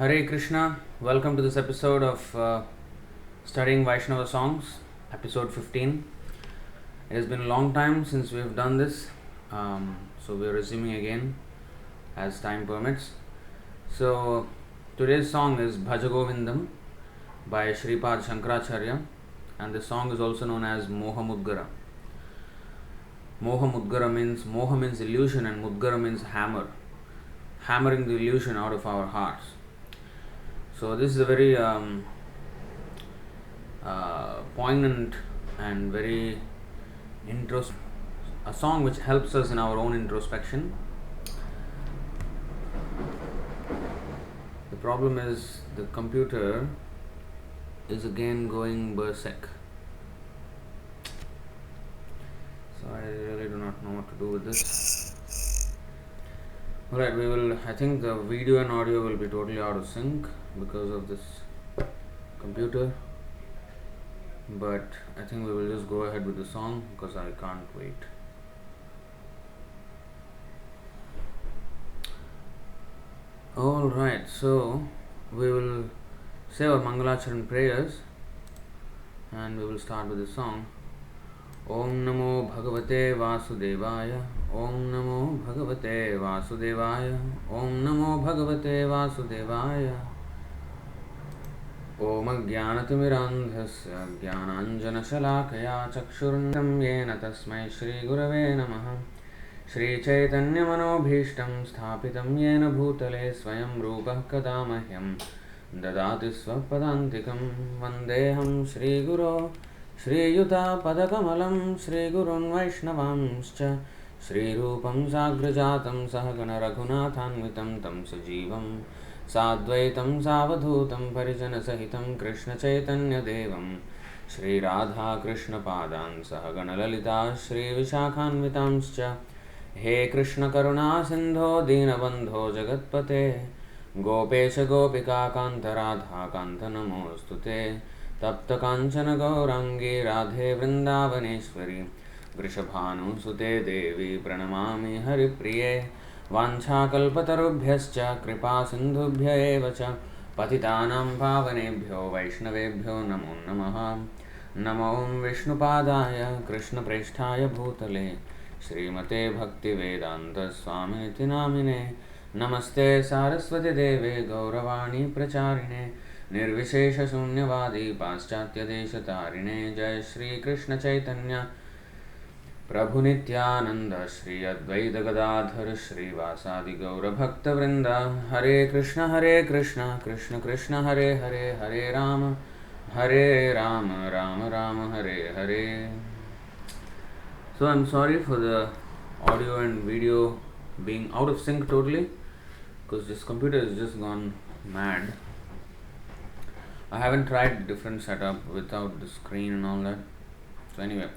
Hare Krishna, welcome to this episode of Studying Vaiṣṇava Songs, episode 15. It has been a long time since we have done this, so we are resuming again as time permits. So today's song is Bhaja Govindaṁ by Shripad Shankaracharya, and this song is also known as Moha Mudgara. Moha means illusion, and Mudgara means hammer, hammering the illusion out of our hearts. So this is a very poignant and very a song which helps us in our own introspection. The problem is the computer is again going berserk. So I really do not know what to do with this. Alright, I think the video and audio will be totally out of sync because of this computer, but I think we will just go ahead with the song because I can't wait. Alright, so we will say our Mangalacharan prayers and we will start with the song. Om Namo Bhagavate Vasudevaya, Om Namo Bhagavate Vasudevaya, Om Namo Bhagavate Vasudevaya. Om Jnanatimidandhasya Jnananjanashalakaya Chakshuruntam Yena Tasmai Shri Gurave Namaha. Shri Chaitanya Manobhishtam Sthapitam Yena Bhutale Swayam Rupah Kadamahyam Dadati Swapadantikam Vandeham Shri Guru Shri Yuta Padakamalam Shri Gurun Vaishnavamscha Shri Rupam Sagrajatam Sahagana Raghunathanvitam Tam Sajivam Sadvaitam Savadhutam Parijana Sahitam Krishna Chaitanya Devam Shri Radha Krishna Padan Sahagana Lalita Shri Vishakhanvitamscha He Krishna Karuna Sindho Dinabandho Jagatpate Gopesha Gopika Kanta Radha Kanta Namostute Tapta Kanchana Gaurangi Radhe Vrindavaneshwari Vrishabhanu Sute Devi Pranamami Haripriye Vanchakalpatarubhyascha Kripa Sindhubhya eva cha Patitanam Pavanebhyo Vaishnavebhyo Namo Namaha. Namo Om Vishnupadaya Krishna Presthaya Bhutale Srimate Bhakti Vedanta Swaminiti Namine Namaste Saraswati Deve Gauravani Pracharine Nirvishesha Sunyavadi Paschatya Deshatarine Jai Shri Krishna Chaitanya Prabhu Nityananda Shri Advaita Gadadhar Shri Vasadi Gaura Bhakta Vrinda Hare Krishna Krishna Krishna Hare Hare Hare Rama Rama Rama Hare Hare. So I'm sorry for the audio and video being out of sync totally because this computer has just gone mad. I haven't tried different setup without the screen and all that. So anyway,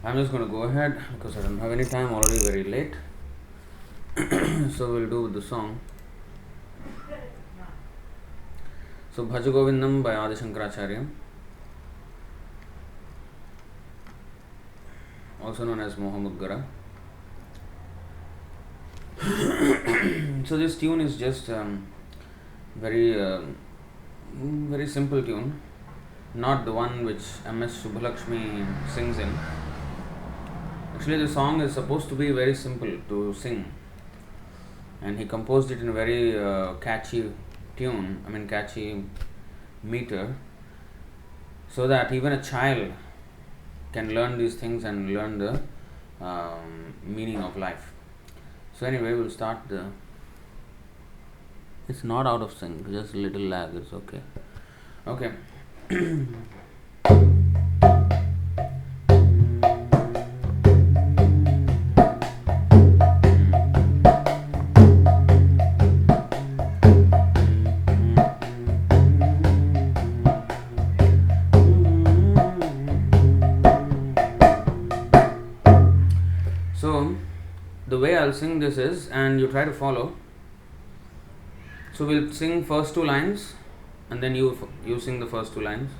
I'm just going to go ahead because I don't have any time, already very late. So we'll do the song. So Bhaja Govindaṁ by Adi Shankaracharya, also known as Moha Mudgara. So this tune is just very simple tune, not the one which M.S. Subbalakshmi sings in. Actually, the song is supposed to be very simple to sing, and he composed it in a very catchy meter, so that even a child can learn these things and learn the meaning of life. So anyway, we'll start it's not out of sync, just a little lag, it's okay. Okay. So the way I'll sing this is, and you try to follow. So we'll sing first two lines and then you sing the first two lines.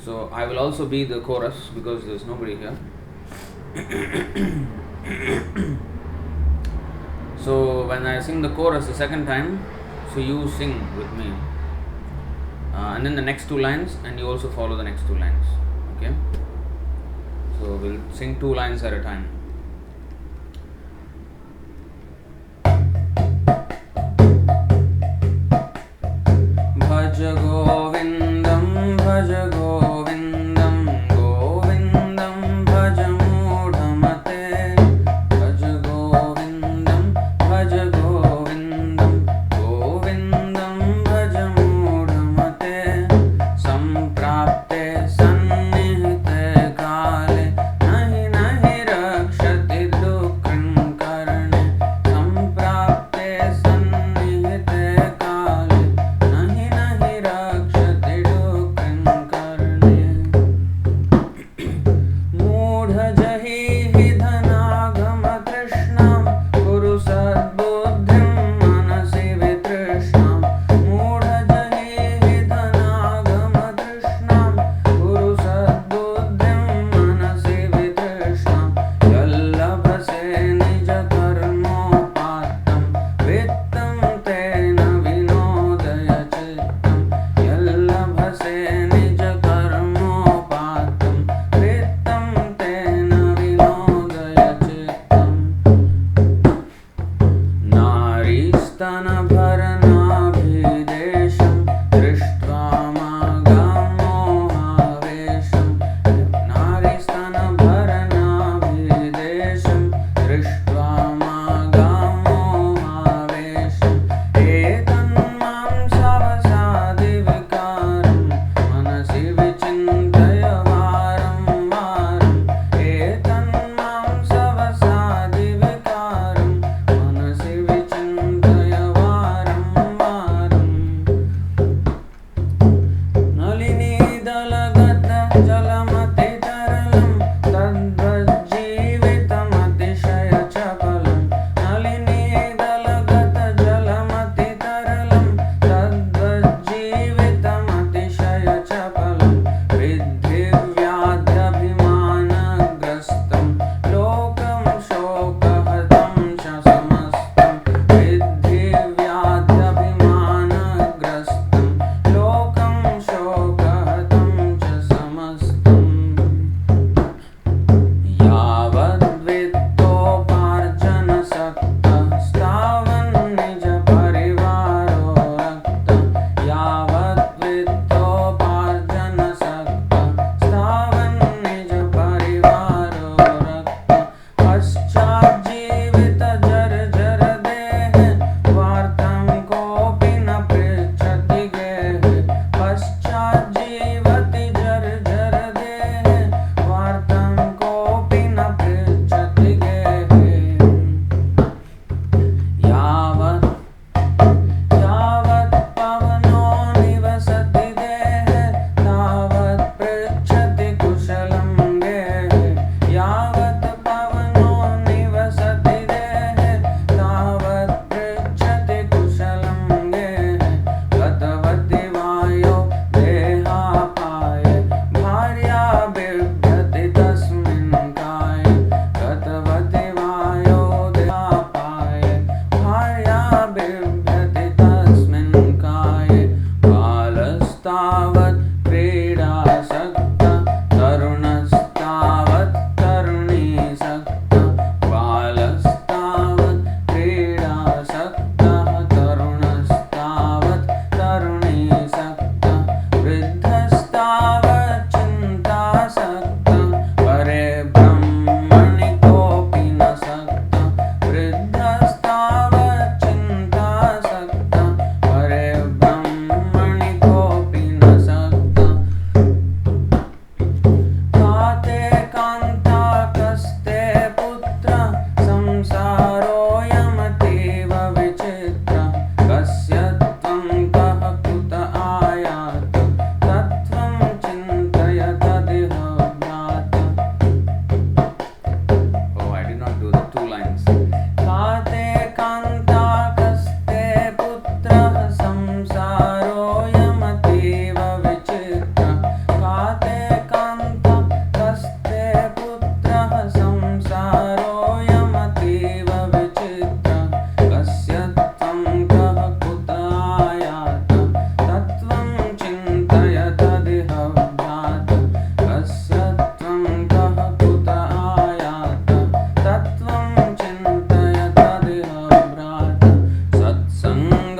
So I will also be the chorus because there's nobody here. So when I sing the chorus the second time, So you sing with me, and then the next two lines, and you also follow the next two lines. Okay? So we'll sing 2 lines at a time. Bhaja Govindam, Bhaja Govindam, Govindam Bhaja Mudhamate. Bhaja Govindam, Bhaja Govindam, Govindam Bhaja Mudhamate. Samprapte sannihite kale, nahi nahi rakshati dukkham karne. Samprapte sannihite kale, nahi nahi rakshati dukkham karne. Mudha jahi hidhanagam trishnam, kuru sadbuddhim manasi vitrishnam. Mudha jahi hidhanagam trishnam, kuru sadbuddhim manasi vitrishnam. Yallabhase nija karmopatam, vittam tena vinodaya chittam. Yallabhase nija karmopatam, vittam tena vinodaya chittam. Naristana bharanabhidesham, drishtva magamo havesham. Naristana bharanabhidesham, drishtva magamo havesham. Etam mam savasadi vikaram, manasi vichintaya varam varam. Etam mam savasadi vikaram, manasi vichintaya varam varam.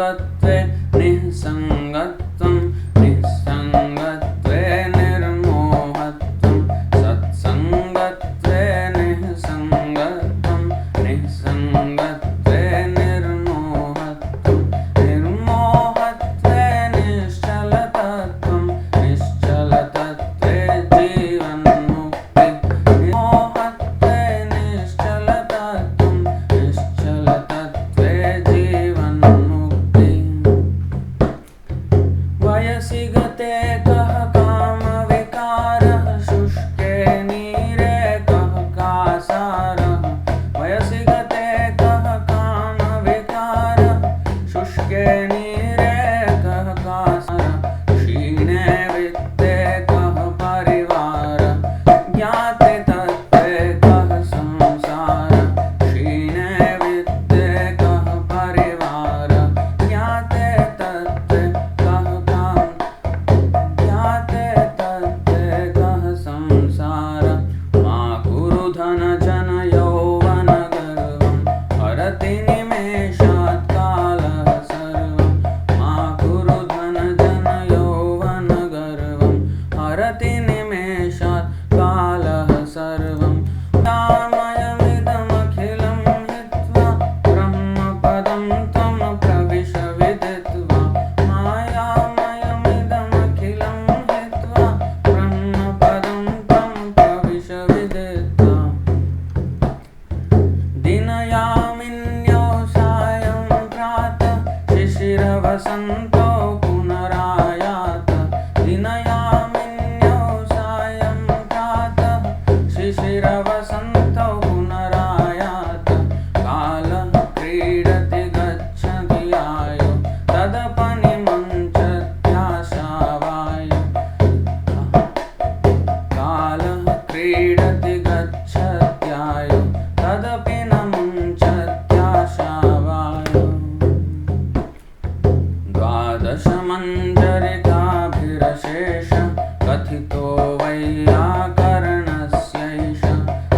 सत्सङ्गत्वे निःसङ्गत्वं निःसङ्गत्वे निर्मोहत्वं सत्सङ्गत्वे निःसङ्गत्वं निःसङ्गत्वे निर्मोहत्वं निर्मोहत्वे निश्चलतत्वं निश्चलतत्वे जीवन्मुक्ति निर्मोहत्वे निश्चलतत्वं निश्चलतत्वे जीवन्मुक्ति वयसि गते कः कामविकारः शुष्के नीरे कः कासारः वयसि गते कः कामविकारः शुष्के नीरे कः कासारः क्षीणे वित्ते कः परिवारः ज्ञाते तत्त्वे कः संसारः क्षीणे वित्ते कः परिवारः ज्ञाते तत्त्वे कः काम ज्ञाते तत्त्वे कः संसारः मा कुरु धन जन यौवन गर्वं हरति निमेषात् कालः सर्वं मा कुरु धन जन यौवन गर्वं हरति निमेषात् कालः सर्वं मायामयमिदमखिलं हित्वा ब्रह्मपदं त्वं प्रविश विदित्वा मायामयमिदमखिलं हित्वा ब्रह्मपदं त्वं प्रविश विदित्वा दिनयामिन्यो सायं प्रातः शिशिरवसन्तो पुनरायात दिनयामिन्यो सायं प्रातः शिशिरवसन्तो पुनरायात कालः क्रीडति गच्छति आयो तदपनिमञ्चत्याशावायो कालः क्रीडति गच्छत्यायो तदपि न मुञ्चत्याशावायो द्वादशमञ्जरिकाभिरशेष कथितो वैयाकरणस्यैष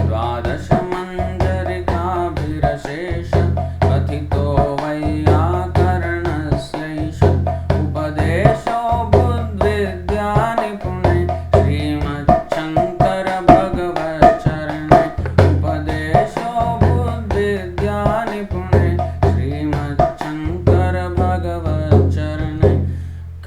द्वादशमञ्जरिकाभिरशेष कथितो वैयाकरणस्यैष उपदेशो बुद्धिविद्यानिपुणे श्रीमच्छङ्कर भगवच्चरणे उपदेशो बुद्धिविद्यानिपुणे श्रीमच्छङ्कर भगवच्चरणे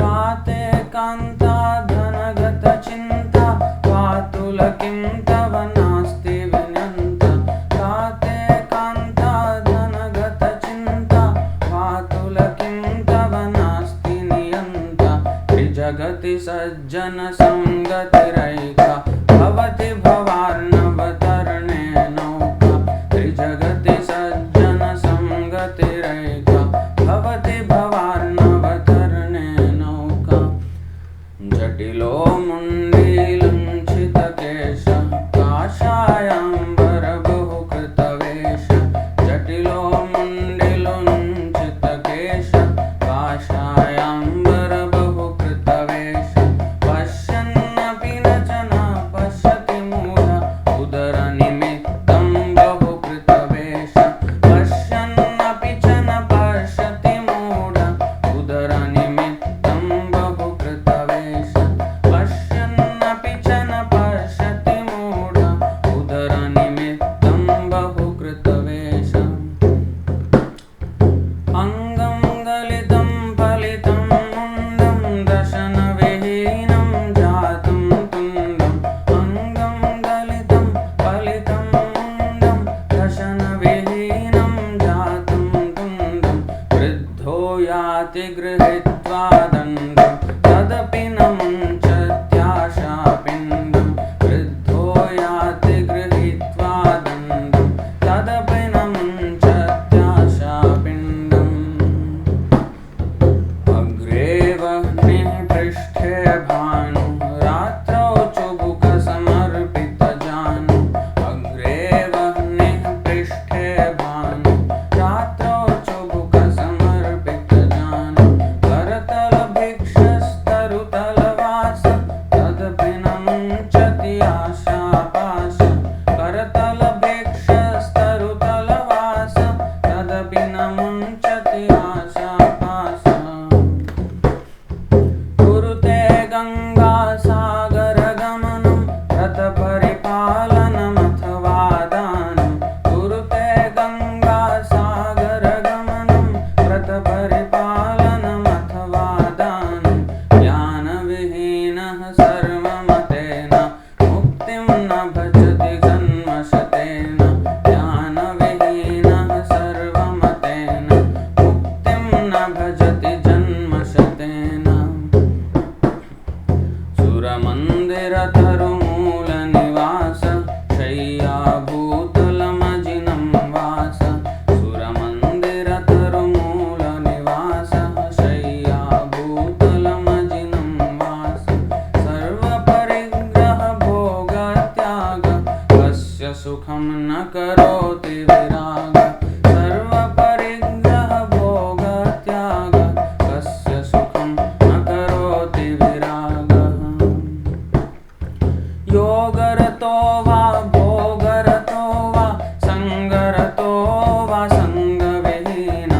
काते कान्ता धनगतचिन्ता पातुलकिं तव नास्ति विन्यन्ता काते कान्ता धनगतचिन्ता पातुलकिं तव नास्ति नियन्ता त्रिजगति सज्जन संगतिरैका भवति भवार्णवतरणे नौका त्रिजगति सज्जन संगतिरैका भवति भवार्णवतरणे नौका जटिलो मुण्डीलुञ्छितकेशः काषायाम्बरबहुकृतवेषः जटिलो मुण्डिलुञ्छितकेशः काषायाम्बरबहुकृतवेषः पश्यन्नपि न च न पश्यति मूढः उदरनिमित्तं बहुकृतवेषः पश्यन्नपि च न पश्यति मूढः उदरनिमित्तं बहुकृतवेषः पश्यन्नपि च न पश्यति मूढः उदरनिमित्तं बहुकृतवेषः अङ्गं गलितं फलितं मुण्डं दशनविहीनं जातं तुण्डम् अङ्गं गलितं फलितं मुण्डं दशनविहीनं जातं तुण्डं वृद्धो याति गृहीत्वा दण्डं तदपि न मुञ्चत्याशापिण्डं वृद्धो याति गृहीत्वा दण्डं तदपि न मुञ्चत्याशापिण्डम् अग्रे वह्निः पृष्ठे भानु रात्रौ चुबुकसमर्पितजानु अग्रे वह्निः पृष्ठे भानु रात्रौ चुबुकसमर्पितजानु करतलभिक्षस्तरुतलवास परिपालनमथवा दानं ज्ञानविहीनः सर्वमतेन मुक्तिं न भजति जन्मशतेन ज्ञानविहीनः सर्वमतेन मुक्तिं न भजति जन्मशतेन सुरमन्दिरतरुमूलनिवास शय्याभूतलमजिनं वास सुरमन्दिरतरुमूलनिवास शय्याभूतलमजिनं वास सर्वपरिग्रहभोगत्याग कस्य सुखं न करोति विराग सर्वपरिग्रहभोगत्याग कस्य सुखं न करोति विराग योगरतो वा भोगरतो वा संगरतो वा संगविहीन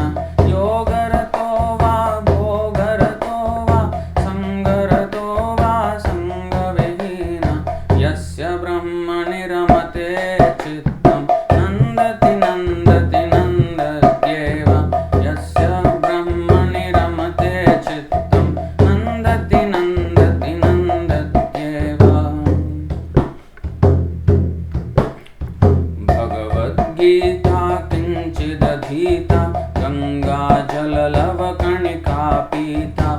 योगरतो वा भोगरतो वा संगरतो वा संगविहीन यस्य ब्रह्मणि रमते चित्तं नन्दति नन्दति नन्दत्येव यस्य ब्रह्मणि रमते चित्तं नन्दति नन्दति नन्दत्येव भगवद्गीता किञ्चिदधीता गङ्गाजललवकणिका पीता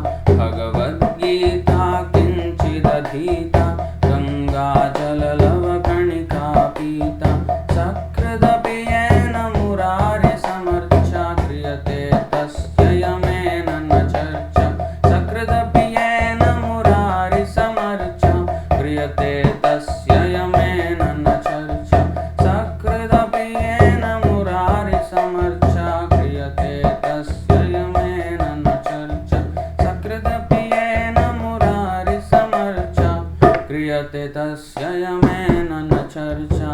भगवद्गीता किञ्चिदधीता गङ्गाजललवकणिका पीता सकृदपि येन मुरारिसमर्चा क्रियते तस्य यमेन न चर्चा सकृदपि येन मुरारिसमर्चा क्रियते तस्य यमेन न चर्चा सकृदपि येन मुरारिसमर्चा क्रियते तस्य यमेन न चर्चा सकृदपि येन मुरारिसमर्चा क्रियते तस्य यमेन न चर्चा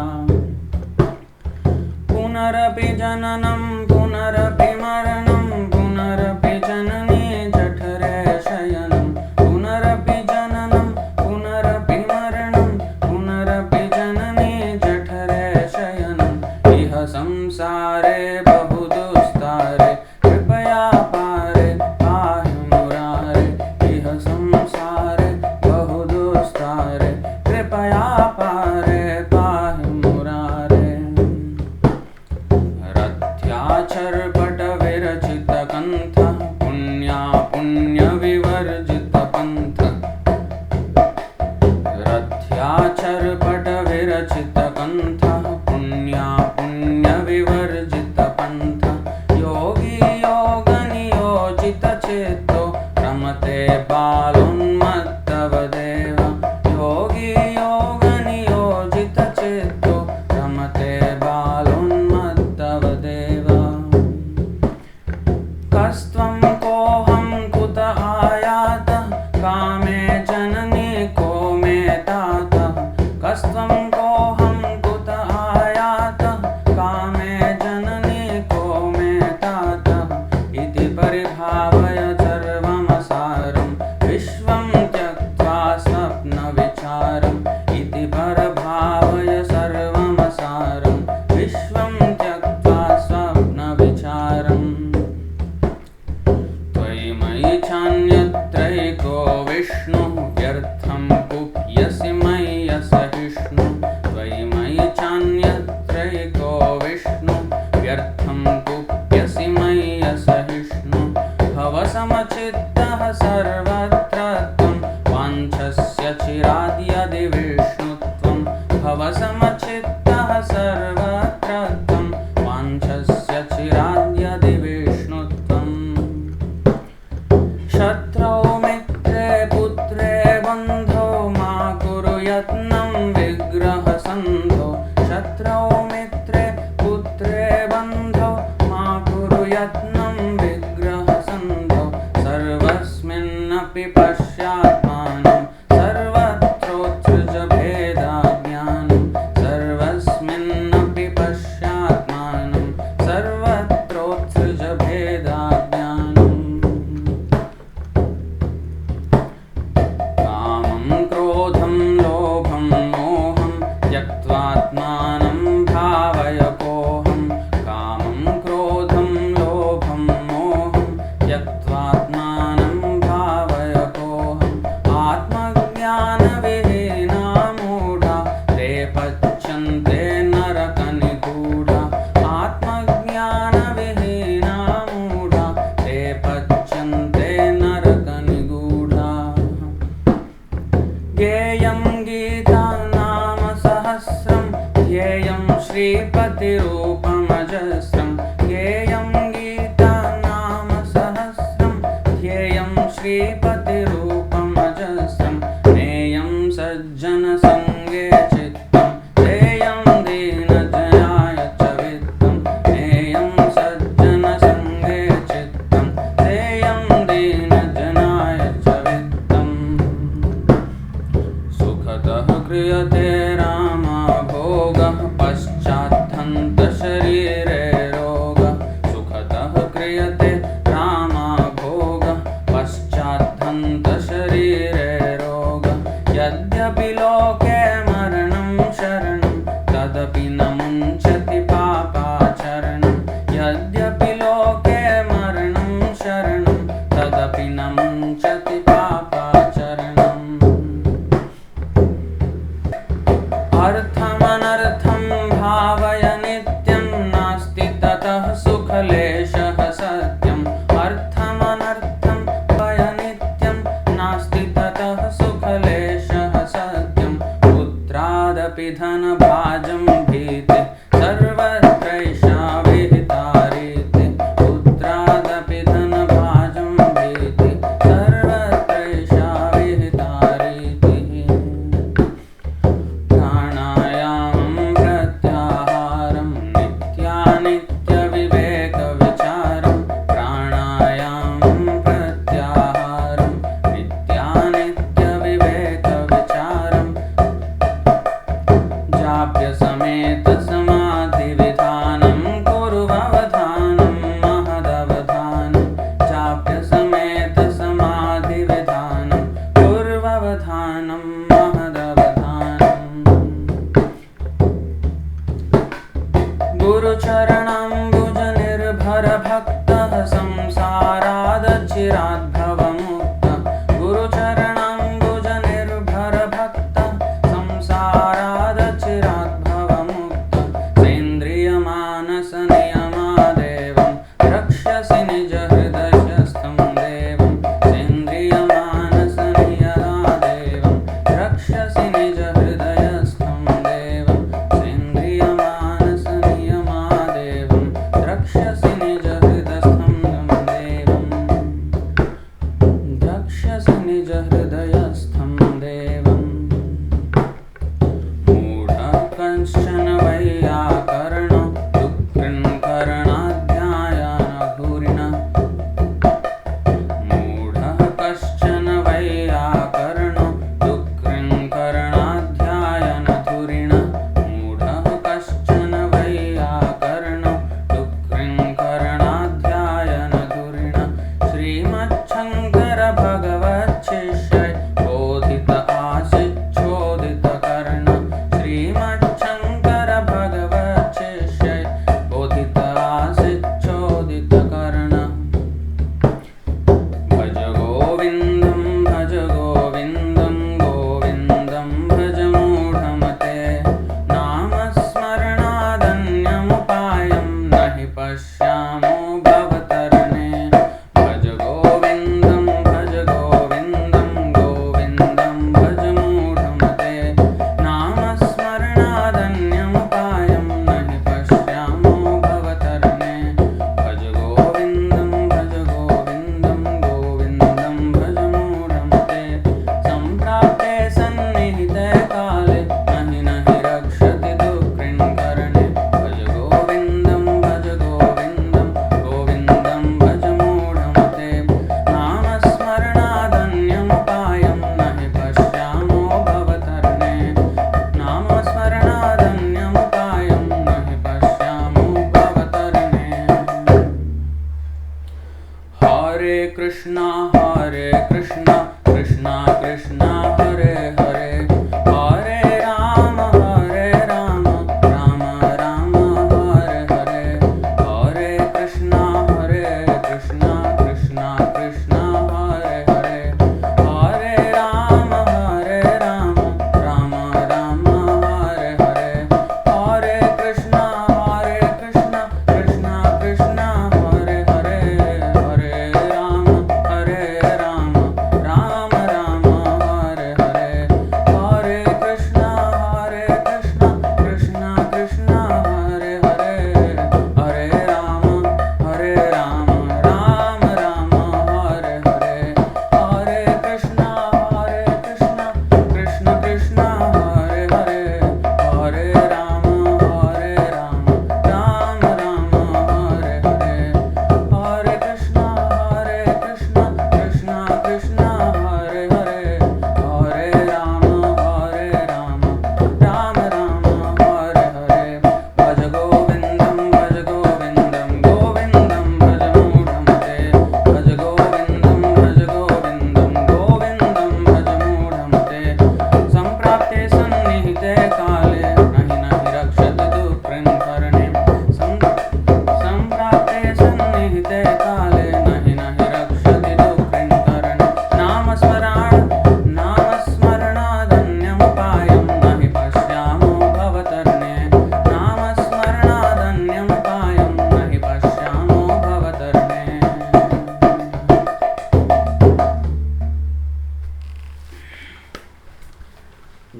पुनरपि जननं पुनरपि मरणं पुनरपि जननी जठरे शयनं पुनरपि जननं पुनरपि मरणं पुनरपि जननी जठरे शयनम् इह संसारे बहुदुस्तारे कृपया पारे पाहि मुरारे इह संसारे बहुदुस्तारे कृपया पारे पाहि मुरारे रथ्याचर्पटविरचितकन्थ पुण्या पुण्यविवर्जितपन्थ रथ्याचर्पटविरचितकन्थ पुण्या पुण्यविवर्जितपन्थ योगी योगनियोजितचेतो रमते बालोन्मत्तवदेव योगी योगनियोजितचेतो रमते बालोन्मत्तवदेव कस्त्वं कोऽहं कुत आयातः कामे जननी को मे तातः कस्त्वं कोऽहं कुत आयातः कामे जननी को मे तातः इति परिभावय सर्वमसारं विश्वं त्यक्त्वा स्वप्नविचारम् इति परभावय सर्वमसारं विश्वं त्यक्त्वा स्वप्नविचारम् त्वयि मयि चान्यत्रैको विष्णुः व्यर्थं कुप्यसि मयि असहिष्णु त्वयि मयि चान्यत्रैको विष्णुः व्यर्थं कुप्यसि मयि असहिष्णु भवसमचित्तः सर्वत्र त्वं वाञ्छस्य चिराद्यदि विष्णुत्वं भवसमचित्तः सर्वत्र त्वं वाञ्छस्य चिराद्यदि विष्णुत्वम् शत्रौ मित्रे पुत्रे बन्धो मा कुरु यत्नं विग्रहसन्धो शत्रौ मित्रे पुत्रे बन्धो मा कुरु यत्नं विग्रहसन्धो सर्वस्मिन्नपि पश्यात्मानं सर्वत्रोत्सृज भेदाज्ञानं सर्वस्मिन्नपि पश्यात्मानं सर्वत्रोत्सृज भेदाज्ञानम् कामं क्रोधं लोभं मोहं त्यक्त्वात्मानं भावय कोऽहं कामं क्रोधं लोभं मोहं यत्त्वात्मानं भावय कोऽहम् आत्मज्ञानविहीना मूढा ते पच्यन्ते नरकनिगूढा आत्मज्ञानविहीना मूढा ते पच्यन्ते नरकनिगूढा ज्ञेयं गीता नाम सहस्रं ध्येयं श्रीपतिरूपमजस्रं ज्ञेयं गीता नाम सहस्रं ध्येयं श्रीपतिरूपमजस्रं ज्ञेयं सज्जनसङ्गे चित्तं ध्येयं दीनजनाय च वित्तं ज्ञेयं सज्जनसङ्गे चित्तं ध्येयं दीनजनाय च वित्तं सुखतः क्रियते रामभोगः पश्चात्थन्तशरीरे रोगः सुखतः क्रियते रामभोगः पश्चात्थन्तशरीरे रोगः यद्यपि लोके मरणं शरणं तदपि न मुञ्चति पापाचरणं यद्यपि लोके मरणं शरणं तदपि न मुञ्चति पापाचरणम् अर्थमनर्थं भावय नित्यं नास्ति ततः सुखलेशः सत्यम् अर्थमनर्थं भावय नित्यं नास्ति ततः सुखलेशः सत्यम् पुत्रादपि धनभाजं भीति सर्वत्रैषा विहिता रीति पुत्रादपि धनभाजं भीति सर्वत्रैषा विहिता रीतिः प्राणायामं प्रत्याहारं नित्यानित्यविवेकविचारं प्राणायामं प्रत्याहारं नित्यानित्यविवेकविचारं जाप्यसमेतसमाधिविधानं कुर्ववधानं महदवधानं जाप्यसमेतसमाधिविधानं कुर्ववधानं महदवधानम् गुरुचरणाम्बुजनिर्भरभक्तः संसारादचिराद्भवमुक्तः गुरुचरणाम्बुजनिर्भरभक्तः संसारादचिराद्भवमुक्तः सेन्द्रियमानसनियमादेवं रक्ष्यसि निजहृदयस्थं देवं सेन्द्रियमानसनियमादेवं रक्ष्यसि निजहृदयस्थं देवं सेन्द्रियमानसनियमादेवं रक्ष्यसि निजहृदयस्थं देवं रक्ष्यसि निजहृदयस्थं देवम् मूढः कश्चन वैयाकरणो दुःखृङ्करणाध्यायानधुरिणः मूढः कश्चन वैयाकरणो दुःखृङ्करणाध्यायनधुरिणः मूढः कश्चन वैयाकरणो दुःखृङ्करणाध्यायनधुरिणः श्रीमच्छङ्कर भगवच्छिष्यै बोधित आसीच्छोदितकर्ण श्रीमच्छङ्कर भगवच्छिष्यै बोधित आसीच्छोदितकर्ण भज गोविन्दं गोविन्दं भज मूढमते नामस्मरणादन्यमुपायं न हि पश्यामो भवतरणे भज गोविन्दं भज मूढमते नामस्मरणादन्यमुपायं न हि पश्यामो भवतरणे भज गोविन्दं भज मूढमते सम्प्राप्ते सन्निहिते काले नहि रक्षति दुःखृङ्करणे भज गोविन्दं भज मूढमते नामस्मरणादन्यमुपायं न हि पश्यामो भवतरणे नामस्मरणादन्यमुपायं न हि पश्यामो भवतरणे हरे कृष्णा कृष्णा कृष्णा हरे हरे हरे राम राम राम हरे हरे हरे कृष्णा कृष्णा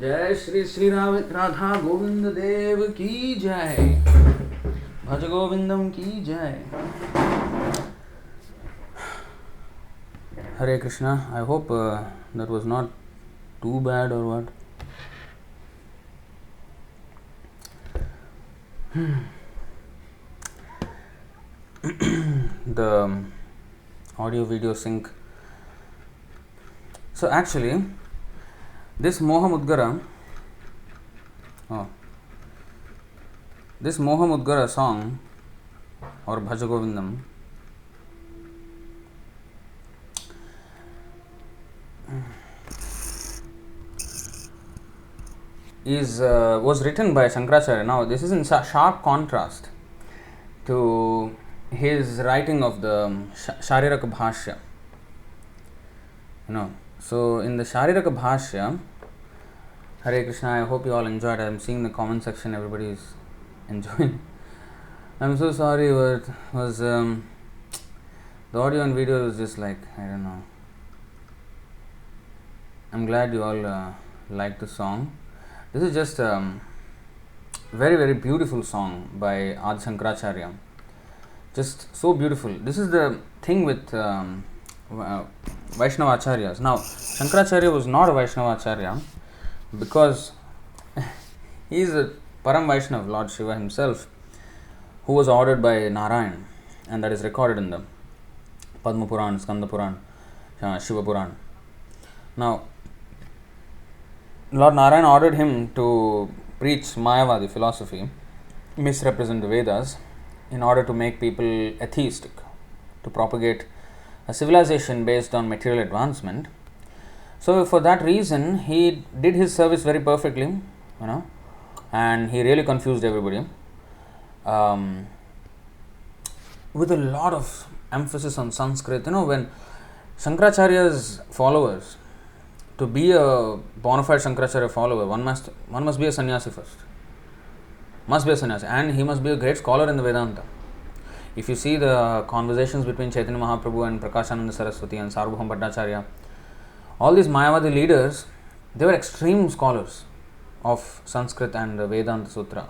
जय श्री श्री राधा गोविंद देव की जय. भज गोविंदम की जय. Hare Krishna. I hope that was not too bad or what. The audio video sync. So actually, this Moha Mudgara song or Bhaja Govindaṁ was written by Shankaracharya. Now this is in sharp contrast to his writing of the Shariraka Bhashya. So in the Shariraka Bhashya, Hare Krishna, I hope you all enjoyed. I am seeing the comment section, everybody is enjoying. I am so sorry, but was the audio and video was just like, I don't know. I am glad you all liked the song. This is just very, very beautiful song by Adi Shankaracharya. Just so beautiful. This is the thing with Vaiṣṇava Acharyas. Now, Shankaracharya was not a Vaiṣṇava Acharya because he is a Param Vaishnav, Lord Shiva himself, who was ordered by Narayan, and that is recorded in the Padma Puran, Skanda Puran, Shiva Puran. Now, Lord Narayan ordered him to preach Mayavadi philosophy, misrepresent the Vedas, in order to make people atheistic, to propagate a civilization based on material advancement. So for that reason, he did his service very perfectly, and he really confused everybody with a lot of emphasis on Sanskrit. When Shankaracharya's followers, to be a bona fide Shankaracharya follower, one must be a sannyasi first. Must be a sannyasi, and he must be a great scholar in the Vedanta. If you see the conversations between Chaitanya Mahaprabhu and Prakashananda Saraswati and Sarvabhauma Bhattacharya, all these Mayavadi leaders, they were extreme scholars of Sanskrit and Vedanta Sutra.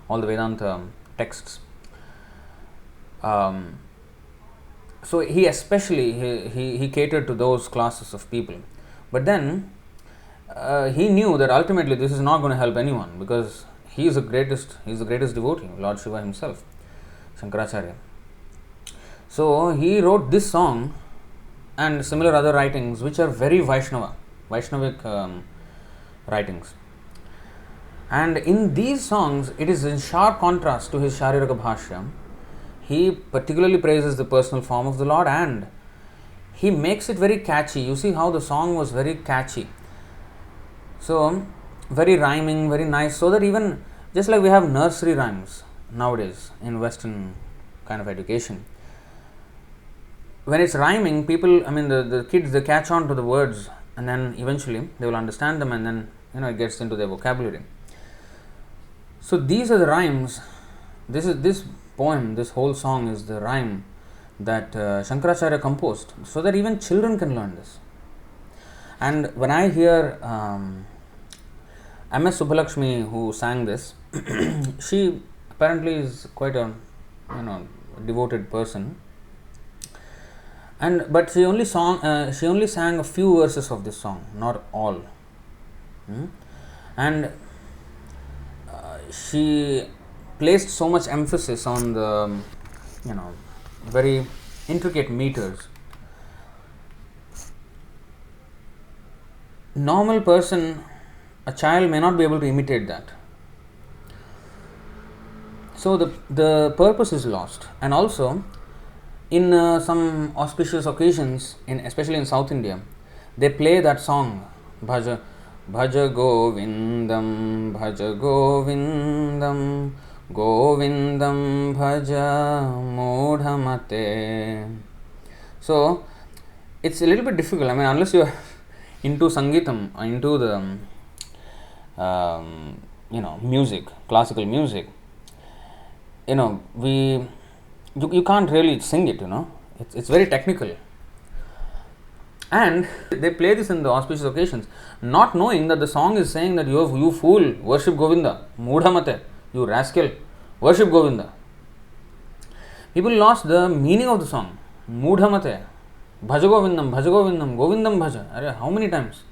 All the Vedanta texts. So he especially he catered to those classes of people. But then he knew that ultimately this is not going to help anyone, because he is the greatest devotee, Lord Shiva himself, Shankaracharya. So he wrote this song and similar other writings which are very Vaishnavic writings. And in these songs, it is in sharp contrast to his Shariraka Bhashya. He particularly praises the personal form of the Lord, and he makes it very catchy. You see how the song was very catchy. So, very rhyming, very nice, so that even, just like we have nursery rhymes nowadays in Western kind of education, when it's rhyming, people, the kids, they catch on to the words, and then eventually they will understand them, and then, it gets into their vocabulary. So these are the rhymes. This poem, this whole song is the rhyme that Shankaracharya composed, so that even children can learn this. And when I hear M.S. Subbulakshmi, who sang this, she apparently is quite a devoted person, but she only sang a few verses of this song, not all. And she placed so much emphasis on the very intricate meters. Normal person, a child, may not be able to imitate that. So the purpose is lost. And also, in some auspicious occasions, especially in South India, they play that song, Bhaja Govindaṁ, Bhaja Govindaṁ, Govindaṁ Bhaja Modhamate. So it's a little bit difficult. Unless you are into Sangeetam, into the music, classical music, you can't really sing it. It's very technical. And they play this in the auspicious occasions, not knowing that the song is saying that you fool, worship Govinda, Mudhamate, you rascal, worship Govinda. People lost the meaning of the song. Mudhamate, Bhaja Govindam, Bhaja Govindam, Govindaṁ Bhaja. Arre, how many times?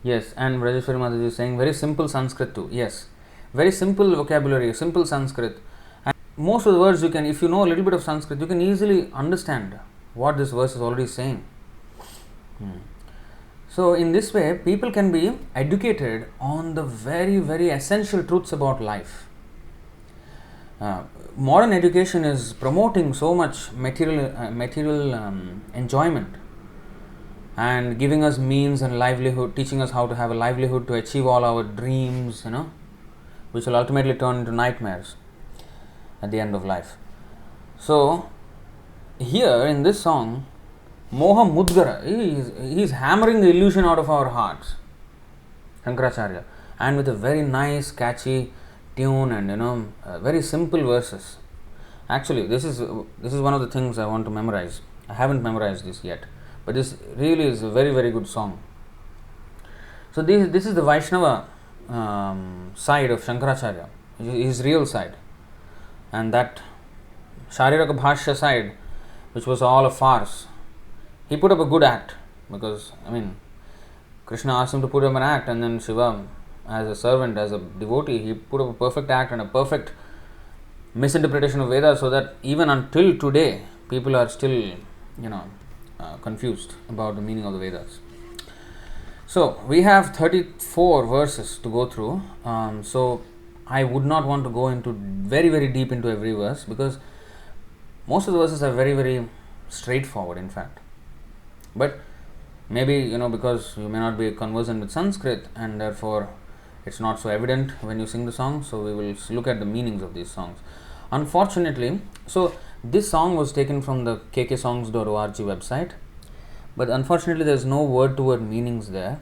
Yes, and Rajeshwari Mataji is saying very simple Sanskrit too. Yes, very simple vocabulary, simple Sanskrit. And most of the words you can, if you know a little bit of Sanskrit, you can easily understand what this verse is already saying. So, in this way, people can be educated on the very, very essential truths about life. Modern education is promoting so much material enjoyment and giving us means and livelihood, teaching us how to have a livelihood to achieve all our dreams, which will ultimately turn into nightmares at the end of life. So, here in this song, Moha Mudgara, he is hammering the illusion out of our hearts, Shankaracharya, and with a very nice, catchy tune and very simple verses. Actually, this is one of the things I want to memorize. I haven't memorized this yet, but this really is a very, very good song. So this is the Vaiṣṇava side of Shankaracharya, his real side, and that Shariraka Bhashya side, which was all a farce. He put up a good act because, Krishna asked him to put up an act, and then Shiva, as a servant, as a devotee, he put up a perfect act and a perfect misinterpretation of Vedas, so that even until today, people are still, confused about the meaning of the Vedas. So, we have 34 verses to go through. So, I would not want to go into very, very deep into every verse, because most of the verses are very, very straightforward, in fact. But maybe, because you may not be conversant with Sanskrit, and therefore it's not so evident when you sing the song, so we will look at the meanings of these songs. Unfortunately, so this song was taken from the kksongs.org website, but unfortunately there is no word-to-word meanings there.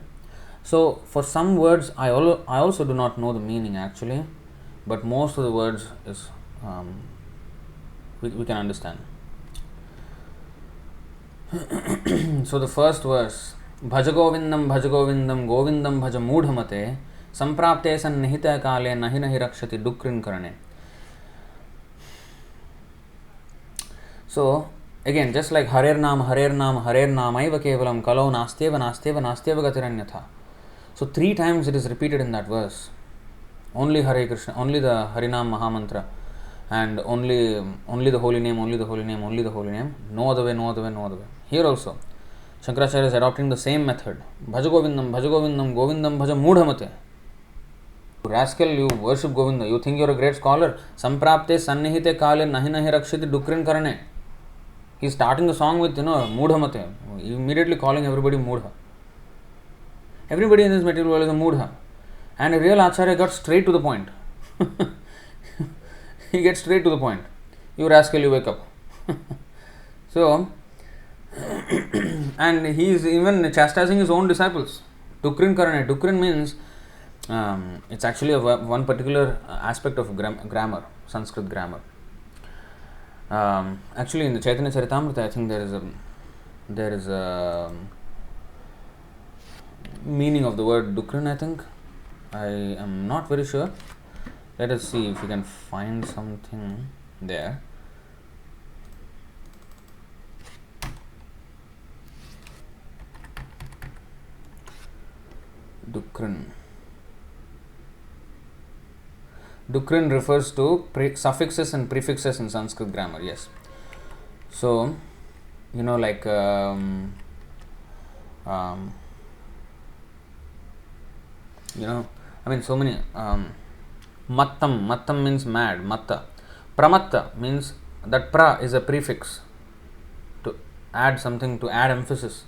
So for some words, I also do not know the meaning actually, but most of the words is we can understand. So the first verse, Bhaja Govindaṁ, Govindaṁ Bhaja Mudhamate, Samprapte Sannihita Kale Nahi Nahi Rakshati Dukrin Karane. So again, just like Harer Nam, Aiva Kevalam, Kalau Nasteva Gatiranyatha. So 3 times it is repeated in that verse. Only Hare Krishna, only the Harinam Mahamantra, and only the holy name, only the holy name, only the holy name. No other way, no other way, no other way. Here also, Shankaracharya is adopting the same method. Bhaja Govindaṁ, Govindaṁ Bhaja Mudhamate. Rascal, you worship Govinda. You think you are a great scholar. Samprapte Sannihite Kale Nahi Nahi Rakshati Dukrin Karane. He is starting the song with, Mudhamate. Immediately calling everybody Mudha. Everybody in this material world is a Mudha. And a real Acharya got straight to the point. He gets straight to the point. You rascal, you wake up. So, and he is even chastising his own disciples. Dukrin Karane. Dukrin means, it's actually one particular aspect of grammar, Sanskrit grammar. Actually, in the Chaitanya Charitamrita, I think there is a meaning of the word Dukrin, I think. I am not very sure. Let us see if we can find something there. Dukrin. Dukrin refers to suffixes and prefixes in Sanskrit grammar, yes. So, like so many mattam means mad, matta. Pramatta means that pra is a prefix to add something, to add emphasis.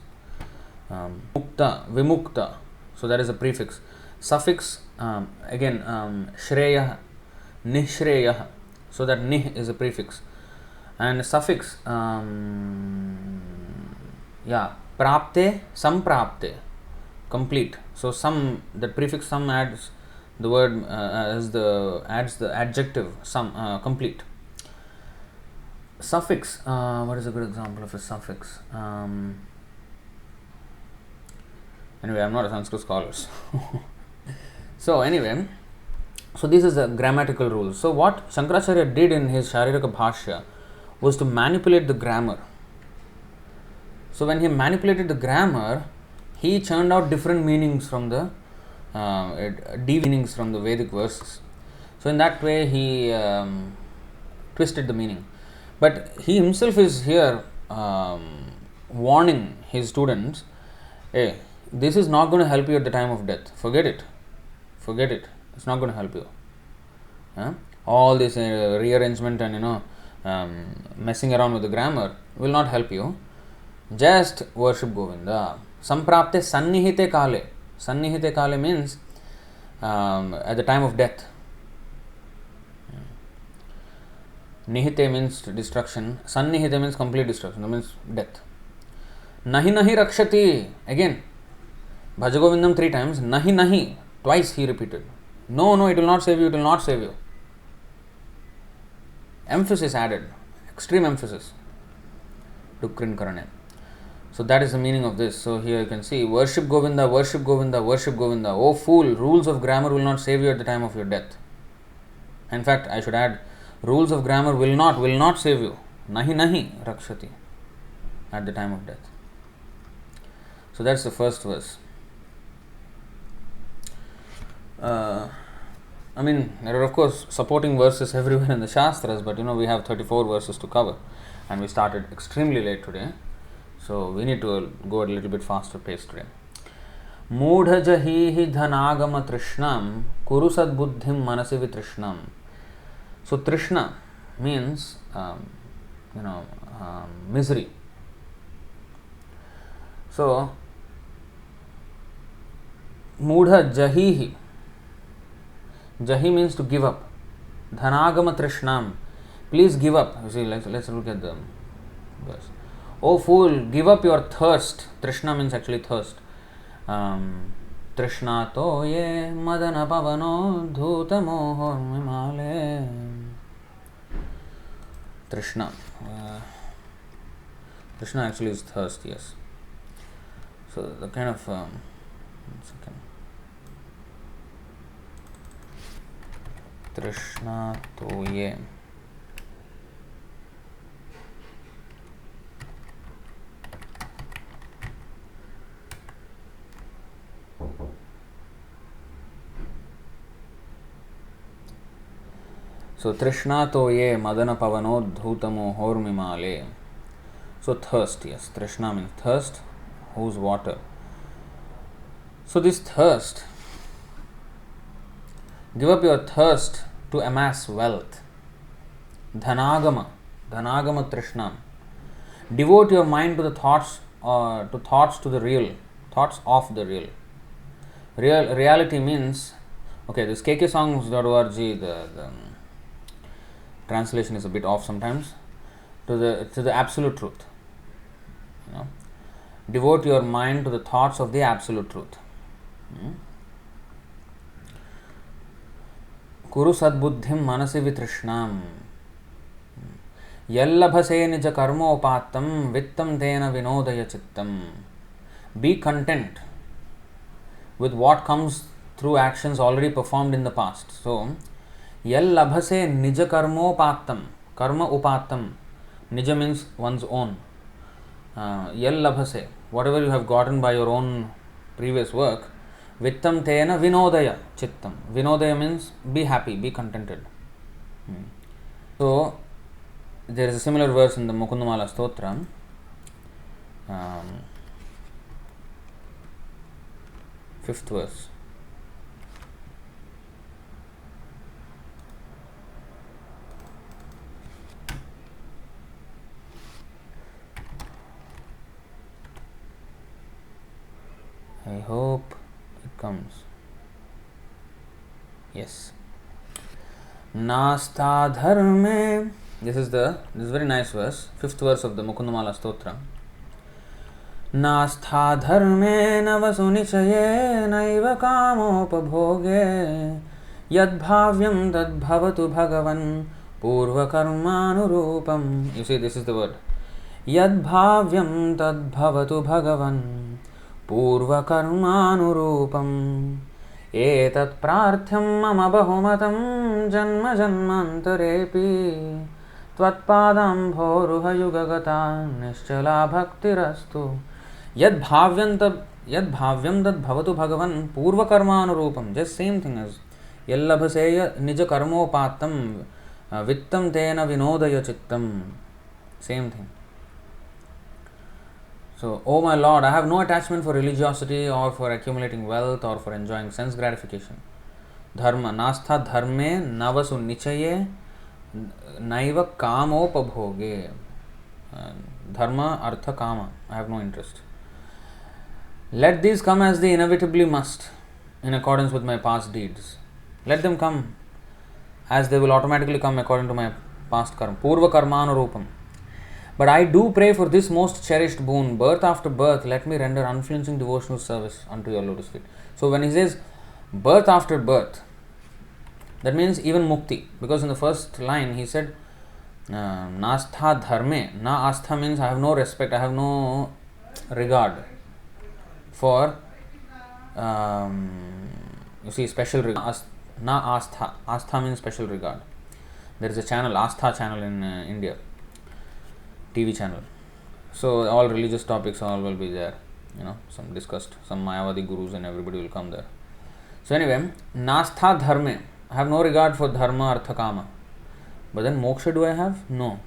Mukta, vimukta, so that is a prefix. Suffix, again, shreya, nishreyah, so that nih is a prefix. And suffix, prapte, samprapte, complete. So that prefix sam adds the word adds the adjective some, complete. Suffix. What is a good example of a suffix? Anyway, I'm not a Sanskrit scholar. So anyway, so this is a grammatical rule. So what Shankaracharya did in his Shariraka Bhashya was to manipulate the grammar. So when he manipulated the grammar, he churned out different meanings from the meanings from the Vedic verses. So in that way, he twisted the meaning. But he himself is here warning his students, hey, this is not going to help you at the time of death. Forget it. Forget it. It's not going to help you. All this rearrangement and messing around with the grammar will not help you. Just worship Govinda. Samprapte sannihite kale. Sannihite kale means at the time of death. Nihite means destruction. Sannihite means complete destruction. That means death. Nahi nahi rakshati. Again, Bhaja Govindaṁ 3 times. Nahi nahi. Twice he repeated. No, it will not save you. It will not save you. Emphasis added. Extreme emphasis. Dukrin karane. So that is the meaning of this. So here you can see, worship Govinda, worship Govinda, worship Govinda. Oh fool, rules of grammar will not save you at the time of your death. In fact, I should add, rules of grammar will not save you. Nahi nahi rakshati. At the time of death. So that's the first verse. There are of course supporting verses everywhere in the Shastras, but we have 34 verses to cover. And we started extremely late today. So we need to go at a little bit faster pace today. Moodha jahihi dhanagama trishnam kuru sadbuddhim manasi vitrishnam. So trishna means misery. So moodha jahihi. Jahi means to give up. Dhanagama trishnam. Please give up. You see, let's look at the verse. Oh fool, give up your thirst. Trishna means actually thirst. Trishna to ye madana pavano dhuta mohor mimale. Trishna. Trishna actually is thirst, yes. So the kind of Trishna to ye. So Trishna to ye madana pavano dhutamo hormimale. So thirst, yes. Trishna means thirst. Whose water? So this thirst, give up your thirst to amass wealth. Dhanagama trishnam. Devote your mind to the thoughts to the real, thoughts of the real. Reality means, okay, this kksongs.org, the translation is a bit off sometimes, to the absolute truth. Devote your mind to the thoughts of the absolute truth. Kuru sadbuddhim manasi vitrishnam. Yallabhase nija karmopatam vittam tena vinodaya chittam. Be content with what comes through actions already performed in the past. So, yallabhase nija karmopatam. Karma upatam. Nija means one's own. Yallabhase, whatever you have gotten by your own previous work, vittam tena vinodaya chittam. Vinodaya means be happy, be contented. So, there is a similar verse in the Mukundamala Stotra. Fifth verse. I hope it comes. Yes. Nasta dharme. This is very nice verse. Fifth verse of the Mukundamala Stotra. Nastha dharme navasunichaye naiva kamopabhoge yad bhavyam tad bhavatu bhagavan purvakarmanurupam. You see, this is the word. Yad bhavyam tad bhavatu bhagavan purvakarmanurupam. Etat prarthyam mama bahumatam janma janmantarepi tvatpadam bhoruha yugagata nischala bhaktirastu. Yad bhavyam tad bhavatu bhagavan purvakarmanurupam. Just same thing as yallabhaseya nija karmopatam vittam tena vinodaya chittam. Same thing. So, oh my Lord, I have no attachment for religiosity or for accumulating wealth or for enjoying sense gratification. Dharma, nastha dharme navasu nichaye naiva kamopabhoge. Dharma, artha, kama. I have no interest. Let these come as they inevitably must, in accordance with my past deeds. Let them come as they will automatically come according to my past karma. Purva karmanurupam. But I do pray for this most cherished boon, birth after birth, let me render unflinching devotional service unto your lotus feet. So when he says birth after birth, that means even mukti. Because in the first line he said, nastha dharme. Na astha means I have no respect, I have no regard for, you see, special regard. Na astha. Astha means special regard. There is a channel, Astha channel in India. TV channel. So all religious topics all will be there, some discussed, some Mayavadi gurus and everybody will come there. So anyway, nastha dharme. I have no regard for dharma, artha, kama. But then moksha do I have? No.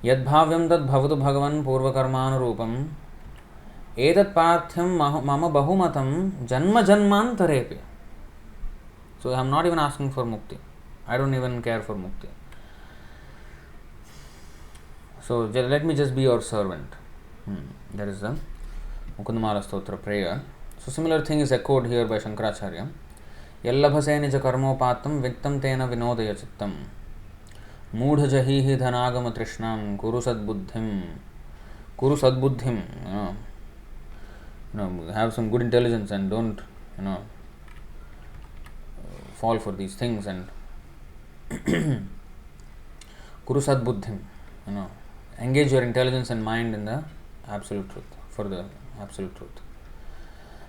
Yad bhavyam tad bhavatu bhagavan purva karmanurupam etat parthyam mama bahumatam janma janmantarepi. So I am not even asking for mukti. I don't even care for mukti. So let me just be your servant. That is the Mukundamala Stotra prayer. So similar thing is echoed here by Shankaracharya. Yallabhase nija karmopatam vittam tena vinodaya chittam mudha jahihi dhanagama trishnam kuru sadbuddhim. Have some good intelligence and don't fall for these things, and kuru sadbuddhim, engage your intelligence and mind in the absolute truth, for the absolute truth.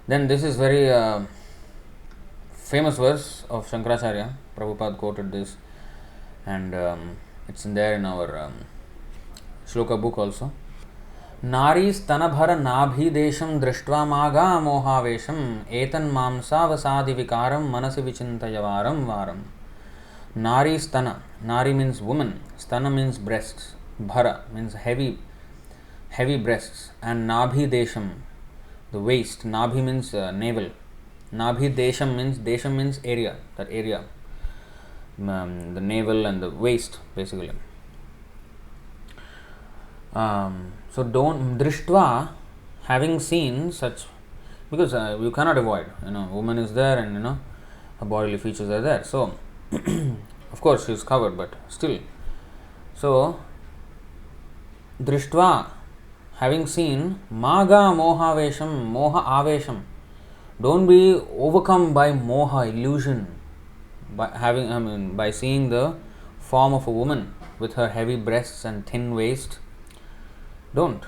Then this is very famous verse of Shankaracharya. Prabhupada quoted this, and it's in there in our shloka book also. Nari stanabhara nabhi desham drishtva maga mohavesham etan mamsavasadi vikaram manasi vichintayavaram varam. Nari stana. Nari means woman. Stana means breasts. Bhara means heavy breasts. And nabhi desham, the waist. Nabhi means navel. Nabhi desham means area. That area. The navel and the waist, basically. So don't drishtva, having seen such, because you cannot avoid, woman is there and her bodily features are there. So of course she is covered, but still. So drishtva, having seen, maga mohavesham, moha avesham. Don't be overcome by moha, illusion, by seeing the form of a woman with her heavy breasts and thin waist. Don't.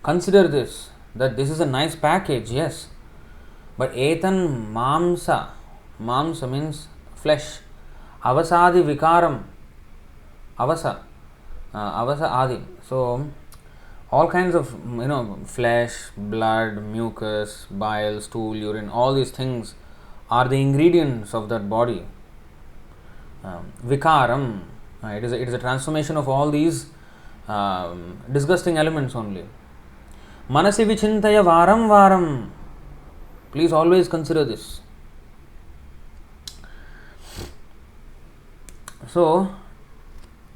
Consider this, that this is a nice package, yes, but etan mamsa means flesh, avasadi vikaram, avasa adi. So all kinds of flesh, blood, mucus, bile, stool, urine, all these things are the ingredients of that body. Vikaram, it is a transformation of all these disgusting elements only. Manasi vichintaya varam varam. Please always consider this. So,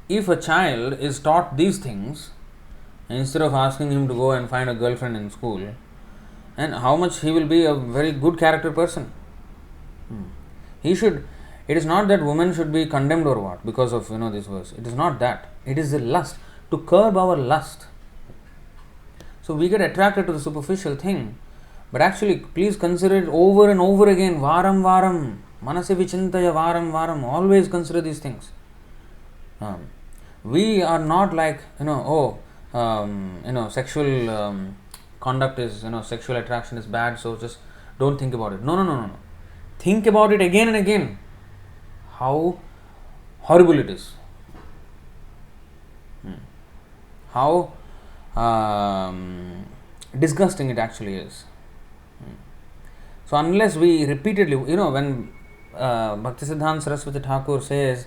if a child is taught these things, instead of asking him to go and find a girlfriend in school, and how much he will be a very good character person. It is not that women should be condemned or what because of this verse. It is not that. It is the lust, to curb our lust. So we get attracted to the superficial thing, but actually please consider it over and over again, varam varam. Manasi vichintaya varam varam. Always consider these things. We are not like, sexual conduct is, sexual attraction is bad, so just don't think about it. No, no, no, no, no. Think about it again and again. How horrible it is. How disgusting it actually is. So unless we repeatedly, when Bhaktisiddhanta Saraswati Thakur says,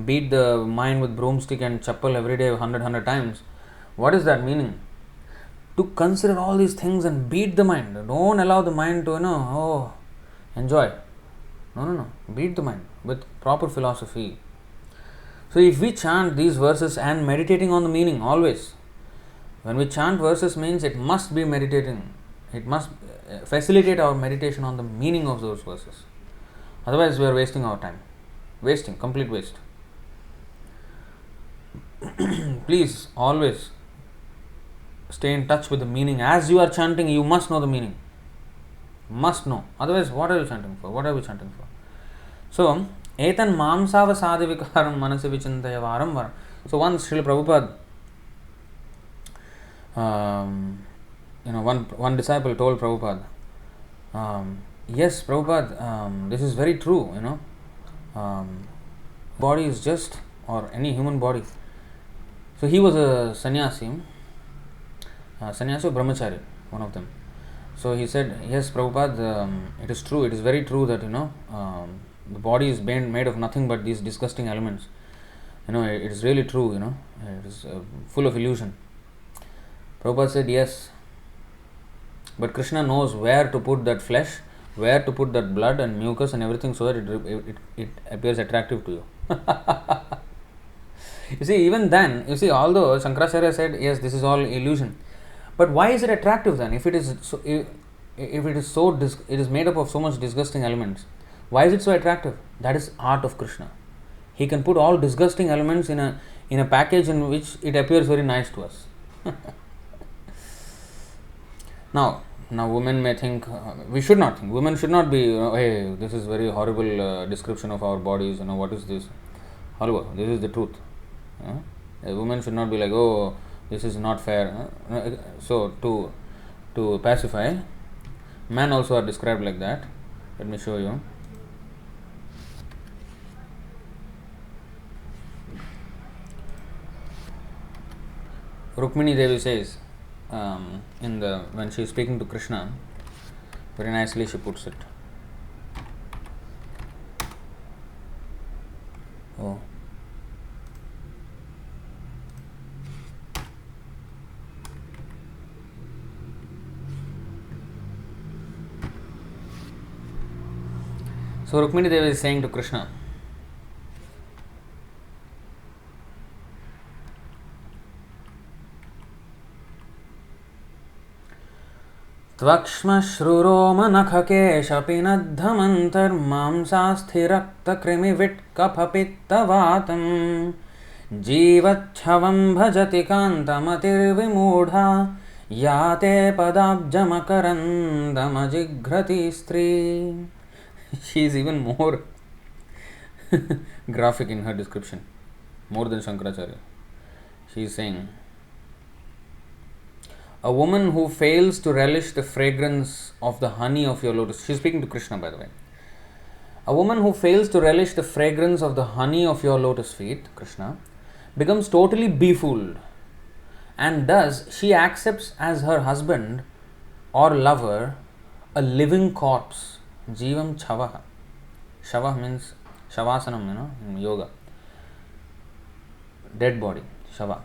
beat the mind with broomstick and chappal every day 100 times, what is that meaning? To consider all these things and beat the mind. Don't allow the mind to, enjoy. No, no, no. Beat the mind with proper philosophy. So if we chant these verses and meditating on the meaning always, when we chant verses means it must be meditating. It must facilitate our meditation on the meaning of those verses. Otherwise we are wasting our time. Wasting, complete waste. Please always stay in touch with the meaning. As you are chanting, you must know the meaning. Must know. Otherwise, what are you chanting for? What are we chanting for? So, etan mamsava sadivikaram manasi vichintaya varam varam. So once Srila Prabhupada, one disciple told Prabhupada, yes, Prabhupada, this is very true, body is just, or any human body. So he was a sannyasi or brahmachari, one of them. So he said, yes, Prabhupada, it is true, it is very true that, the body is made of nothing but these disgusting elements. It is really true, it is full of illusion. Prabhupada said, yes, but Krishna knows where to put that flesh, where to put that blood and mucus and everything so that it appears attractive to you. You see, even then, although Shankaracharya said, yes, this is all illusion, but why is it attractive then? If it is made up of so much disgusting elements, why is it so attractive? That is art of Krishna. He can put all disgusting elements in a package in which it appears very nice to us. Now women may think, we should not think, women should not be, hey, this is very horrible description of our bodies, what is this? However, this is the truth. A woman should not be like, oh, this is not fair. So to pacify, men also are described like that. Let me show you. Rukmini Devi says, when she is speaking to Krishna, very nicely she puts it. Oh. So Rukmini Devi is saying to Krishna, त्वक्ष्मश्रुरोमनखकेशपिनद्धमन्तर्मांसास्थिरक्तकृमिविट्कफपित्तवातं जीवच्छवं भजति कान्तमतिर्विमूढा याते पदाब्जमकरन्दमजिघ्रति स्त्री. She is even more graphic in her description, more than Shankaracharya. She is saying, a woman who fails to relish the fragrance of the honey of your lotus. She is speaking to Krishna, by the way. A woman who fails to relish the fragrance of the honey of your lotus feet, Krishna, becomes totally befooled, and thus she accepts as her husband or lover a living corpse. Jivam chavaha. Shava means shavasanam, in yoga. Dead body, shava.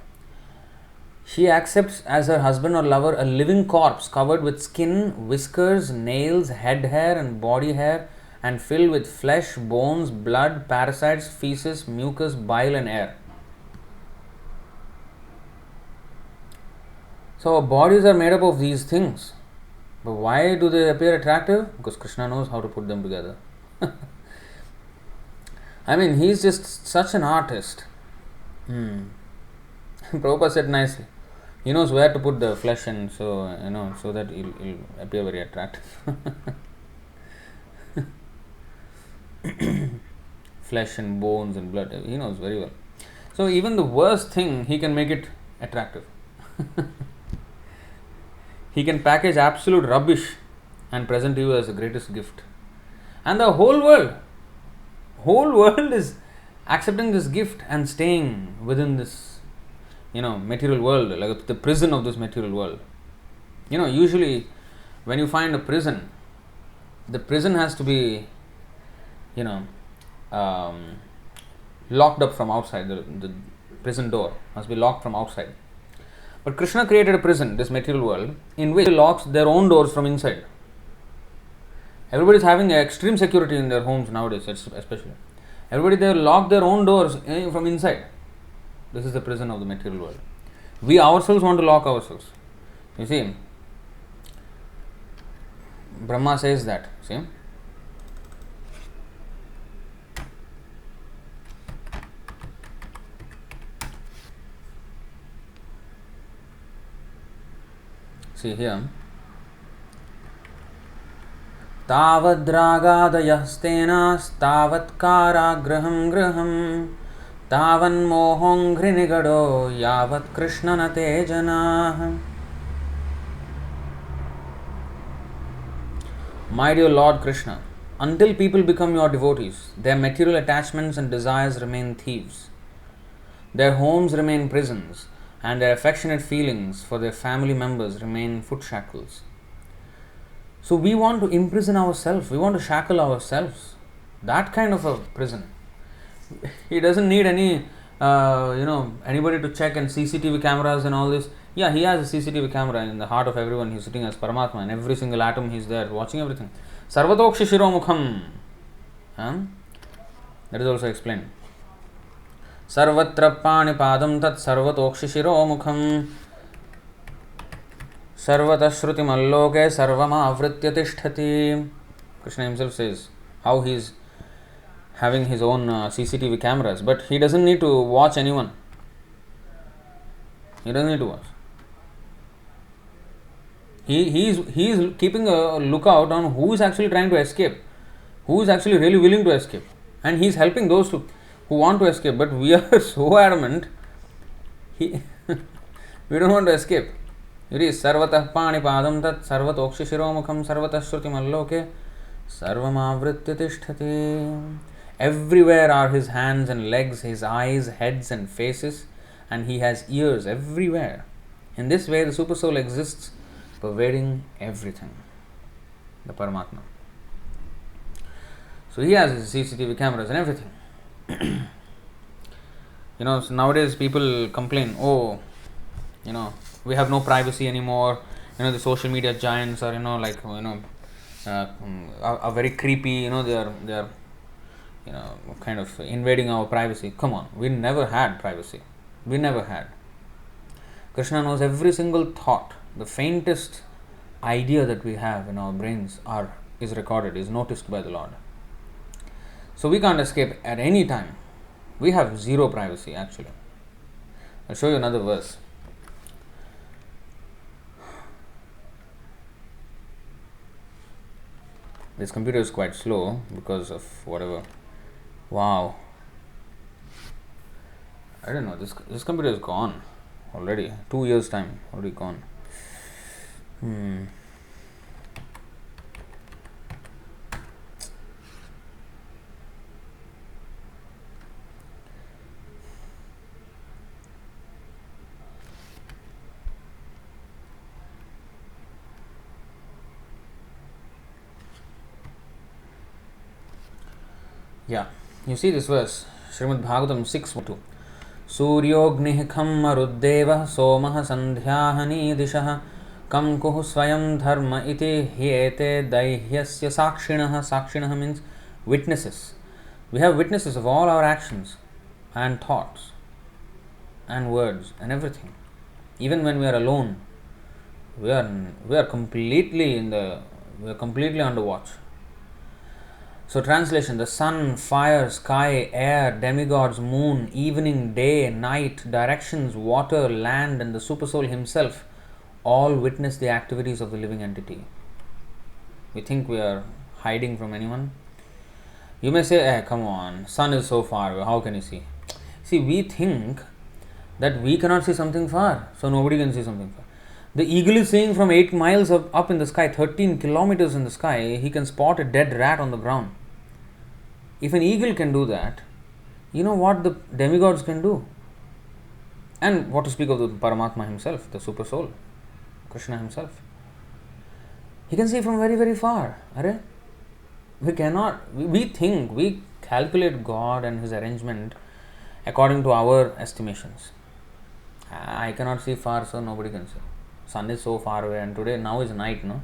She accepts as her husband or lover a living corpse covered with skin, whiskers, nails, head hair and body hair, and filled with flesh, bones, blood, parasites, feces, mucus, bile and air. So our bodies are made up of these things. But why do they appear attractive? Because Krishna knows how to put them together. I mean, he is just such an artist. Prabhupada said nicely. He knows where to put the flesh and so that he'll appear very attractive. flesh and bones and blood. He knows very well. So even the worst thing, he can make it attractive. He can package absolute rubbish and present you as the greatest gift. And the whole world is accepting this gift and staying within this, material world, like the prison of this material world. Usually when you find a prison, the prison has to be, locked up from outside. The prison door must be locked from outside. But Krishna created a prison, this material world, in which he locks their own doors from inside. Everybody is having extreme security in their homes nowadays, especially. Everybody, they lock their own doors from inside. This is the prison of the material world. We ourselves want to lock ourselves. You see, Brahma says that. See? See here. तावद्रागादयस्तेनास्तावत्कारागृहं गृहं तावन्मोहोङ्घ्रिनिगडो यावत् कृष्ण न ते जनाः. My dear Lord Krishna, until people become your devotees, their material attachments and desires remain thieves. Their homes remain prisons, and their affectionate feelings for their family members remain foot shackles. So we want to imprison ourselves, we want to shackle ourselves. That kind of a prison. He doesn't need any, anybody to check and CCTV cameras and all this. Yeah, he has a CCTV camera in the heart of everyone. He's sitting as Paramatma, and every single atom he's there watching everything. Sarvatokshi Shiromukham. That is also explained. Sarvatra Panipadam Tat Sarvatokshi Shiromukham. Sarvatashruti Malloke Sarvama Avritya Tishtati. Krishna himself says how he is having his own CCTV cameras, but he doesn't need to watch anyone. He doesn't need to watch. He is keeping a lookout on who is actually trying to escape, who is actually really willing to escape, and he is helping those who want to escape. But we are so adamant, we don't want to escape. It is Sarvatah Panipadam Tat Sarvatokshi Shiromukham Sarvatah Shruti Malloke Sarvamavritya Tishtati. Everywhere are his hands and legs, his eyes, heads and faces, and he has ears everywhere. In this way, the Supersoul exists, pervading everything, the Paramatma. So he has his CCTV cameras and everything. So nowadays people complain, we have no privacy anymore. The social media giants are, are very creepy. They are kind of invading our privacy. Come on, we never had privacy. We never had. Krishna knows every single thought. The faintest idea that we have in our brains is recorded, is noticed by the Lord. So we can't escape at any time. We have zero privacy actually. I'll show you another verse. This computer is quite slow because of whatever. Wow. I don't know, this computer is gone already. 2 years time already gone. Yeah, you see this verse, Srimad Bhagavatam 6:2. Suryognih kham maruddeva somah sandhyahani dishah kam kuh swayam dharma iti hyete daihyasya sakshinah. Sakshinah means witnesses. We have witnesses of all our actions and thoughts and words and everything. Even when we are alone, we are completely under watch. So translation: the sun, fire, sky, air, demigods, moon, evening, day, night, directions, water, land, and the Supersoul himself all witness the activities of the living entity. We think we are hiding from anyone. You may say, come on, sun is so far away, how can you see? See, we think that we cannot see something far, so nobody can see something far. The eagle is seeing from 8 miles up in the sky, 13 kilometers in the sky, he can spot a dead rat on the ground. If an eagle can do that, you know what the demigods can do? And what to speak of the Paramatma himself, the super soul, Krishna himself. He can see from very, very far. We cannot, we think, we calculate God and his arrangement according to our estimations. I cannot see far, so nobody can see. Sun is so far away, and today, now is night, no?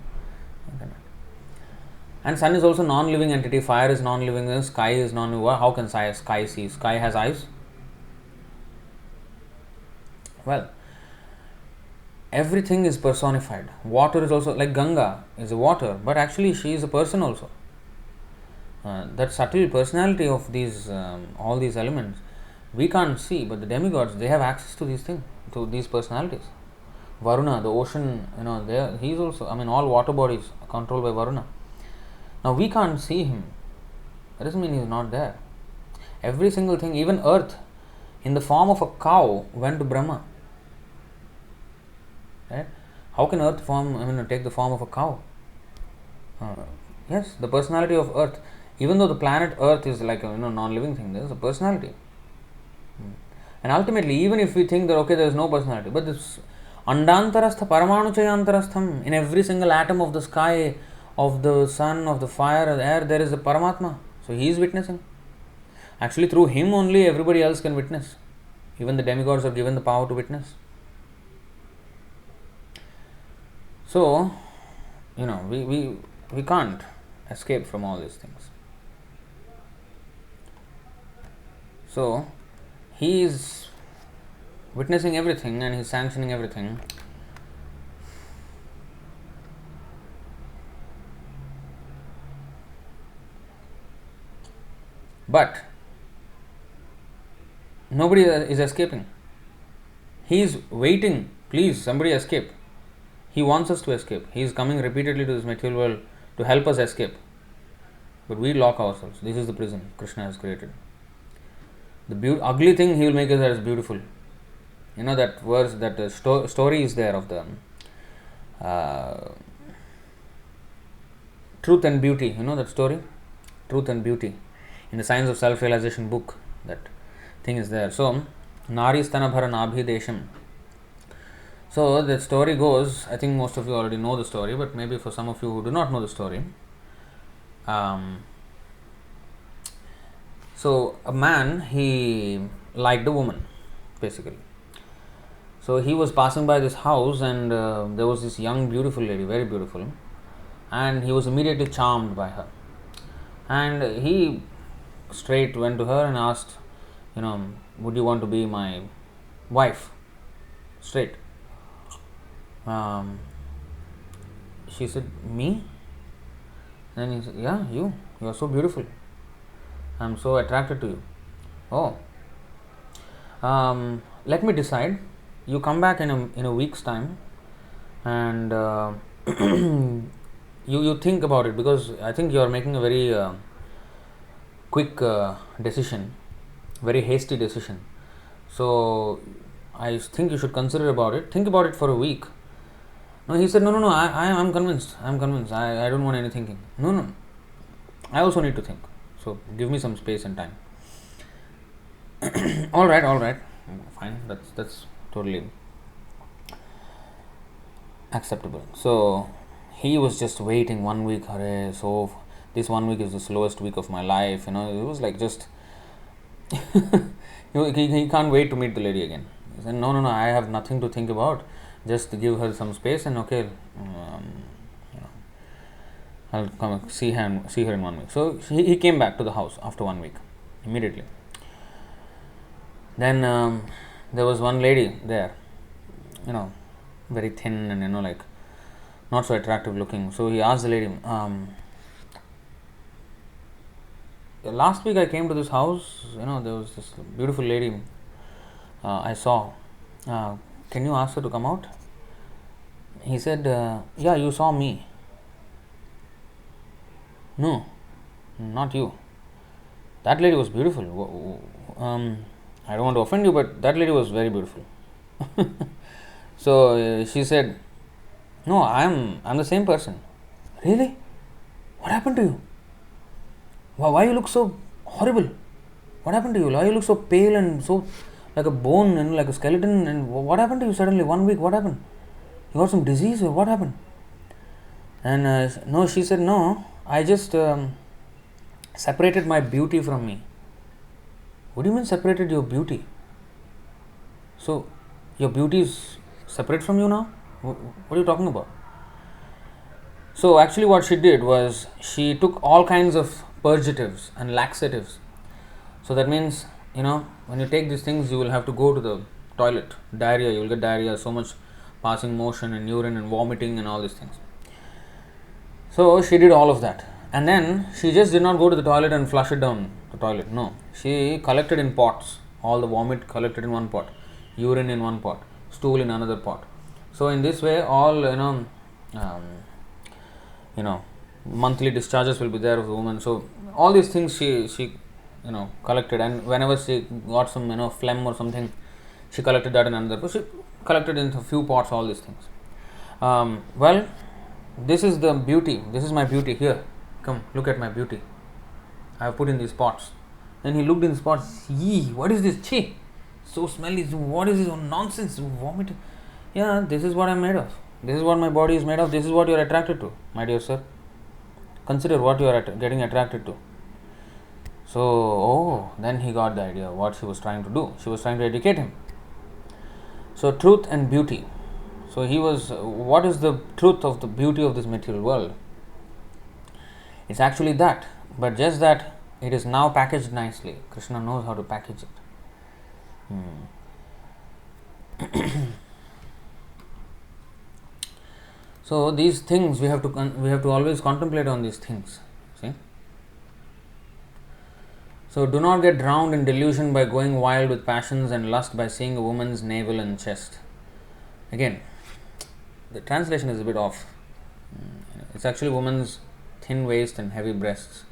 And sun is also non-living entity, fire is non-living, sky is non-living. How can sky see? Sky has eyes? Well, everything is personified. Water is also, like Ganga is a water, but actually she is a person also. That subtle personality of these, all these elements, we can't see, but the demigods, they have access to these things, to these personalities. Varuna, the ocean, he is also, all water bodies are controlled by Varuna. Now we can't see him. That doesn't mean he is not there. Every single thing, even earth, in the form of a cow, went to Brahma. Right? How can earth take the form of a cow? Yes, the personality of earth. Even though the planet Earth is like a non-living thing, there is a personality. And ultimately, even if we think that okay, there is no personality, but this andantarastha paramanu chayantarastham, in every single atom of the sky, of the sun, of the fire, of the air, there is a Paramatma. So he is witnessing. Actually, through him only everybody else can witness. Even the demigods are given the power to witness. So, we can't escape from all these things. So, he is witnessing everything and he is sanctioning everything. But nobody is escaping. He is waiting. Please, somebody escape. He wants us to escape. He is coming repeatedly to this material world to help us escape. But we lock ourselves. This is the prison Krishna has created. The ugly thing he will make us as beautiful. That verse, that story is there of the truth and beauty. That story? Truth and beauty. In the Science of Self-Realization book, that thing is there. So, Nari Stanabhara Nabhi Desham. So, the story goes, I think most of you already know the story, but maybe for some of you who do not know the story. So, a man, he liked a woman, basically. So, he was passing by this house and there was this young, beautiful lady, very beautiful, and he was immediately charmed by her. And he straight went to her and asked, would you want to be my wife? Straight. She said, me? Then he said, yeah, you are so beautiful. I am so attracted to you. Oh. Let me decide. You come back in a week's time and you think about it, because I think you are making a very quick decision, very hasty decision. So I think you should consider about it. Think about it for a week. No, he said, no, I am convinced. I don't want any thinking. No. I also need to think. So give me some space and time. All right. Fine. That's totally acceptable. So he was just waiting 1 week. So this 1 week is the slowest week of my life. It was like just he can't wait to meet the lady again. He said, no, I have nothing to think about. Just give her some space and okay, I'll come see her in 1 week. So he came back to the house after 1 week, immediately. Then there was one lady there, very thin and like not so attractive looking. So he asked the lady, last week I came to this house, there was this beautiful lady I saw. Can you ask her to come out? He said, yeah, you saw me. No, not you. That lady was beautiful. I don't want to offend you, but that lady was very beautiful. So she said, no, I'm the same person. Really? What happened to you? Why you look so horrible? What happened to you? Why you look so pale and so like a bone and like a skeleton? And what happened to you suddenly? 1 week, what happened? You got some disease or what happened? And no, she said, no, I just separated my beauty from me. What do you mean separated your beauty? So your beauty is separate from you now? What are you talking about? So actually what she did was she took all kinds of purgatives and laxatives. So that means, when you take these things, you will have to go to the toilet. Diarrhea, you will get diarrhea, so much passing motion and urine and vomiting and all these things. So she did all of that. And then she just did not go to the toilet and flush it down the toilet. No. She collected in pots. All the vomit collected in one pot. Urine in one pot. Stool in another pot. So in this way, all, monthly discharges will be there of the woman. So all these things she collected, and whenever she got some phlegm or something, she collected that in another pot. She collected in a few pots all these things. Well, this is the beauty. This is my beauty here. Come, look at my beauty. I have put in these pots. And he looked in these pots. Yee, what is this? Chee, so smelly. What is this? Oh, nonsense. Vomiting. Yeah, this is what I'm made of. This is what my body is made of. This is what you are attracted to, my dear sir. Consider what you are getting attracted to. So, then he got the idea what she was trying to do. She was trying to educate him. So, truth and beauty. So, what is the truth of the beauty of this material world? It's actually that, but just that it is now packaged nicely. Krishna knows how to package it. So, these things we have to always contemplate on these things. See? So, do not get drowned in delusion by going wild with passions and lust by seeing a woman's navel and chest. Again, the translation is a bit off. It's actually woman's thin waist and heavy breasts.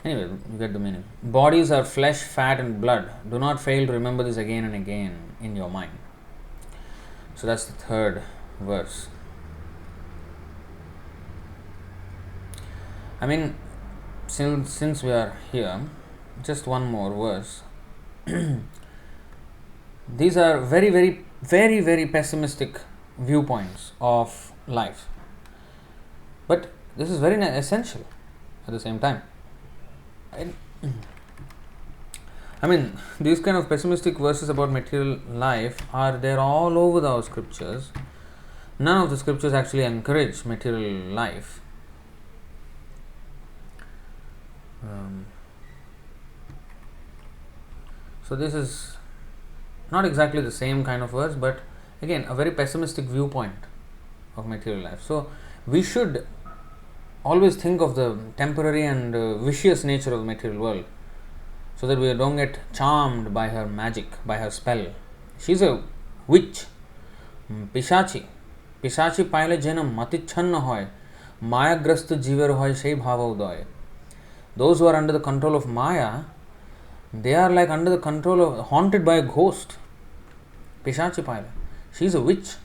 Anyway, you get the meaning. Bodies are flesh, fat and blood. Do not fail to remember this again and again in your mind. So that's the third verse. I mean, since we are here, just one more verse. These are very, very, very, very pessimistic viewpoints of life. But this is very essential at the same time. I mean, these kind of pessimistic verses about material life are there all over our scriptures. None of the scriptures actually encourage material life. So this is not exactly the same kind of verse, but again a very pessimistic viewpoint of material life. So we should always think of the temporary and vicious nature of the material world, so that we don't get charmed by her magic, by her spell. She is a witch, Pishachi. Pishachi paile jena matichhanna hoy, mayagrasta jiver hoy sei bhava udoy. Those who are under the control of Maya, they are like under the control of, haunted by a ghost. Pishachi paile. She is a witch.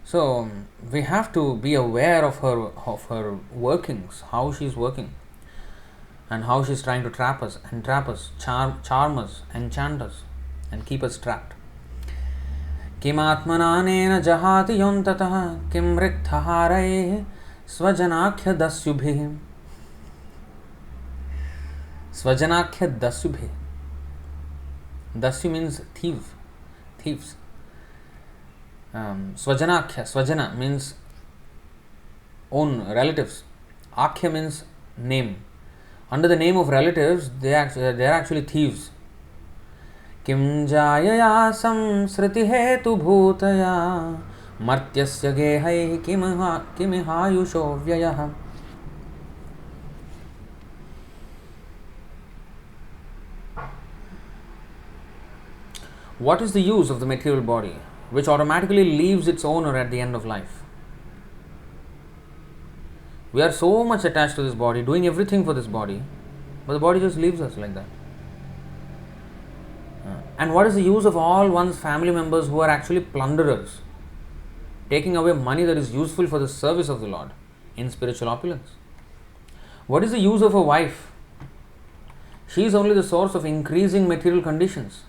So we have to be aware of her workings, how she is working, and how she is trying to trap us, charm us, enchant us, and keep us trapped. Kim atmananena jahati yontatah kim rikthaharayeh svajanakhya dasyubhih. Svajanakhya dasyubhih. Dasyu means thieves. Svajana means own relatives. Akhya means name. Under the name of relatives, they are actually thieves. Kim jayaya samsriti hetu bhutaya martyasya gehai kimihayusho vyayah. What is the use of the material body, which automatically leaves its owner at the end of life? We are so much attached to this body, doing everything for this body, but the body just leaves us like that. And what is the use of all one's family members who are actually plunderers, taking away money that is useful for the service of the Lord in spiritual opulence? What is the use of a wife? She is only the source of increasing material conditions.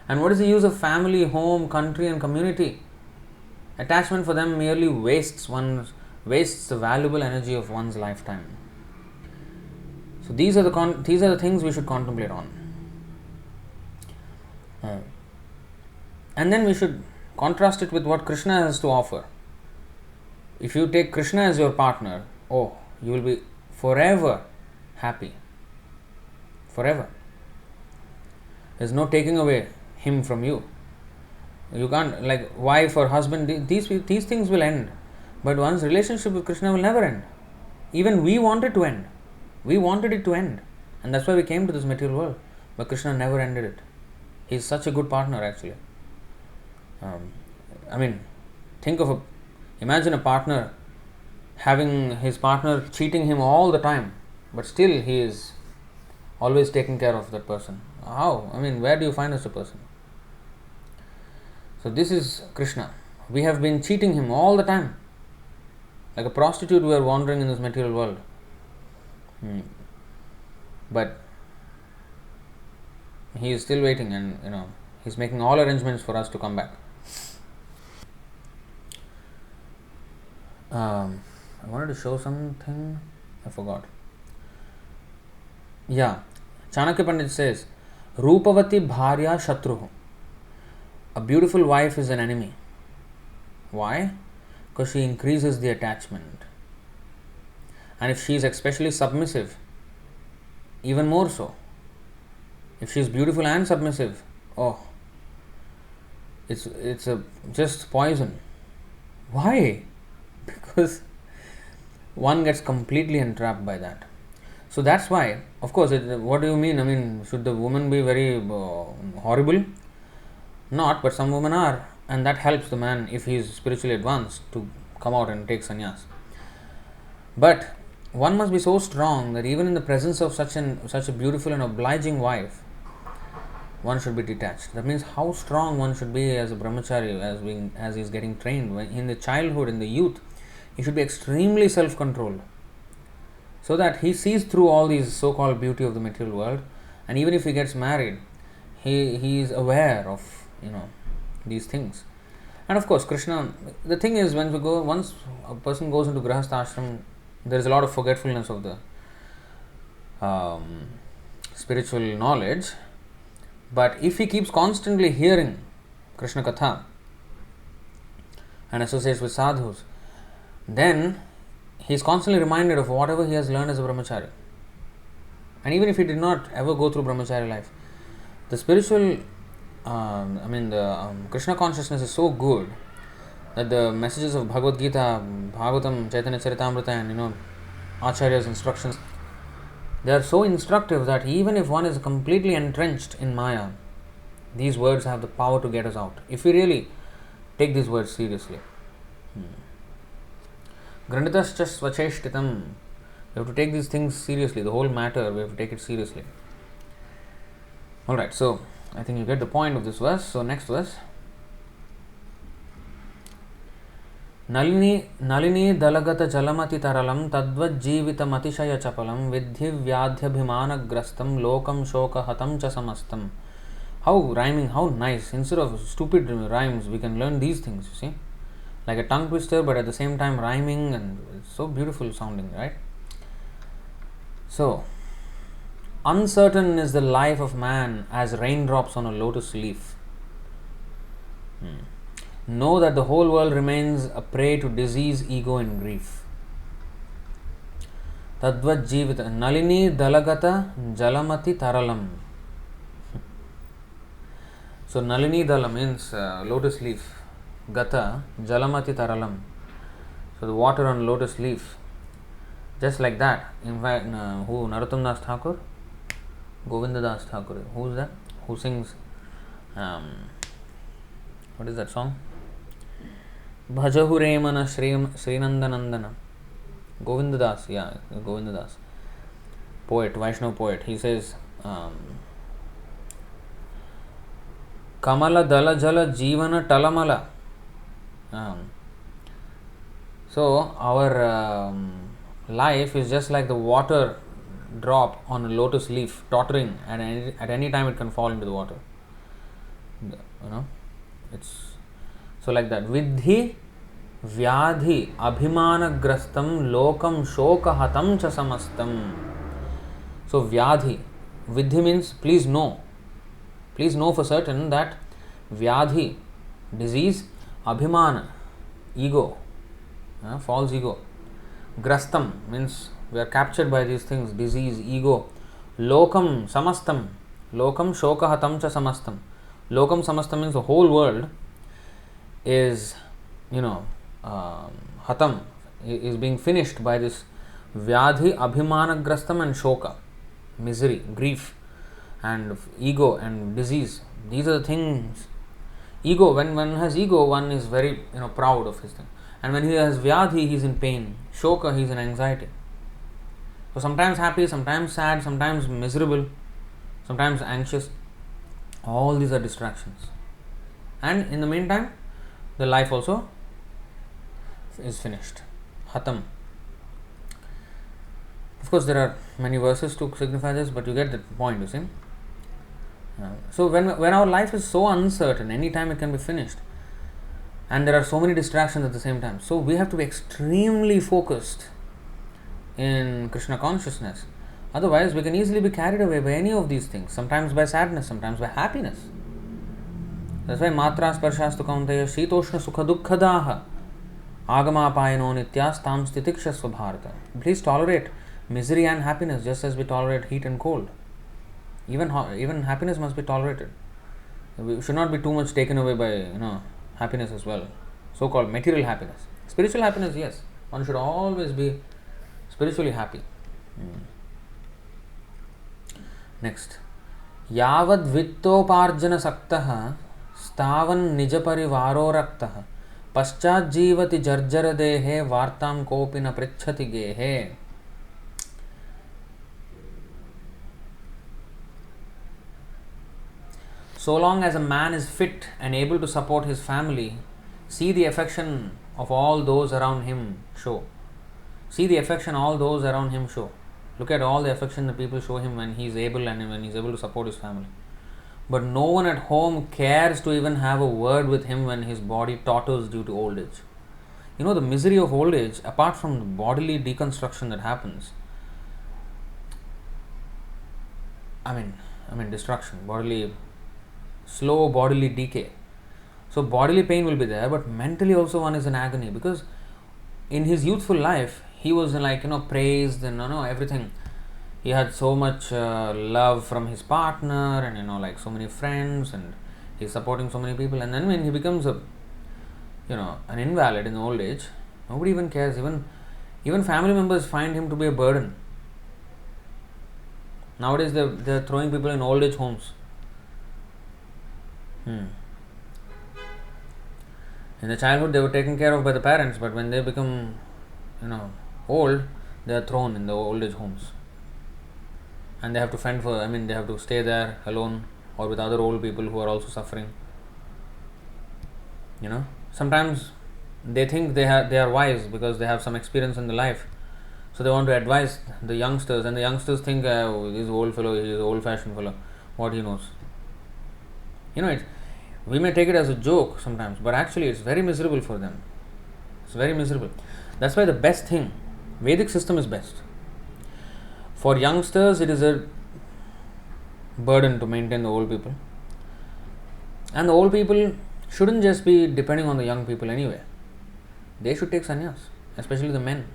And what is the use of family, home, country and community? Attachment for them merely wastes the valuable energy of one's lifetime. So these are the things we should contemplate on. And then we should contrast it with what Krishna has to offer. If you take Krishna as your partner, you will be forever happy. Forever. There's no taking away him from you. You can't, like wife or husband, these things will end. But one's relationship with Krishna will never end. Even we want it to end. We wanted it to end. And that's why we came to this material world. But Krishna never ended it. He's such a good partner actually. Imagine a partner having his partner cheating him all the time, but still he is always taking care of that person. How? Where do you find such a person? So this is Krishna. We have been cheating him all the time. Like a prostitute, we are wandering in this material world. But he is still waiting, and he's making all arrangements for us to come back. I wanted to show something. I forgot. Yeah. Chanakya Pandit says, Rupavati Bharya Shatruhu. A beautiful wife is an enemy. Why? Because she increases the attachment. And if she is especially submissive, even more so. If she is beautiful and submissive, it's just poison. Why? Because one gets completely entrapped by that. So that's why, of course, what do you mean? Should the woman be very horrible? Not, but some women are, and that helps the man, if he is spiritually advanced, to come out and take sannyas. But one must be so strong that even in the presence of such a beautiful and obliging wife, one should be detached. That means how strong one should be as a brahmachari, as he is getting trained. In the childhood, in the youth, he should be extremely self-controlled, so that he sees through all these so-called beauty of the material world, and even if he gets married, he is aware of these things. And of course, Krishna, the thing is, once a person goes into Grahastha ashram, there is a lot of forgetfulness of the spiritual knowledge. But if he keeps constantly hearing Krishna Katha and associates with sadhus, then he is constantly reminded of whatever he has learned as a brahmachari. And even if he did not ever go through brahmachari life, the spiritual, Krishna consciousness is so good that the messages of Bhagavad Gita, Bhagavatam, Chaitanya Charitamrita, and Acharya's instructions, they are so instructive that even if one is completely entrenched in Maya, these words have the power to get us out, if we really take these words seriously. Granditascha svacheshtitam. We have to take these things seriously. The whole matter, we have to take it seriously. Alright, so I think you get the point of this verse. So next verse. Nalini dalagata jalamati taralam tadvad jivitam atishaya chapalam vidhi vyadhya bhimana grastam lokam shoka hatam cha samastam. How rhyming, how nice. Instead of stupid rhymes, we can learn these things, you see. Like a tongue twister, but at the same time rhyming, and it's so beautiful sounding, right? So, uncertain is the life of man as raindrops on a lotus leaf. Know that the whole world remains a prey to disease, ego and grief. Tadvat jivita nalini dalagata jalamati taralam. So nalini dala means lotus leaf. Gata jalamati taralam. So the water on lotus leaf. Just like that. In fact, who? Narottam Das Thakur? Govindaṁ Das Thakur. Who is that? Who sings? What is that song? Bhaja Huremana Srinandanandana. Govindaṁ Das. Yeah, Govindaṁ Das. poet, Vaishnava poet. He says, Kamala Dala Jala Jivana Talamala. So our life is just like the water drop on a lotus leaf, tottering, and at any time it can fall into the water. It's so like that. Vidhi Vyadhi Abhimanagrastam Lokam Shokahatam Cha Samastam. So Vyadhi, Vidhi means please know. Please know for certain that Vyadhi, disease, Abhimana, ego, false ego. Grastam means we are captured by these things, disease, ego. Lokam Samastam, Lokam Shokahatam Cha Samastam. Lokam Samastam means the whole world is, hatam, is being finished by this Vyadhi, Abhimanagrastam and Shoka, misery, grief, and ego and disease. These are the things. Ego, when one has ego, one is very proud of his thing. And when he has Vyadhi, he is in pain. Shoka, he is in anxiety. So sometimes happy, sometimes sad, sometimes miserable, sometimes anxious. All these are distractions. And in the meantime, the life also is finished. Hatam. Of course, there are many verses to signify this, but you get the point, you see. So when our life is so uncertain, anytime it can be finished, and there are so many distractions at the same time, so we have to be extremely focused in Krishna consciousness. Otherwise, we can easily be carried away by any of these things, sometimes by sadness, sometimes by happiness. That's why Matra Sparshas tu Kaunteya Shitoshna Sukha Dukkhadaha Agamapayano Nityas Tam Stitikshasva Bharata. Please tolerate misery and happiness just as we tolerate heat and cold. Even happiness must be tolerated. We should not be too much taken away by happiness as well. So-called material happiness. Spiritual happiness, yes. One should always be spiritually happy. Next. Yavad vittoparjana saktaha stavan nijaparivaro raktaha paschat jivati jarjara dehe vartam kopina prichhati gehe. So long as a man is fit and able to support his family, see the affection of all those around him show. See the affection all those around him show. Look at all the affection the people show him when he is able and when he is able to support his family. But no one at home cares to even have a word with him when his body totters due to old age. The misery of old age, apart from the bodily deconstruction that happens, destruction, slow bodily decay. So bodily pain will be there, but mentally also one is in agony, because in his youthful life he was praised and everything. He had so much love from his partner and so many friends, and he's supporting so many people. And then when he becomes an invalid in old age, nobody even cares. Even family members find him to be a burden. Nowadays they're throwing people in old age homes. In the childhood they were taken care of by the parents, but when they become old, they are thrown in the old age homes, and they have to fend for, they have to stay there alone or with other old people who are also suffering. Sometimes they think they are wise because they have some experience in the life, so they want to advise the youngsters, and the youngsters think, this old fellow, he is an old fashioned fellow, what he knows. We may take it as a joke sometimes, but actually it's very miserable for them. It's very miserable. That's why the best thing, Vedic system is best. For youngsters, it is a burden to maintain the old people. And the old people shouldn't just be depending on the young people anyway. They should take sannyas, especially the men.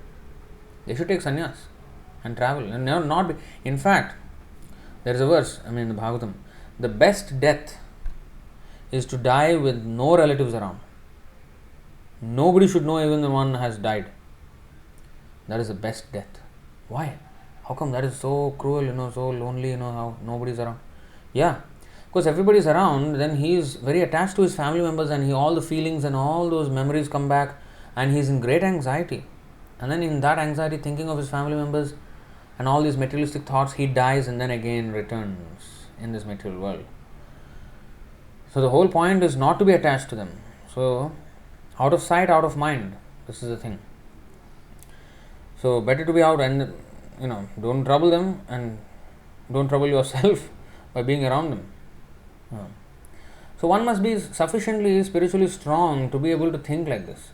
They should take sannyas and travel. And not be, in fact, there is a verse, in the Bhagavatam, the best death is to die with no relatives around. Nobody should know even the one has died. That is the best death. Why? How come that is so cruel, so lonely, how nobody is around? Yeah, because everybody is around, then he is very attached to his family members, and all the feelings and all those memories come back, and he is in great anxiety. And then in that anxiety, thinking of his family members, and all these materialistic thoughts, he dies and then again returns in this material world. So the whole point is not to be attached to them. So out of sight, out of mind, this is the thing. So better to be out and don't trouble them and don't trouble yourself by being around them. So one must be sufficiently spiritually strong to be able to think like this.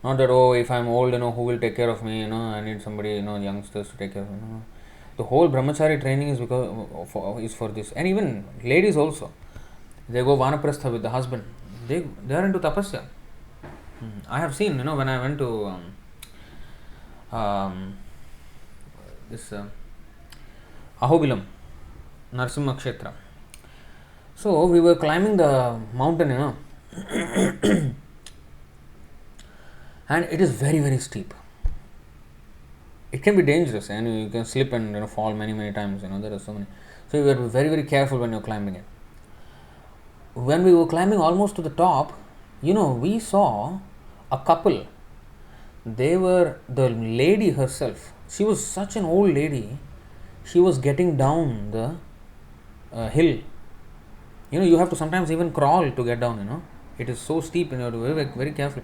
Not that, if I'm old, who will take care of me, I need somebody, youngsters to take care of me. No. The whole brahmachari training is is for this. And even ladies also. They go vanaprastha with the husband. They are into tapasya. I have seen, when I went to this Ahobilam, Narasimha Kshetra. So we were climbing the mountain, and it is very, very steep. It can be dangerous, and you can slip and fall many, many times. There are so many. So you are very, very careful when you're climbing it. When we were climbing almost to the top, we saw a couple. The lady herself. She was such an old lady. She was getting down the hill. You have to sometimes even crawl to get down. It is so steep, and you have to be very, very careful.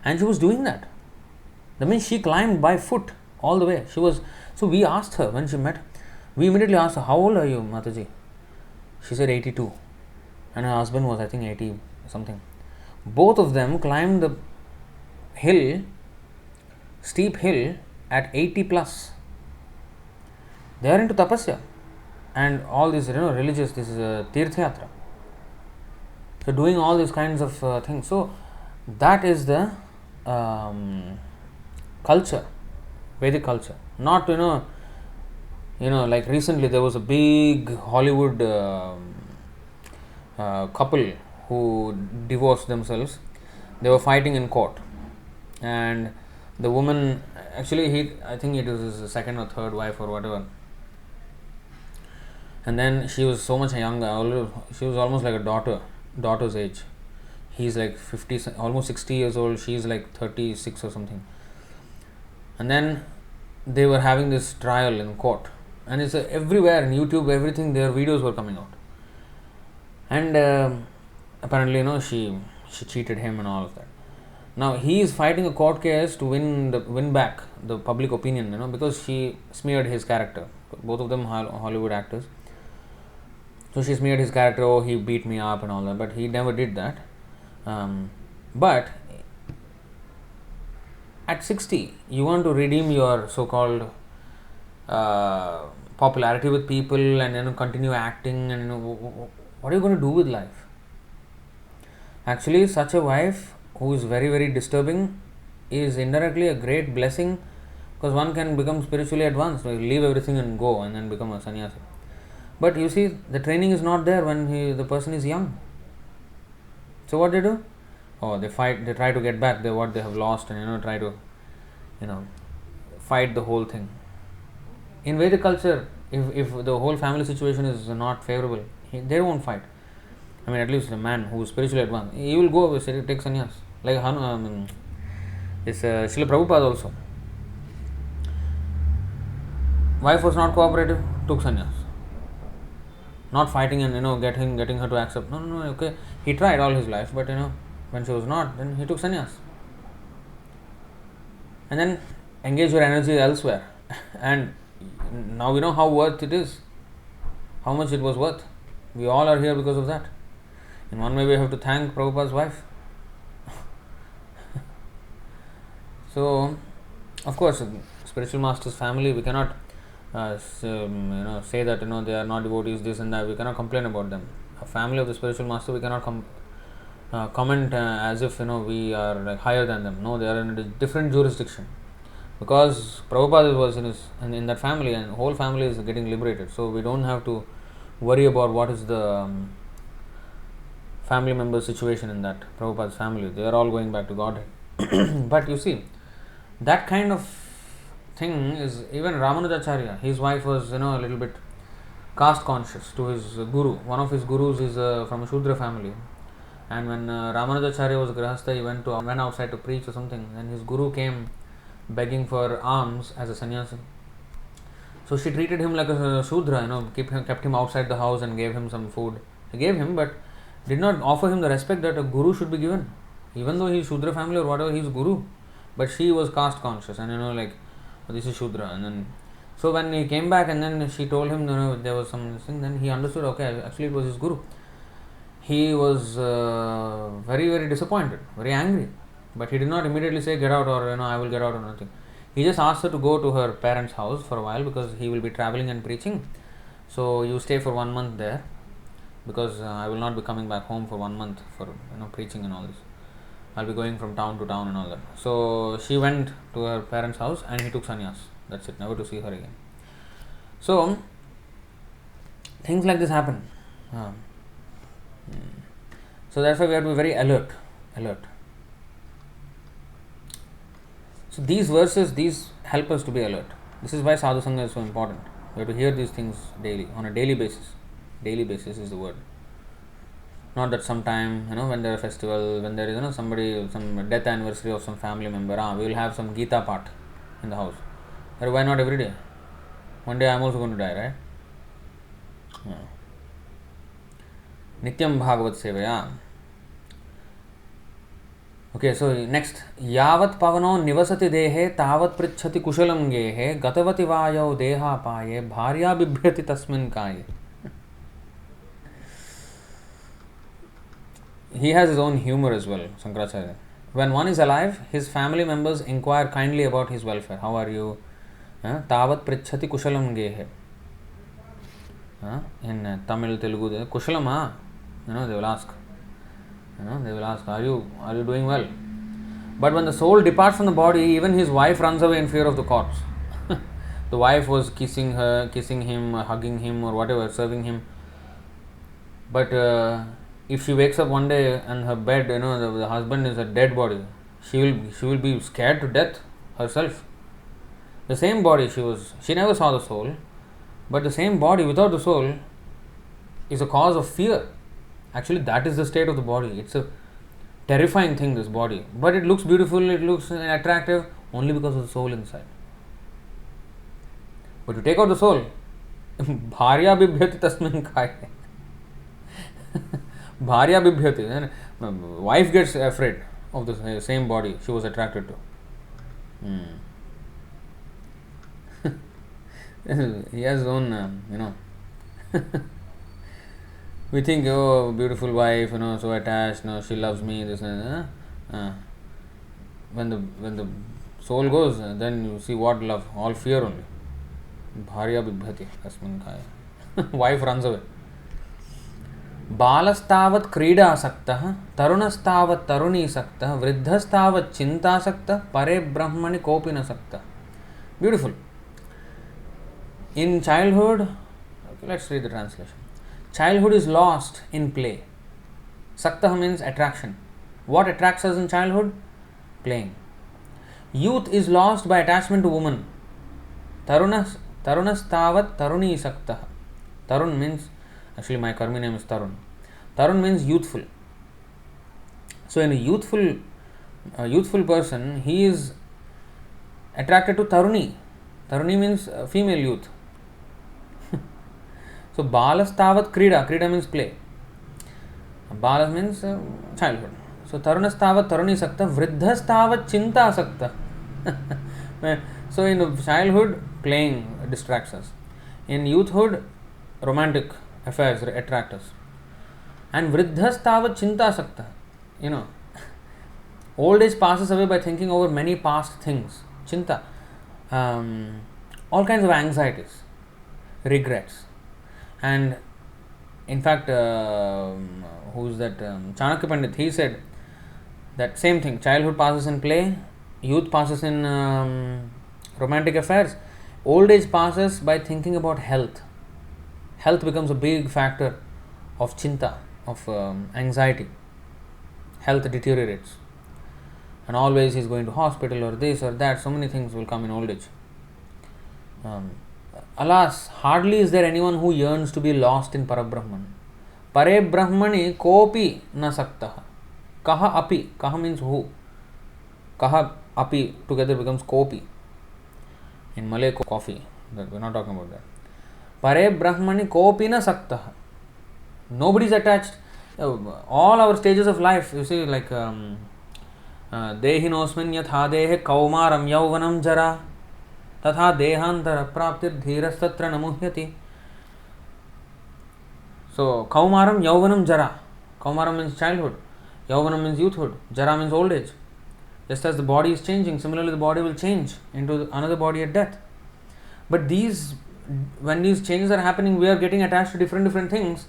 And she was doing that. That means she climbed by foot all the way. So we asked her when she met. We immediately asked her, "How old are you, Mataji?" She said 82. And her husband was, I think, 80 something. Both of them climbed the hill, steep hill, at 80 plus. They are into tapasya and all these religious, this is a tirthayatra. So doing all these kinds of things. So that is the culture, Vedic culture. Not like recently there was a big Hollywood couple who divorced themselves. They were fighting in court, and the woman, actually I think it was his second or third wife or whatever, and then she was so much younger. She was almost like a daughter's age. He's like 50, almost 60 years old. She's like 36 or something. And then they were having this trial in court, and it's everywhere in YouTube, everything, their videos were coming out. And apparently, she cheated him and all of that. Now he is fighting a court case to win back the public opinion, because she smeared his character. Both of them Hollywood actors. So she smeared his character. Oh, he beat me up and all that, but he never did that. But at 60, you want to redeem your so-called popularity with people and continue acting, and what are you going to do with life? Actually, such a wife who is very, very disturbing is indirectly a great blessing, because one can become spiritually advanced, leave everything and go and then become a sannyasi. But you see, the training is not there when the person is young. So what they do? They fight. They try to get back what they have lost, and try to fight the whole thing. In Vedic culture, if the whole family situation is not favorable, they won't fight. I mean, at least the man who is spiritually advanced, he will go take sannyas. Like this Srila Prabhupada also. Wife was not cooperative, took sannyas. Not fighting and getting her to accept. No, okay. He tried all his life, but when she was not, then he took sannyas. And then engage your energy elsewhere. And now we know how worth it is. How much it was worth. We all are here because of that. In one way we have to thank Prabhupada's wife. So, of course, spiritual master's family, we cannot say that they are not devotees, this and that. We cannot complain about them. A family of the spiritual master, we cannot comment as if we are like higher than them. No, they are in a different jurisdiction, because Prabhupada was in that family, and the whole family is getting liberated. So we don't have to worry about what is the family member situation in that Prabhupada's family. They are all going back to Godhead. But you see, that kind of thing is even Ramanujacharya. His wife was a little bit caste conscious to his guru. One of his gurus is from a Shudra family, and when Ramanujacharya was grahastha, he went outside to preach or something. Then his guru came begging for alms as a sannyasi. So she treated him like a Shudra, kept him outside the house and gave him some food. She gave him, but did not offer him the respect that a guru should be given. Even though he's Shudra family or whatever, he's guru. But she was caste conscious and oh, this is Shudra. And then, so when he came back and then she told him there was something, then he understood, okay, actually it was his guru. He was very, very disappointed, very angry. But he did not immediately say, get out, or I will get out, or nothing. He just asked her to go to her parents' house for a while because he will be traveling and preaching. So you stay for 1 month there because I will not be coming back home for 1 month for preaching and all this. I'll be going from town to town and all that. So she went to her parents' house and he took sannyas. That's it, never to see her again. So things like this happen. So that's why we have to be very alert. So these verses, these help us to be alert. This is why sadhu sangha is so important. We have to hear these things daily, on a daily basis. Daily basis is the word. Not that sometime, when there is a festival, when there is, some death anniversary of some family member, we will have some Gita part in the house. But why not every day? One day I am also going to die, right? Nityam Bhagavat Sevaya. Okay, so next. Yavat pavano nivasati dehe tavat pritchati kushalam gehe gatavati vayau deha paye bharya bibhyati tasmin kaye. He has his own humor as well, Sankaracharya. When one is alive, his family members inquire kindly about his welfare. How are you? Tavat pritchati kushalam gehe. In Tamil, Telugu, kushalam, they will ask. They will ask, are you doing well? But when the soul departs from the body, even his wife runs away in fear of the corpse. The wife was kissing him, hugging him, or whatever, serving him. But if she wakes up one day and her bed, the husband is a dead body, she will be scared to death herself. The same body she never saw the soul, but the same body without the soul is a cause of fear. Actually, that is the state of the body. It's a terrifying thing, this body. But it looks beautiful, it looks attractive only because of the soul inside. But you take out the soul, bharya bibhyati tasmin kaya. Bharya bibhyati. Wife gets afraid of the same body she was attracted to. He has his own, we think, oh, beautiful wife, so attached, she loves me, this and when the soul goes, then you see what love, all fear only. Bharya bibhyati tasmin kaya. Wife runs away. Balastavat krida saktah, tarunastavat taruni saktah, vriddhastavat chinta saktah, pare brahmani kopina saktah. Beautiful. In childhood, okay, let's read the translation. Childhood is lost in play. Saktah means attraction. What attracts us in childhood? Playing. Youth is lost by attachment to woman. Tarunas tavat taruni saktah. Tarun means, actually my karmi name is Tarun. Tarun means youthful. So in a youthful person, he is attracted to Taruni. Taruni means female youth. So balastavat krida. Krida means play. Balas means childhood. So tarunastavat taruni sakta, vriddhastavat chinta sakta. So in childhood, playing distracts us. In youthhood, romantic affairs attract us. And vriddhastavat chinta sakta. Old age passes away by thinking over many past things. Chinta. All kinds of anxieties, regrets. And in fact, who's that? Chanakya Pandit, he said that same thing. Childhood passes in play, youth passes in romantic affairs, old age passes by thinking about health. Health becomes a big factor of chinta, of anxiety. Health deteriorates. And always he's going to hospital or this or that. So many things will come in old age. Alas, hardly is there anyone who yearns to be lost in Parabrahman. Pare Brahmani kopi na saktaha. Kaha api. Kaha means who. Kaha Api together becomes kopi. In Malay, coffee. But we're not talking about that. Pare Brahmani kopi na sakta. Nobody is attached. All our stages of life, you see, like Dehinosmin yatha dehe kaumaram yauvanam jara tatha dehantara praptir dhirastatra namuhyati. So, kaumaram yauvanam jara. Kaumaram means childhood. Yauvanam means youthhood. Jara means old age. Just as the body is changing, similarly the body will change into another body at death. But when these changes are happening, we are getting attached to different things,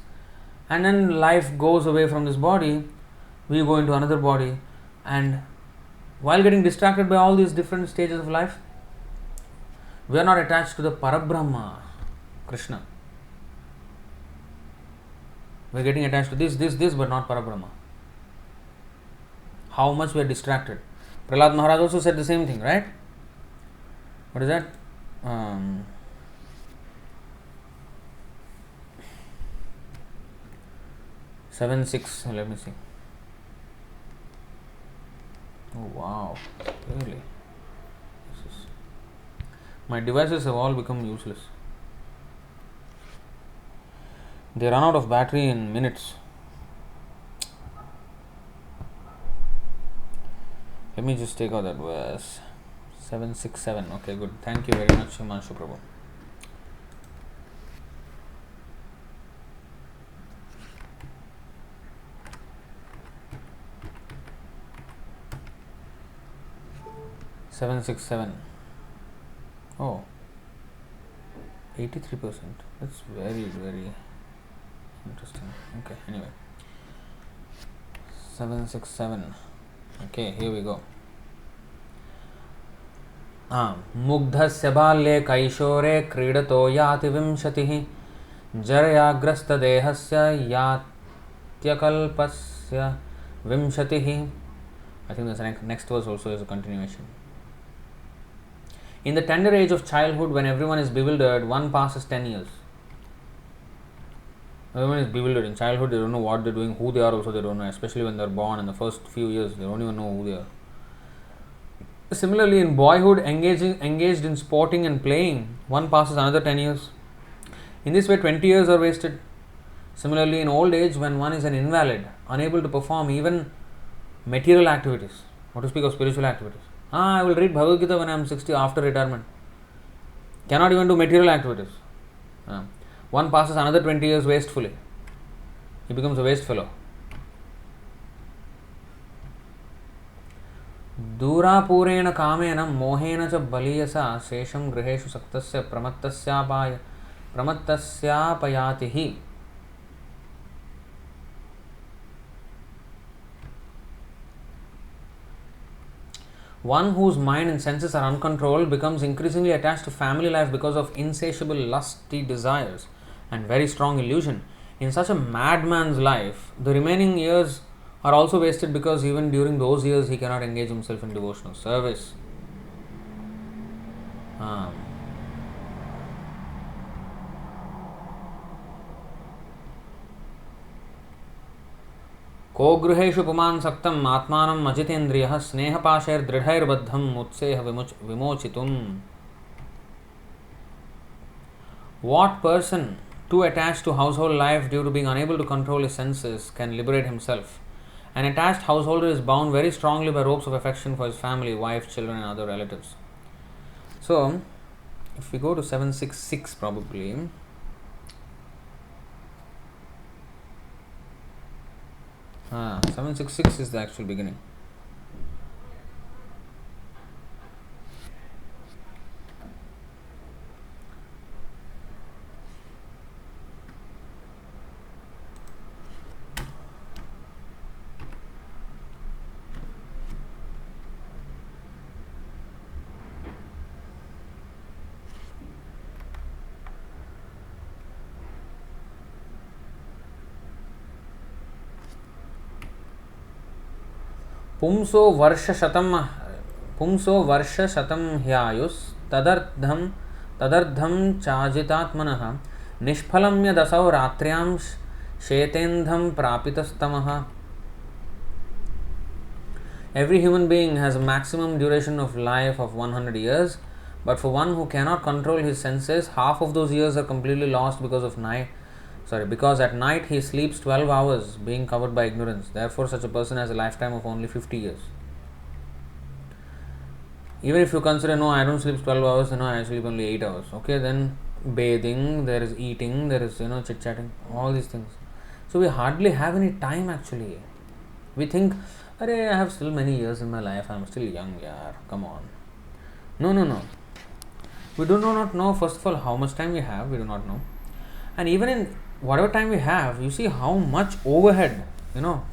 and then life goes away from this body, we go into another body, and while getting distracted by all these different stages of life, we are not attached to the Parabrahma, Krishna. We are getting attached to this, but not Parabrahma. How much we are distracted. Prahlad Maharaj also said the same thing, right? What is that? 7:6. Let me see. Oh wow, really? My devices have all become useless. They run out of battery in minutes. Let me just take out that verse. 767. Okay, good. Thank you very much, Himanshu Prabhu. Oh, 83%. That's very, very interesting. Okay, anyway. 767. Okay, here we go. मुग्धस्य बाल्ये कैशोरे क्रीडतो याति विंशतिः जरयाग्रस्तदेहस्य यात्यकल्पस्य विंशतिः. I think the next verse also is a continuation. In the tender age of childhood, when everyone is bewildered, one passes 10 years. Everyone is bewildered. In childhood, they don't know what they're doing, who they are also they don't know, especially when they're born. In the first few years, they don't even know who they are. Similarly, in boyhood, engaged in sporting and playing, one passes another 10 years. In this way, 20 years are wasted. Similarly, in old age, when one is an invalid, unable to perform even material activities, not to speak of spiritual activities. I will read Bhagavad Gita when I am 60 after retirement. Cannot even do material activities. One passes another 20 years wastefully. He becomes a waste fellow. दूरापूरेण कामेन मोहेन च बलीयसा शेषं गृहेषु सक्तस्य प्रमत्तस्यापयाति हि. One whose mind and senses are uncontrolled becomes increasingly attached to family life because of insatiable lusty desires and very strong illusion. In such a madman's life, the remaining years are also wasted because even during those years he cannot engage himself in devotional service. को गृहेषु पुमान् सक्तम् आत्मानं अजितेन्द्रियः स्नेहपाशैर्दृढैर्बद्धम् उत्सेह विमोचितुम्. What person too attached to household life due to being unable to control his senses can liberate himself? An attached householder is bound very strongly by ropes of affection for his family, wife, children and other relatives. So, if we go to 766 probably, Ah, 766 is the actual beginning. पुंसो वर्षशतं ह्यायुस् तदर्धं चाजितात्मनः निष्फलं यदसौ रात्र्यां शेतेन्धं प्रापितस्तमः. Every human being has a maximum duration of life of 100 years, but for one who cannot control his senses, half of those years are completely lost because at night he sleeps 12 hours, being covered by ignorance. Therefore, such a person has a lifetime of only 50 years. Even if you consider, no, I don't sleep 12 hours, I sleep only 8 hours. Okay, then bathing, there is eating, there is, chit chatting, all these things. So we hardly have any time actually. We think, I have still many years in my life, I'm still young, yeah, come on. No. We do not know, first of all, how much time we have, we do not know. And even in whatever time we have, you see how much overhead, you know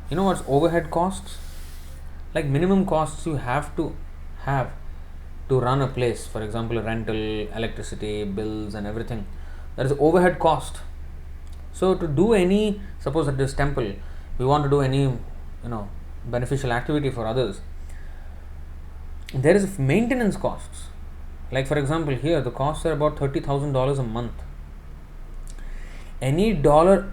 what's overhead costs? Like minimum costs you have to run a place, for example, rental, electricity, bills, and everything. There is overhead cost. So to do any, suppose at this temple, we want to do any, beneficial activity for others, there is maintenance costs. Like for example, here the costs are about $30,000 a month. Any dollar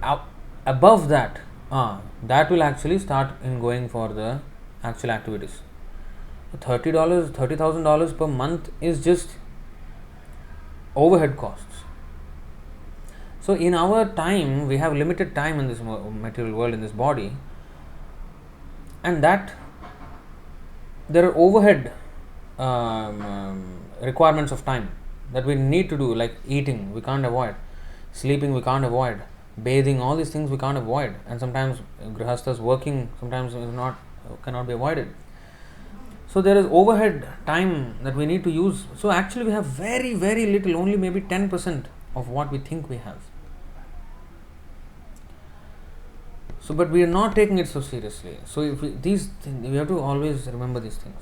above that, that will actually start in going for the actual activities. $30,000 per month is just overhead costs. So in our time, we have limited time in this material world, in this body, and that there are overhead requirements of time that we need to do, like eating we can't avoid, sleeping we can't avoid, bathing, all these things we can't avoid, and sometimes grihasthas working sometimes cannot be avoided. So there is overhead time that we need to use. So actually we have very, very little, only maybe 10% of what we think we have. So but we are not taking it so seriously. So if these things, we have to always remember these things.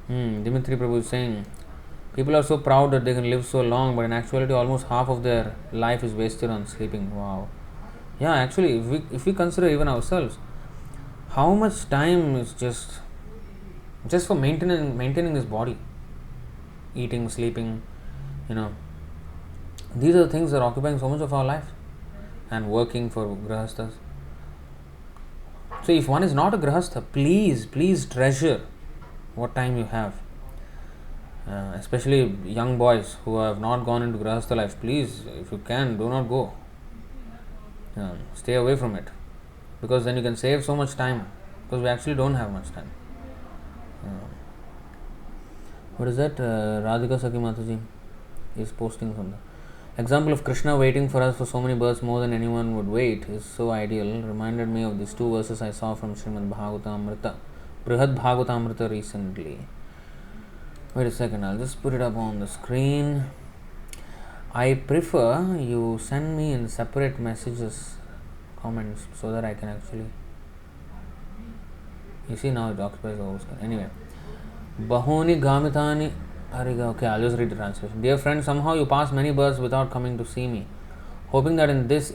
Dimitri Prabhu is saying, people are so proud that they can live so long, but in actuality almost half of their life is wasted on sleeping. Wow. Yeah, actually, if we consider even ourselves, how much time is just for maintaining this body, eating, sleeping, these are the things that are occupying so much of our life, and working for grihasthas. So if one is not a grihastha, please treasure what time you have. Especially young boys who have not gone into grihastha life, please, if you can, do not go. Stay away from it, because then you can save so much time, because we actually don't have much time. What is that? Radhika Saki Mataji is posting from the example of Krishna waiting for us for so many births more than anyone would wait is so ideal. Reminded me of these two verses I saw from Srimad Bhagavatamrita, Brihad Bhagavatamrita recently. Wait a second, I'll just put it up on the screen. I prefer you send me in separate messages, comments, so that I can actually. You see, now it occupies the whole screen. Anyway, Bahoni Gamitani. Okay, I'll just read the translation. Dear friend, somehow you pass many births without coming to see me. Hoping that in this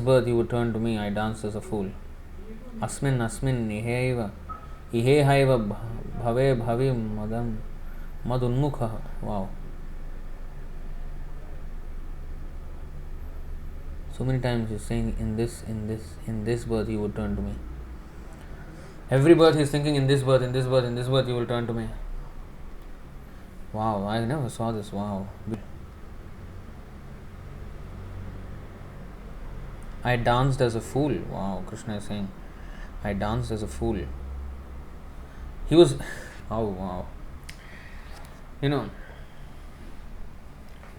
birth you would turn to me, I danced as a fool. Asmin iheva bhave madam madunmukha. Wow. So many times he's saying in this birth you would turn to me. Every birth he's thinking in this birth you will turn to me. Wow, I never saw this. Wow. I danced as a fool. Wow, Krishna is saying, I danced as a fool. He was, oh wow.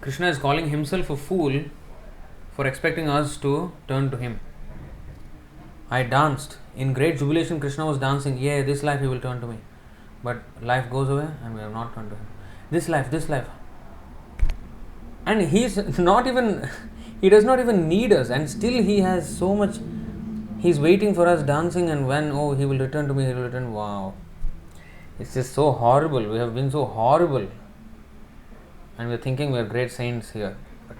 Krishna is calling himself a fool for expecting us to turn to him. I danced. In great jubilation, Krishna was dancing. Yeah, this life he will turn to me. But life goes away and we have not turned to him. This life. And he's not even, he does not even need us, and still he has so much, he's waiting for us dancing, and when, he will return to me, he will return. Wow. It's just so horrible. We have been so horrible. And we're thinking we're great saints here. But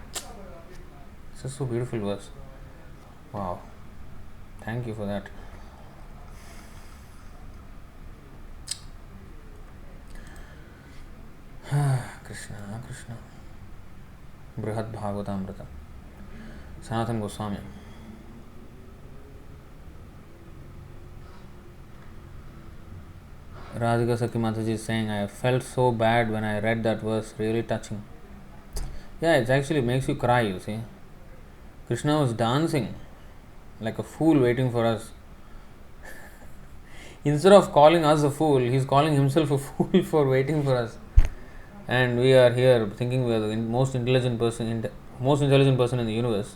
it's just so beautiful verse. Wow. Thank you for that. Krishna. Brihad Bhagavatamrita. Sanatana Goswami. Radhika Sakhi Mataji is saying, I felt so bad when I read that verse, really touching. Yeah, it actually makes you cry, you see. Krishna was dancing like a fool waiting for us. Instead of calling us a fool, he's calling himself a fool for waiting for us. And we are here thinking we are the most intelligent person in the universe.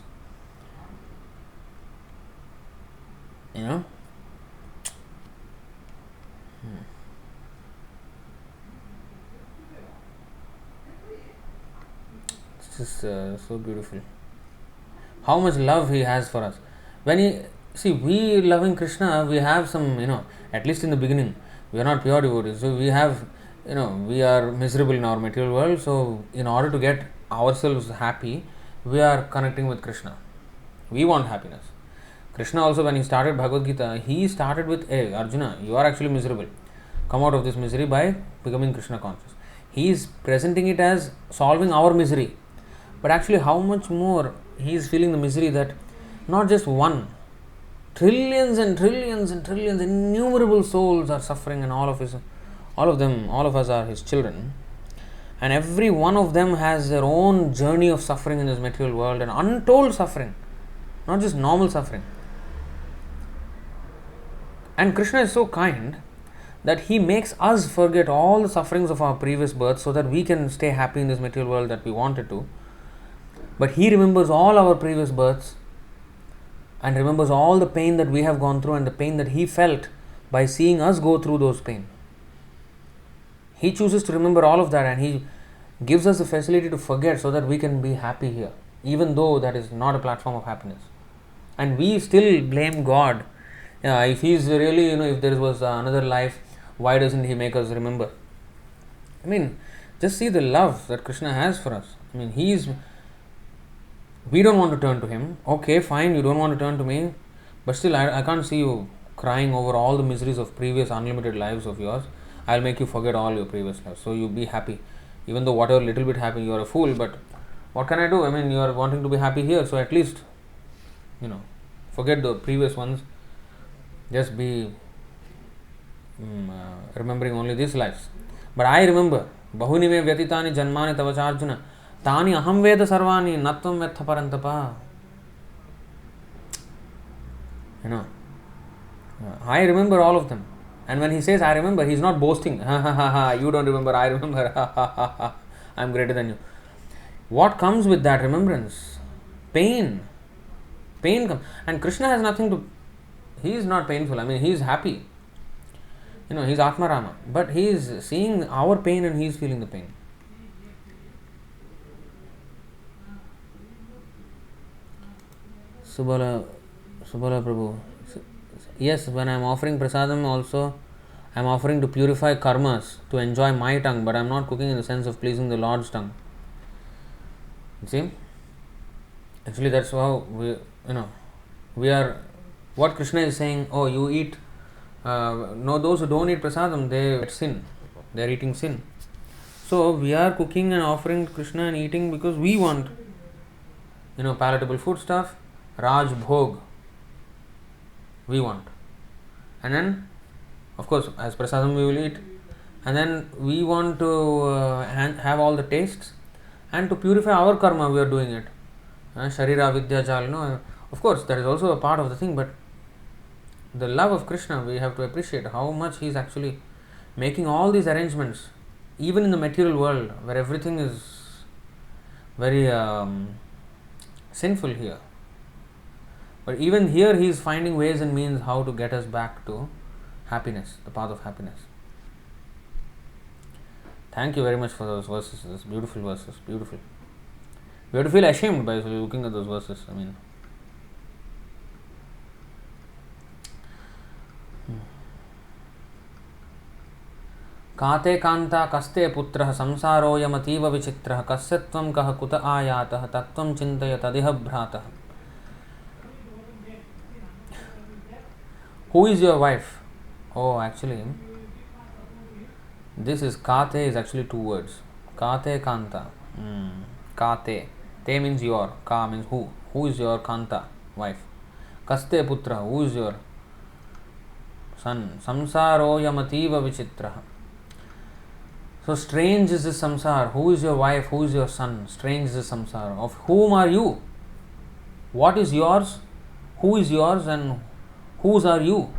You know? It's just so beautiful. How much love he has for us. When he see we loving Krishna, we have some, at least in the beginning, we are not pure devotees. So we have, we are miserable in our material world. So in order to get ourselves happy, we are connecting with Krishna. We want happiness. Krishna also, when he started Bhagavad Gita, he started with, hey Arjuna, you are actually miserable. Come out of this misery by becoming Krishna conscious. He is presenting it as solving our misery. But actually, how much more he is feeling the misery that not just one, trillions and trillions and trillions, innumerable souls are suffering, and all of us are his children. And every one of them has their own journey of suffering in this material world, and untold suffering, not just normal suffering. And Krishna is so kind that he makes us forget all the sufferings of our previous births so that we can stay happy in this material world that we wanted to. But he remembers all our previous births and remembers all the pain that we have gone through and the pain that he felt by seeing us go through those pain. He chooses to remember all of that, and he gives us the facility to forget so that we can be happy here, even though that is not a platform of happiness. And we still blame God. Yeah, if he's really, if there was another life, why doesn't he make us remember? I mean, just see the love that Krishna has for us. I mean, we don't want to turn to him. Okay, fine, you don't want to turn to me, but still I can't see you crying over all the miseries of previous unlimited lives of yours. I'll make you forget all your previous lives, so you be happy. Even though whatever little bit happy, you are a fool, but what can I do? I mean, you are wanting to be happy here, so at least, forget the previous ones. Just be remembering only these lives. But I remember, bahuni me vyatitani janmani tavacharjuna, tani aham veda sarvani natvam vetha parantapa. I remember all of them. And when he says I remember, he's not boasting. Ha ha ha ha, you don't remember, I remember. Ha ha ha ha, I'm greater than you. What comes with that remembrance? Pain. Pain comes. And Krishna has nothing to... He is not painful. I mean, he is happy. He's Atmarama. But he is seeing our pain and he is feeling the pain. Subala Prabhu. Yes, when I am offering prasadam also, I am offering to purify karmas, to enjoy my tongue, but I am not cooking in the sense of pleasing the Lord's tongue. See? Actually, that's how we are. What Krishna is saying, oh, you eat, no, those who don't eat prasadam, they sin. They are eating sin. So, we are cooking and offering to Krishna and eating because we want, palatable food stuff, Raj Bhog. We want. And then, of course, as prasadam we will eat. And then we want to have all the tastes. And to purify our karma, we are doing it. Sharira Vidya Jal, of course, that is also a part of the thing, but the love of Krishna, we have to appreciate how much he is actually making all these arrangements, even in the material world, where everything is very sinful here. But even here, he is finding ways and means how to get us back to happiness, the path of happiness. Thank you very much for those verses, those beautiful verses, beautiful. We have to feel ashamed by looking at those verses. I mean, Kate kanta kaste putrah samsaroyamativa vichitrah kasyatvam kah kuta ayatah tattvam chintaya tadiha bhratah. Who is your wife? Oh, actually, this is Kate is actually two words. Kate Kanta. Kate. Te means your. Ka means who. Who is your Kanta, wife? Kaste Putra. Who is your son. Samsaro yamativa vichitraha. So strange is this samsara. Who is your wife? Who is your son? Strange is this samsara. Of whom are you? What is yours? Who is yours and whose are you?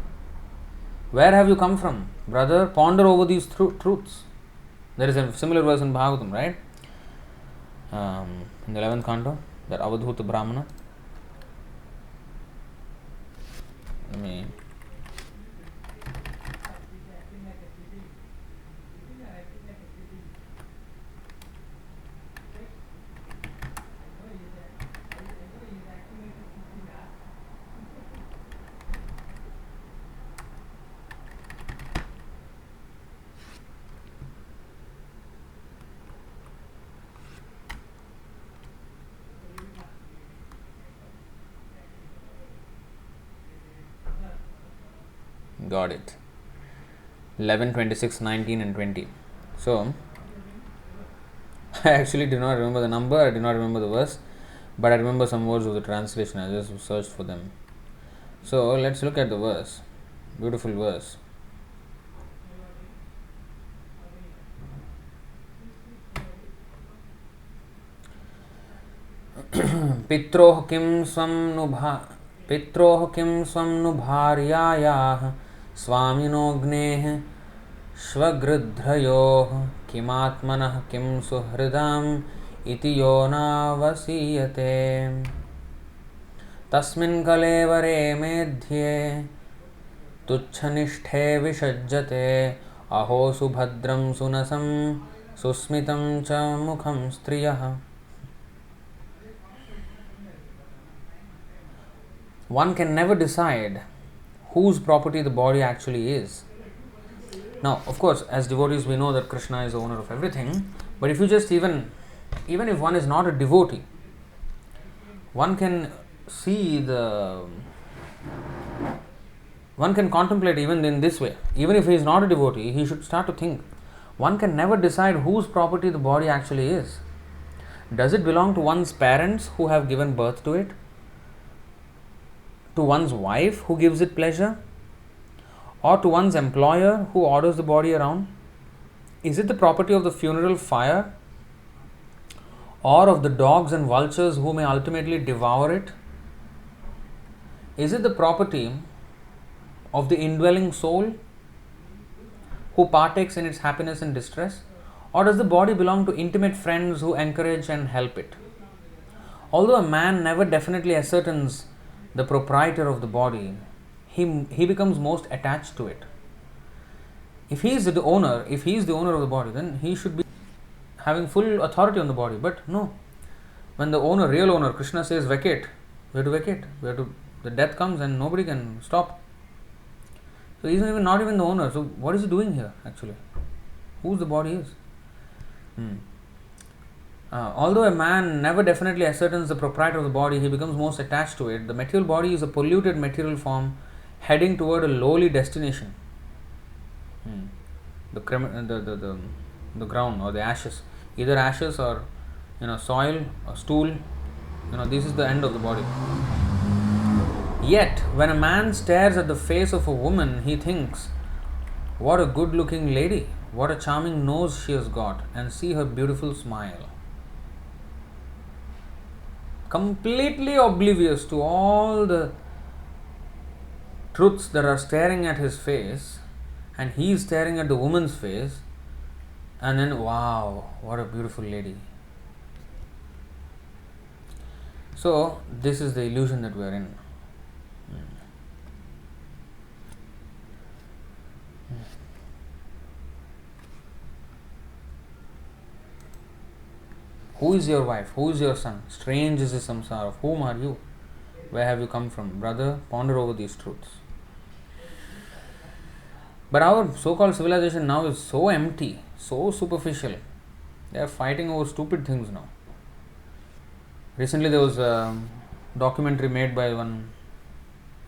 Where have you come from? Brother, ponder over these truths. There is a similar verse in Bhagavatam, right? In the 11th canto, that Avadhuta Brahmana. Let me. Got it. 11, 26, 19 and 20. So, I actually did not remember the number, I did not remember the verse, but I remember some words of the translation. I just searched for them. So, let's look at the verse. Beautiful verse. पित्रोः किं स्वं नु भार्यायाः स्वामिनोऽग्नेः श्वगृध्रयोः किमात्मनः किं सुहृदाम् इति यो नावसीयते तस्मिन् कलेवरे मेध्ये तुच्छनिष्ठे विषज्जते अहो सुभद्रं सुनसं सुस्मितं च मुखं स्त्रियः. One can never decide whose property the body actually is. Now, of course, as devotees we know that Krishna is the owner of everything, but if you just even if one is not a devotee, one can one can contemplate even in this way. Even if he is not a devotee, he should start to think. One can never decide whose property the body actually is. Does it belong to one's parents who have given birth to it? To one's wife who gives it pleasure? Or to one's employer who orders the body around? Is it the property of the funeral fire? Or of the dogs and vultures who may ultimately devour it? Is it the property of the indwelling soul who partakes in its happiness and distress? Or does the body belong to intimate friends who encourage and help it? Although a man never definitely ascertains the proprietor of the body, he becomes most attached to it. If he is the owner of the body, then he should be having full authority on the body. But no, when the real owner, Krishna says vacate, we have to vacate. The death comes and nobody can stop. So he is not even the owner. So what is he doing here actually? Whose the body is? Although a man never definitely ascertains the proprietor of the body, he becomes most attached to it. The material body is a polluted material form heading toward a lowly destination. The ground or the ashes, either ashes or soil or stool. This is the end of the body. Yet, when a man stares at the face of a woman, he thinks, "What a good-looking lady! What a charming nose she has got! And see her beautiful smile." Completely oblivious to all the truths that are staring at his face, and he is staring at the woman's face, and then, wow, what a beautiful lady. So, this is the illusion that we are in. Who is your wife? Who is your son? Strange is the samsara. Of whom are you? Where have you come from? Brother, ponder over these truths. But our so-called civilization now is so empty, so superficial. They are fighting over stupid things now. Recently there was a documentary made by one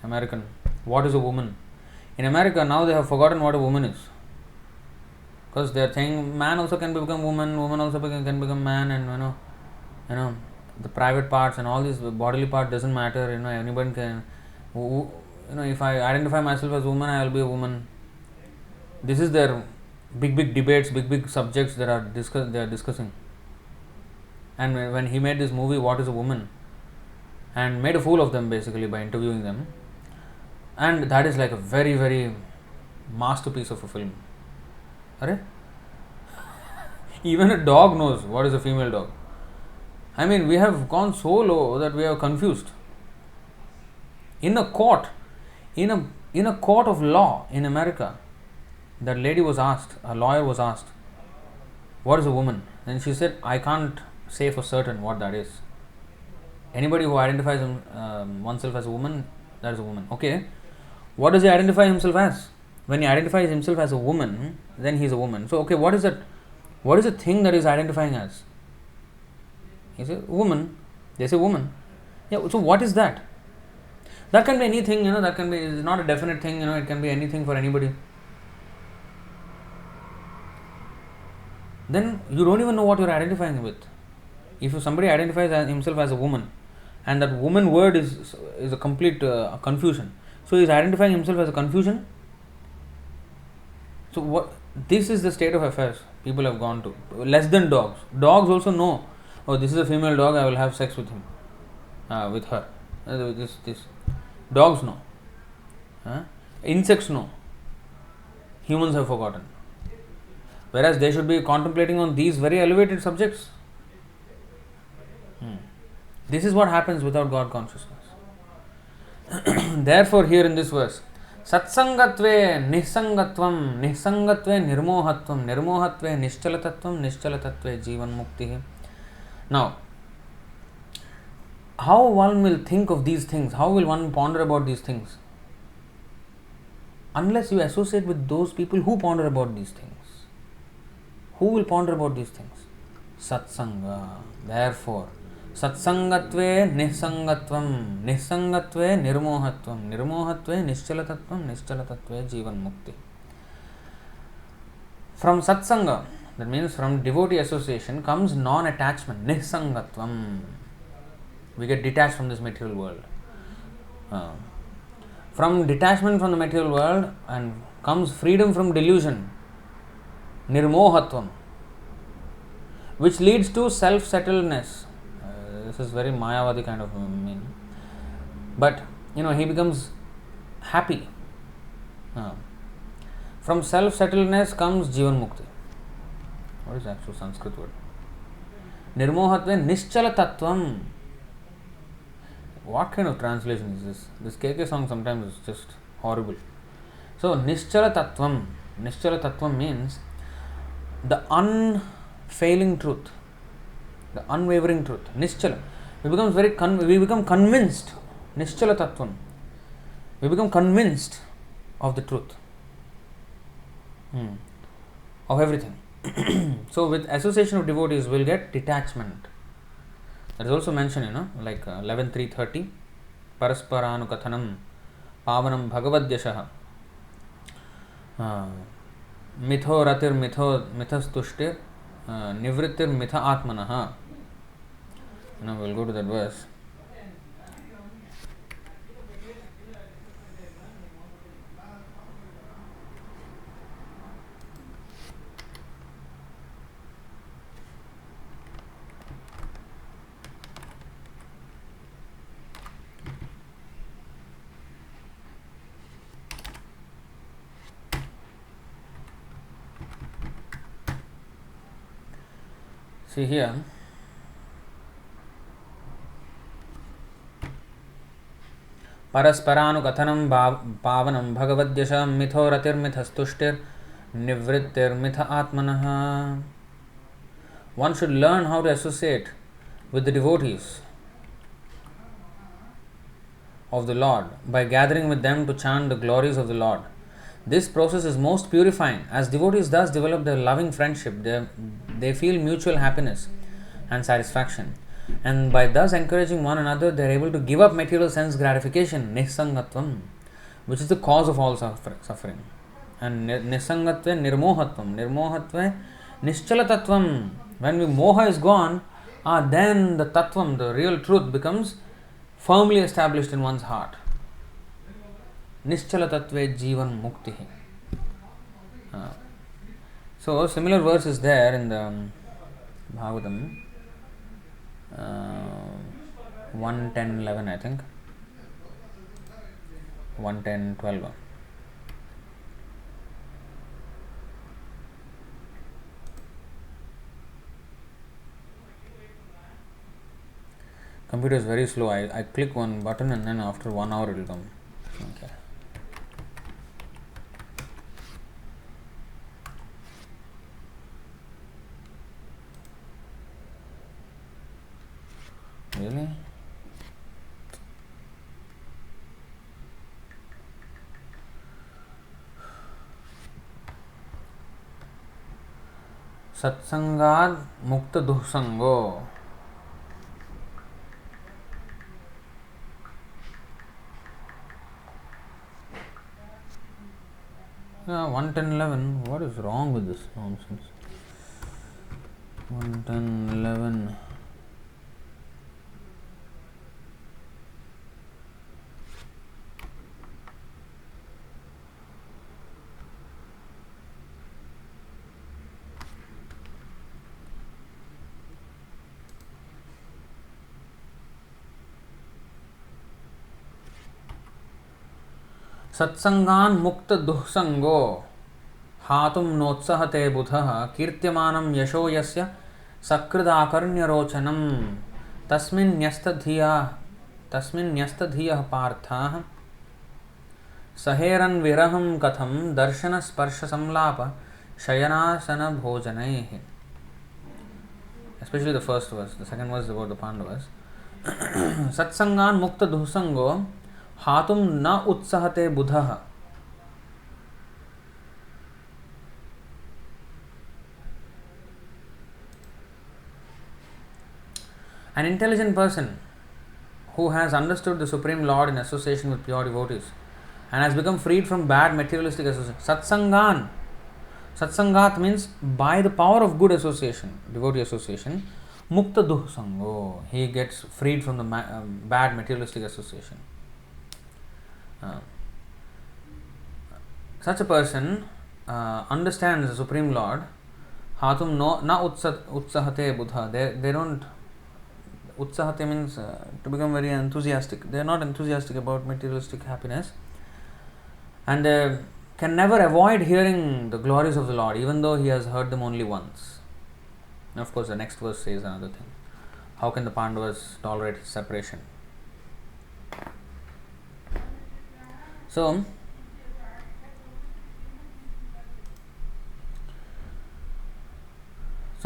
American. What is a woman? In America now they have forgotten what a woman is. Because they are saying man also can become woman, woman also can become man, and the private parts and all this bodily part doesn't matter. Anyone can. if I identify myself as a woman, I will be a woman. This is their big debates, big subjects that they are discussing. And when he made this movie, What is a Woman, and made a fool of them basically by interviewing them, and that is like a very masterpiece of a film. Are? Even a dog knows what is a female dog. I mean, we have gone so low that we are confused. In a court, in a court of law in America, that lady was asked, a lawyer was asked, what is a woman? And she said, I can't say for certain what that is. Anybody who identifies oneself as a woman, that is a woman. Okay, what does he identify himself as? When he identifies himself as a woman, then he is a woman. So, okay, what is that? What is the thing that he is identifying as? He says, woman. They say woman. Yeah, so what is that? That can be anything, that can be, it's not a definite thing, it can be anything for anybody. Then you don't even know what you're identifying with. If somebody identifies himself as a woman, and that woman word is a complete confusion. So he is identifying himself as a confusion. So what? This is the state of affairs people have gone to. Less than dogs. Dogs also know. Oh, this is a female dog. I will have sex with him, with her. This. Dogs know. Insects know. Humans have forgotten. Whereas they should be contemplating on these very elevated subjects. This is what happens without God consciousness. Therefore, here in this verse, Satsangatve Nisangatvam, Nisangatve Nirmohatvam, Nirmohatve Nishchalatatvam, Nishchalatatve Jivan Mukti. Now, how one will think of these things? How will one ponder about these things? Unless you associate with those people who ponder about these things. Who will ponder about these things? Satsanga. Therefore, Satsangatve Nisangatvam, Nisangatve Nirmohatvam, Nirmohatve Nishchalatatvam, Nishchalatatve Jivan Mukti. From Satsanga, that means from devotee association, comes non-attachment, Nisangatvam. We get detached from this material world. From detachment from the material world and comes freedom from delusion, Nirmohatvam, which leads to self-settledness. This is very Mayavadi kind of meaning. But, he becomes happy. From self-settledness comes Jivan Mukti. What is the actual Sanskrit word? Nirmohatve Nischala Tattvam. What kind of translation is this? This KK song sometimes is just horrible. So, Nischala Tattvam. Nischala Tattvam means the unfailing truth, the unwavering truth. Nischala. We become convinced. Nischala Tattvam. We become convinced of the truth. Of everything. So, with association of devotees, we'll get detachment. That is also mentioned, like 11.3.30. Parasparanu kathanam pavanam bhagavadyashaha mitho ratir mithastushtir nivrittir mitha atmanaha. We'll go to that verse. See here, Parasparanu kathanam pavanam bhagavadyasham mitho ratir mithastushtir nivrittir mitha atmanaha. One should learn how to associate with the devotees of the Lord by gathering with them to chant the glories of the Lord. This process is most purifying. As devotees thus develop their loving friendship, they feel mutual happiness and satisfaction. And by thus encouraging one another, they are able to give up material sense gratification, nisangatvam, which is the cause of all suffering. And nisangatve nirmohatvam, nirmohatve nischalatatvam. When moha is gone, then the tattvam, the real truth, becomes firmly established in one's heart. nischala tattve jivan mukti. So similar verse is there in the Bhagavatam 1:10:11, I think 1:10:12. Computer is very slow. I click one button and then after 1 hour it will come. Okay. Really? Satsangad mukta duhsango. Yeah, 1:10:11. What is wrong with this nonsense? 1:10:11. सत्संगान मुक्त दुःसंगो हातुम नोत्सहते बुधः कीर्त्यमानं यशो यस्य सकृदाकर्ण्यरोचनम् तस्मिन्न्यस्तधियः पार्थः सहेरन् विरहं कथं दर्शन स्पर्श संलाप शयनासन भोजनैः. Especially the first verse. The second verse is about the Pandavas. Satsangan mukta duhsango hatum na utsahate buddha. An intelligent person who has understood the Supreme Lord in association with pure devotees and has become freed from bad materialistic association. Satsangan. Satsangat means by the power of good association, devotee association. Mukta duhsango. He gets freed from the bad materialistic association. Such a person understands the Supreme Lord. Hatum no na utsahate buddha. They don't. Utsahate means to become very enthusiastic. They are not enthusiastic about materialistic happiness, and they can never avoid hearing the glories of the Lord, even though he has heard them only once. And of course, the next verse says another thing. How can the Pandavas tolerate his separation? So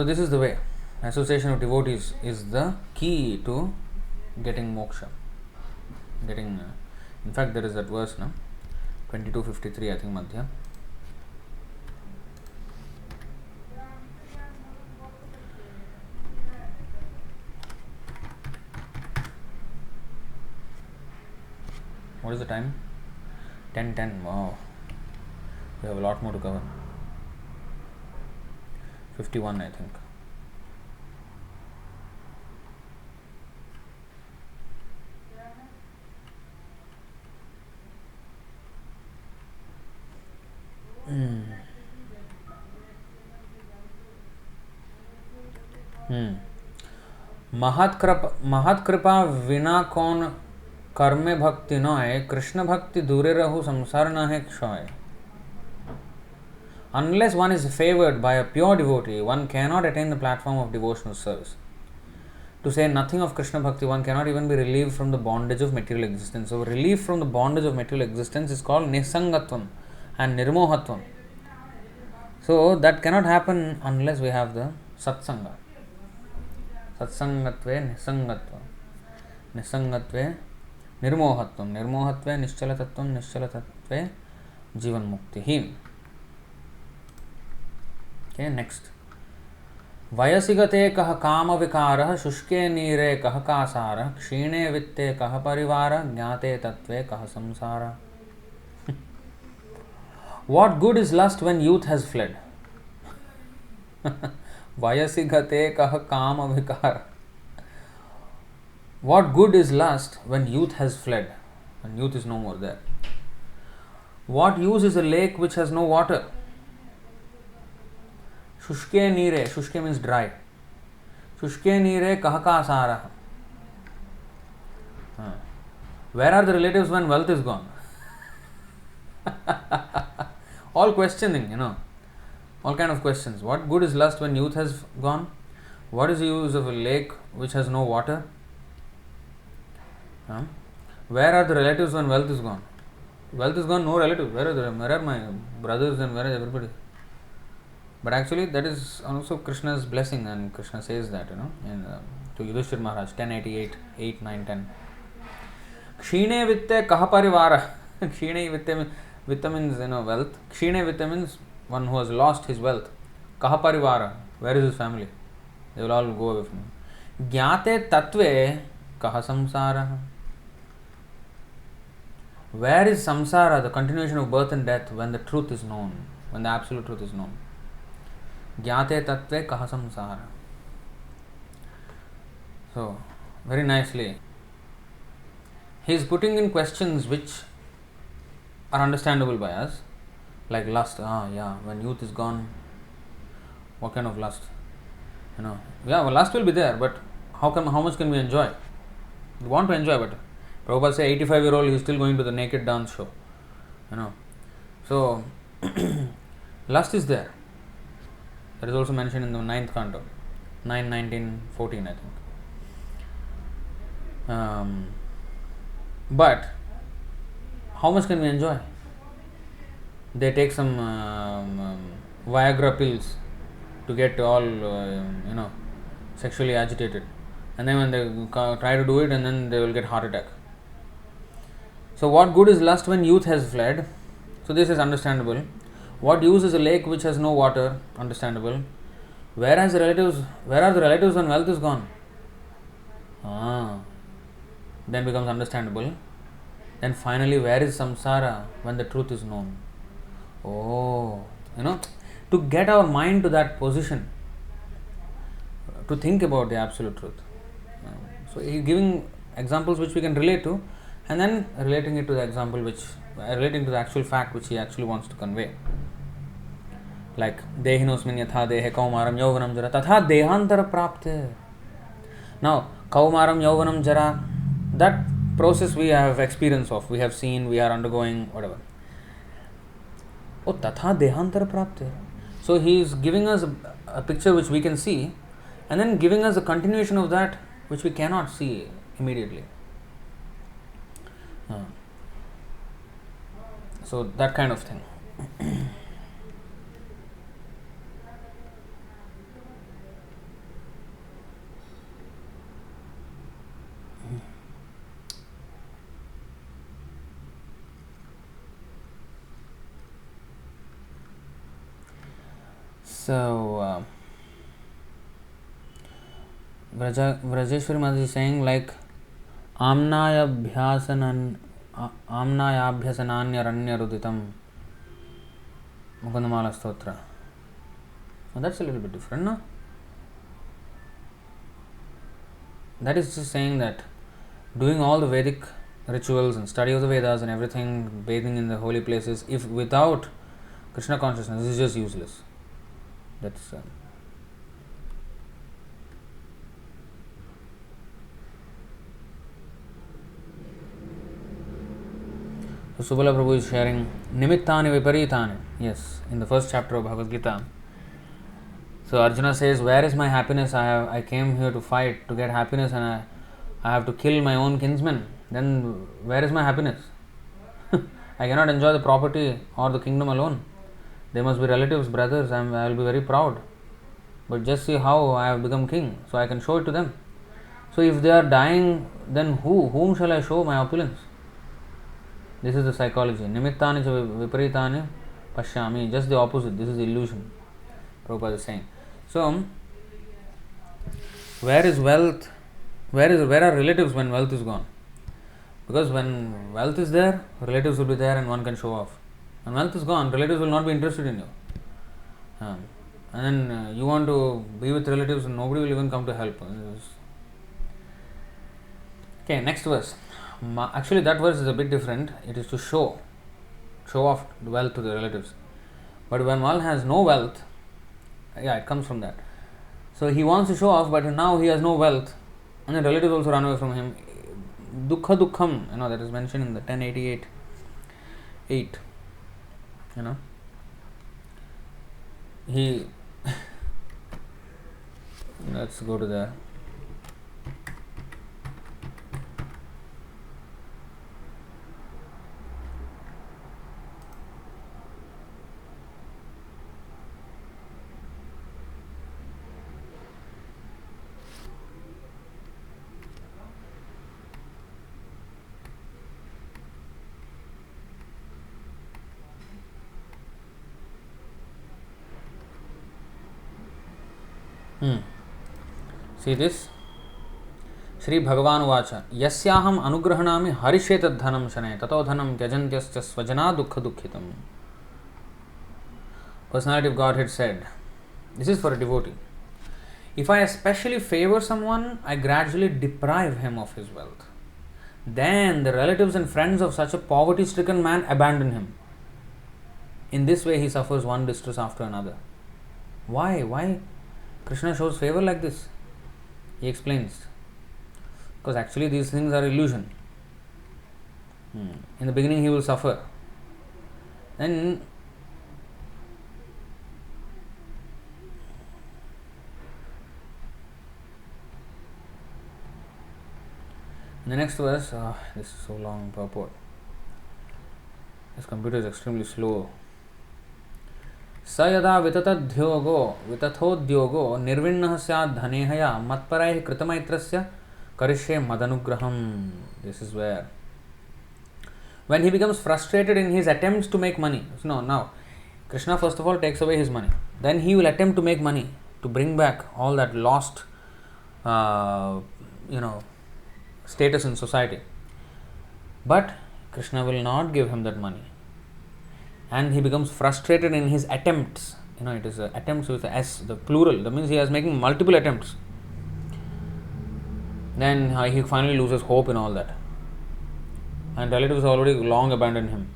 this is the way. Association of devotees is the key to getting moksha. In fact, there is that verse, no? 22:53, I think, Madhya. What is the time? 10:10. Wow. We have a lot more to cover. 51, I think. महत कृपा विना कौन कर्मे भक्ति नोय कृष्ण भक्ति दूरे रहु संसार न है क्षय. Unless one is favored by a pure devotee, one cannot attain the platform of devotional service. To say nothing of Krishna Bhakti, one cannot even be relieved from the bondage of material existence. So, relief from the bondage of material existence is called nisangatvam and nirmohatvam. So, that cannot happen unless we have the satsanga. Satsangatve nisangatvam. Nisangatve nirmohatvam. Nirmohatve nischalatatvam. Nischalatatve jivan mukti. Okay, next. वयसिगते कह काम विकारः शुष्के नीरे कह कासारः क्षीणे वित्ते कह परिवारः ज्ञाते तत्त्वे कह संसारः. What good is lust when youth has fled? Vaiṣṇava kah kama vikara. What good is lust when youth has fled? When youth is no more there. What use is a lake which has no water? Shushke nire, shushke means dry. Shushke nire kahaka asara. Where are the relatives when wealth is gone? All questioning, all kind of questions. What good is lust when youth has gone? What is the use of a lake which has no water? Where are the relatives when wealth is gone? Wealth is gone, no relatives. Where are my brothers and where is everybody? But actually, that is also Krishna's blessing, and Krishna says that, in to Yudhishthira Maharaj, 1088, 8, 9, 10. Kshine vitte kaha parivara. Kshine vitte means, wealth. Kshine vitte means one who has lost his wealth. Kaha parivara. Where is his family? They will all go away from him. Jnate tattve kaha samsara. Where is samsara, the continuation of birth and death, when the truth is known, when the absolute truth is known? Jnate tattve kaha samsara. So, very nicely, he is putting in questions which are understandable by us, like lust. When youth is gone, what kind of lust? Lust will be there, but how much can we enjoy? We want to enjoy, but Prabhupada say 85-year-old, he is still going to the naked dance show. So lust is there. That is also mentioned in the 9th canto, 9, 19, 14, I think. But how much can we enjoy? They take some Viagra pills to get all sexually agitated, and then when they try to do it, and then they will get heart attack. So what good is lust when youth has fled? So this is understandable. What use is a lake which has no water? Understandable. Where are the relatives when wealth is gone? Then becomes understandable. Then finally, where is samsara when the truth is known? To get our mind to that position, to think about the absolute truth. So he is giving examples which we can relate to, and then relating it to the example relating to the actual fact which he actually wants to convey. Like dehinosmin yatha dehe kaumaram yauvanam jara tatha dehantara prapte. Now kaumaram yauvanam jara, that process we have experience of, we have seen, we are undergoing, whatever. Tatha dehantara prapte. So he is giving us a picture which we can see, and then giving us a continuation of that which we cannot see immediately. So that kind of thing. So Vrajeshwari Mataji is saying, like amnayabhyasananya ruditam Mukundamala Stotra. So that's a little bit different, no? That is just saying that doing all the Vedic rituals and study of the Vedas and everything, bathing in the holy places, if without Krishna consciousness, is just useless. That's so Subala Prabhu is sharing Nimittani Viparitani. Yes, in the first chapter of Bhagavad Gita. So Arjuna says, where is my happiness? I came here to fight, to get happiness, and I have to kill my own kinsmen. Then where is my happiness? I cannot enjoy the property or the kingdom alone. They must be relatives, brothers. I will be very proud. But just see how I have become king, so I can show it to them. So if they are dying, then whom shall I show my opulence? This is the psychology. Nimittani cha viparitani pashyami. Just the opposite. This is illusion. Prabhupada is saying. So, where is wealth? Where are relatives when wealth is gone? Because when wealth is there, relatives will be there and one can show off. When wealth is gone, relatives will not be interested in you. And then you want to be with relatives and nobody will even come to help. Okay, next verse. Actually, that verse is a bit different. It is to show show off wealth to the relatives. But when one has no wealth, it comes from that. So he wants to show off, but now he has no wealth, and the relatives also run away from him. Dukkha dukkham, that is mentioned in the 1088.8. He let's go to there. See this? Shri Bhagavan Vacha Yasyaham Anugrahanami Harishetat Dhanam Shane Tato Dhanam Tyajantyascha Svajana Dukkha Dukkhitam. Personality of Godhead said, this is for a devotee. If I especially favor someone, I gradually deprive him of his wealth. Then the relatives and friends of such a poverty-stricken man abandon him. In this way he suffers one distress after another. Why Krishna shows favor like this? He explains. Because actually these things are illusion. In the beginning he will suffer. Then in the next verse, this is so long purport. This computer is extremely slow. स यदा वितथोद्योगो निर्विण्णः स्यात् धनेहया मत्परैः कृतमैत्रस्य करिष्ये मदनुग्रहम्. This is where when he becomes frustrated in his attempts to make money. Now Krishna first of all takes away his money. Then he will attempt to make money to bring back all that lost status in society. But Krishna will not give him that money. And he becomes frustrated in his attempts. It is attempts with S, the plural. That means he is making multiple attempts. Then he finally loses hope in all that. And relatives already long abandoned him.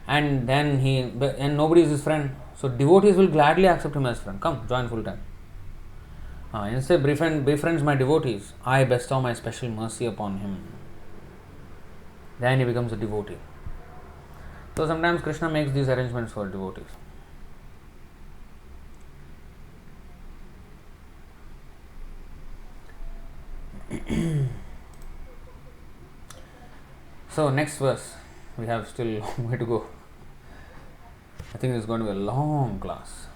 And then and nobody is his friend. So devotees will gladly accept him as friend. Come, join full time. Instead, befriends my devotees. I bestow my special mercy upon him. Then he becomes a devotee. So sometimes Krishna makes these arrangements for devotees. So next verse, we have still a long way to go. I think it's going to be a long class.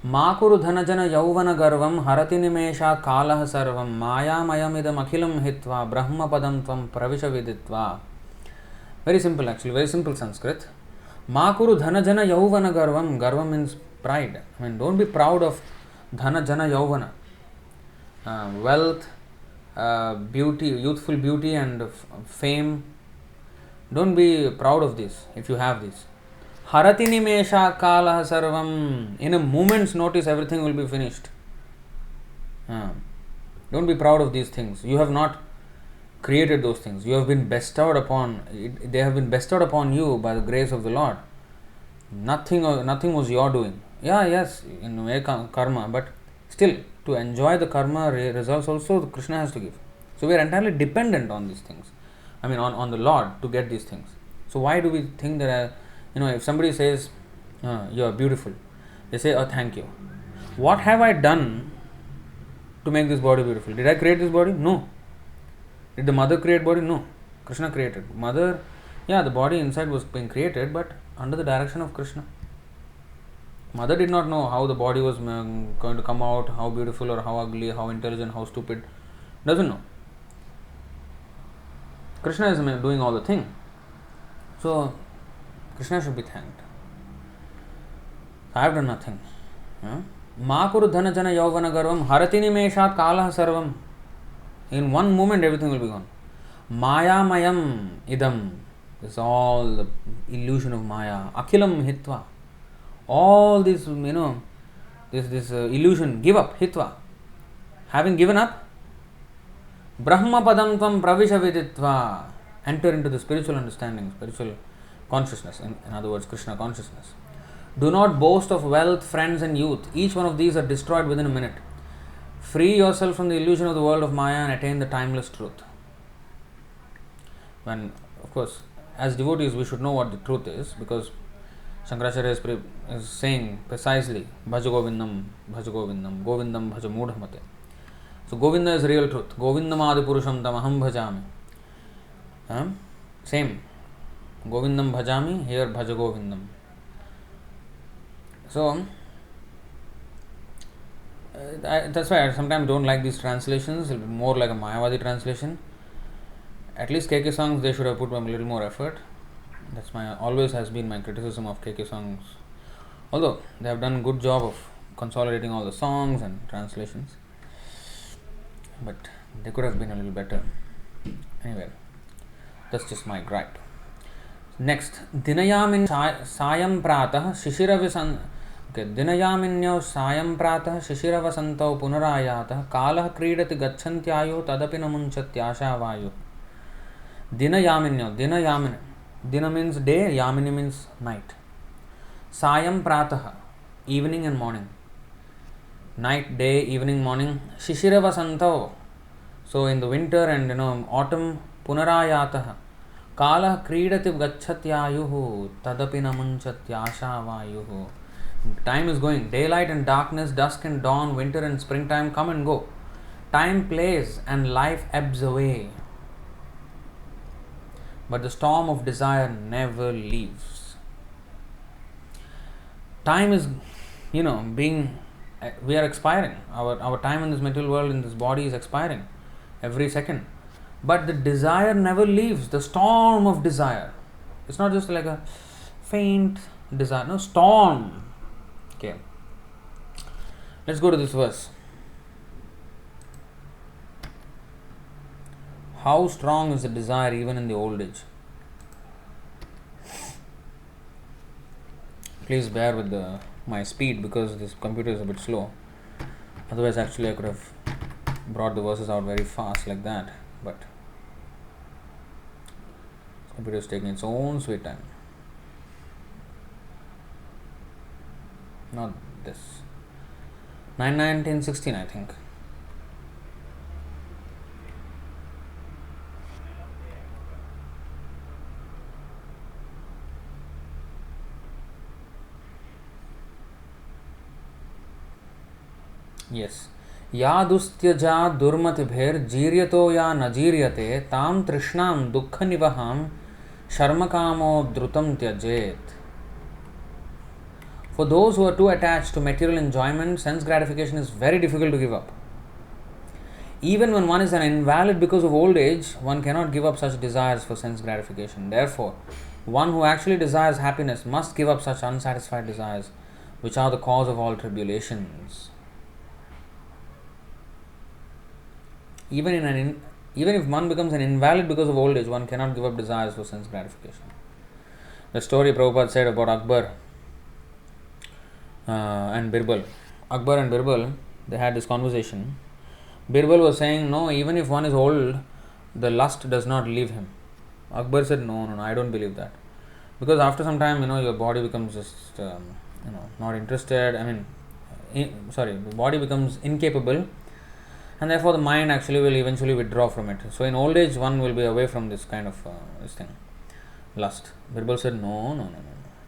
Makuru dhanajana yauvana garvam harati nimesha kalah sarvam mayamayamidam akhilam hitva brahma padam tvam pravisha viditva. Very simple actually, very simple Sanskrit. Makuru dhanajana yauvana garvam. Garvam means pride. Don't be proud of dhanajana yauvana. Wealth, beauty, youthful beauty and fame. Don't be proud of this if you have this. Harati nimesha kalah sarvam. In a moment's notice everything will be finished. Don't be proud of these things. You have not created those things. You have been bestowed upon, they have been bestowed upon you by the grace of the Lord. Nothing was your doing. Yes, in a way karma, but still to enjoy the karma results also Krishna has to give. So we are entirely dependent on these things. On the Lord to get these things. So why do we think that if somebody says you are beautiful, they say, oh thank you. What have I done to make this body beautiful? Did I create this body? No. Did the mother create body? No. Krishna created. Mother, the body inside was being created, but under the direction of Krishna. Mother did not know how the body was going to come out, how beautiful or how ugly, how intelligent, how stupid. Doesn't know. Krishna is doing all the thing. So, Krishna should be thanked. I have done nothing. Makuru dhana jana yauvana garvam harati nimeshat kalah sarvam. In one moment everything will be gone. Maya mayam idam. This is all the illusion of Maya. Akhilam hitva. All this, this illusion, give up, hitva. Having given up, Brahma padam tvam pravisha viditva. Enter into the spiritual understanding, spiritual consciousness, in other words, Krishna consciousness. Do not boast of wealth, friends, and youth. Each one of these are destroyed within a minute. Free yourself from the illusion of the world of Maya and attain the timeless truth. When, of course, as devotees, we should know what the truth is, because Shankaracharya is saying precisely, Bhaja Govindaṁ, Bhaja Govindaṁ, Govindaṁ Bhaja Mudhamate. So Govinda is real truth. Govindaṁ Adi Purusham Tam Aham Bhajami. Same. Govindaṁ Bhajami, here Bhaja Govindaṁ. So, that's why I sometimes don't like these translations. It'll be more like a Mayavadi translation. At least KK songs, they should have put a little more effort. That's always has been my criticism of KK songs. Although they have done a good job of consolidating all the songs and translations, but they could have been a little better. Anyway, that's just my gripe. Next, Dinayamin Sayam Pratah Shishiravisan. Okay, Dinayaminyo Sayam Pratah Shishiravasanto Punarayatah Kalah Kridati Gacchantyayo Tadapi Namunchatyasha Vayu. Dinayaminyo, Dinayamin. Dina means day, Yamini means night. Sayam Pratah, evening and morning. Night, day, evening, morning. Shishiravasanto. So in the winter and autumn, Punarayatah. Kala kridati gacchatyayuhu tadapi namunchatyasha vayuhu. Time is going. Daylight and darkness, dusk and dawn, winter and springtime come and go. Time plays and life ebbs away. But the storm of desire never leaves. Time is, we are expiring. Our time in this material world, in this body is expiring every second. But the desire never leaves. The storm of desire. It's not just like a faint desire. No, storm. Okay. Let's go to this verse. How strong is the desire even in the old age? Please bear with my speed because this computer is a bit slow. Otherwise, actually, I could have brought the verses out very fast like that. But this computer is taking its own sweet time. Not this. 9/19/16, I think. Yes. Ya dustyaja durmatibher jiryato ya najiryate tam trishnam dukkha nivaham sharmakamo drutam tyajet. For those who are too attached to material enjoyment, sense gratification is very difficult to give up. Even when one is an invalid because of old age, one cannot give up such desires for sense gratification. Therefore, one who actually desires happiness must give up such unsatisfied desires, which are the cause of all tribulations. Even if one becomes an invalid because of old age, one cannot give up desires for sense gratification. The story Prabhupada said about Akbar and Birbal. Akbar and Birbal, they had this conversation. Birbal was saying, no, even if one is old, the lust does not leave him. Akbar said, no, I don't believe that. Because after some time, your body becomes just, not interested. The body becomes incapable. And therefore the mind actually will eventually withdraw from it. So in old age, one will be away from this kind of lust. Birbal said, no.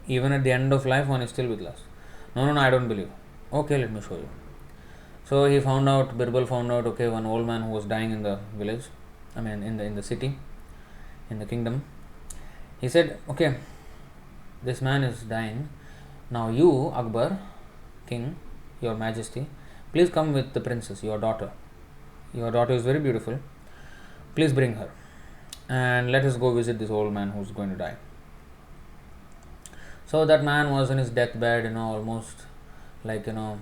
Even at the end of life, one is still with lust. No, I don't believe. Okay, let me show you. So Birbal found out, okay, one old man who was dying in the village, in the city, in the kingdom. He said, okay, this man is dying. Now you, Akbar, king, your majesty, please come with the princess, your daughter. Your daughter is very beautiful. Please bring her. And let us go visit this old man who is going to die. So that man was in his deathbed, almost like, cannot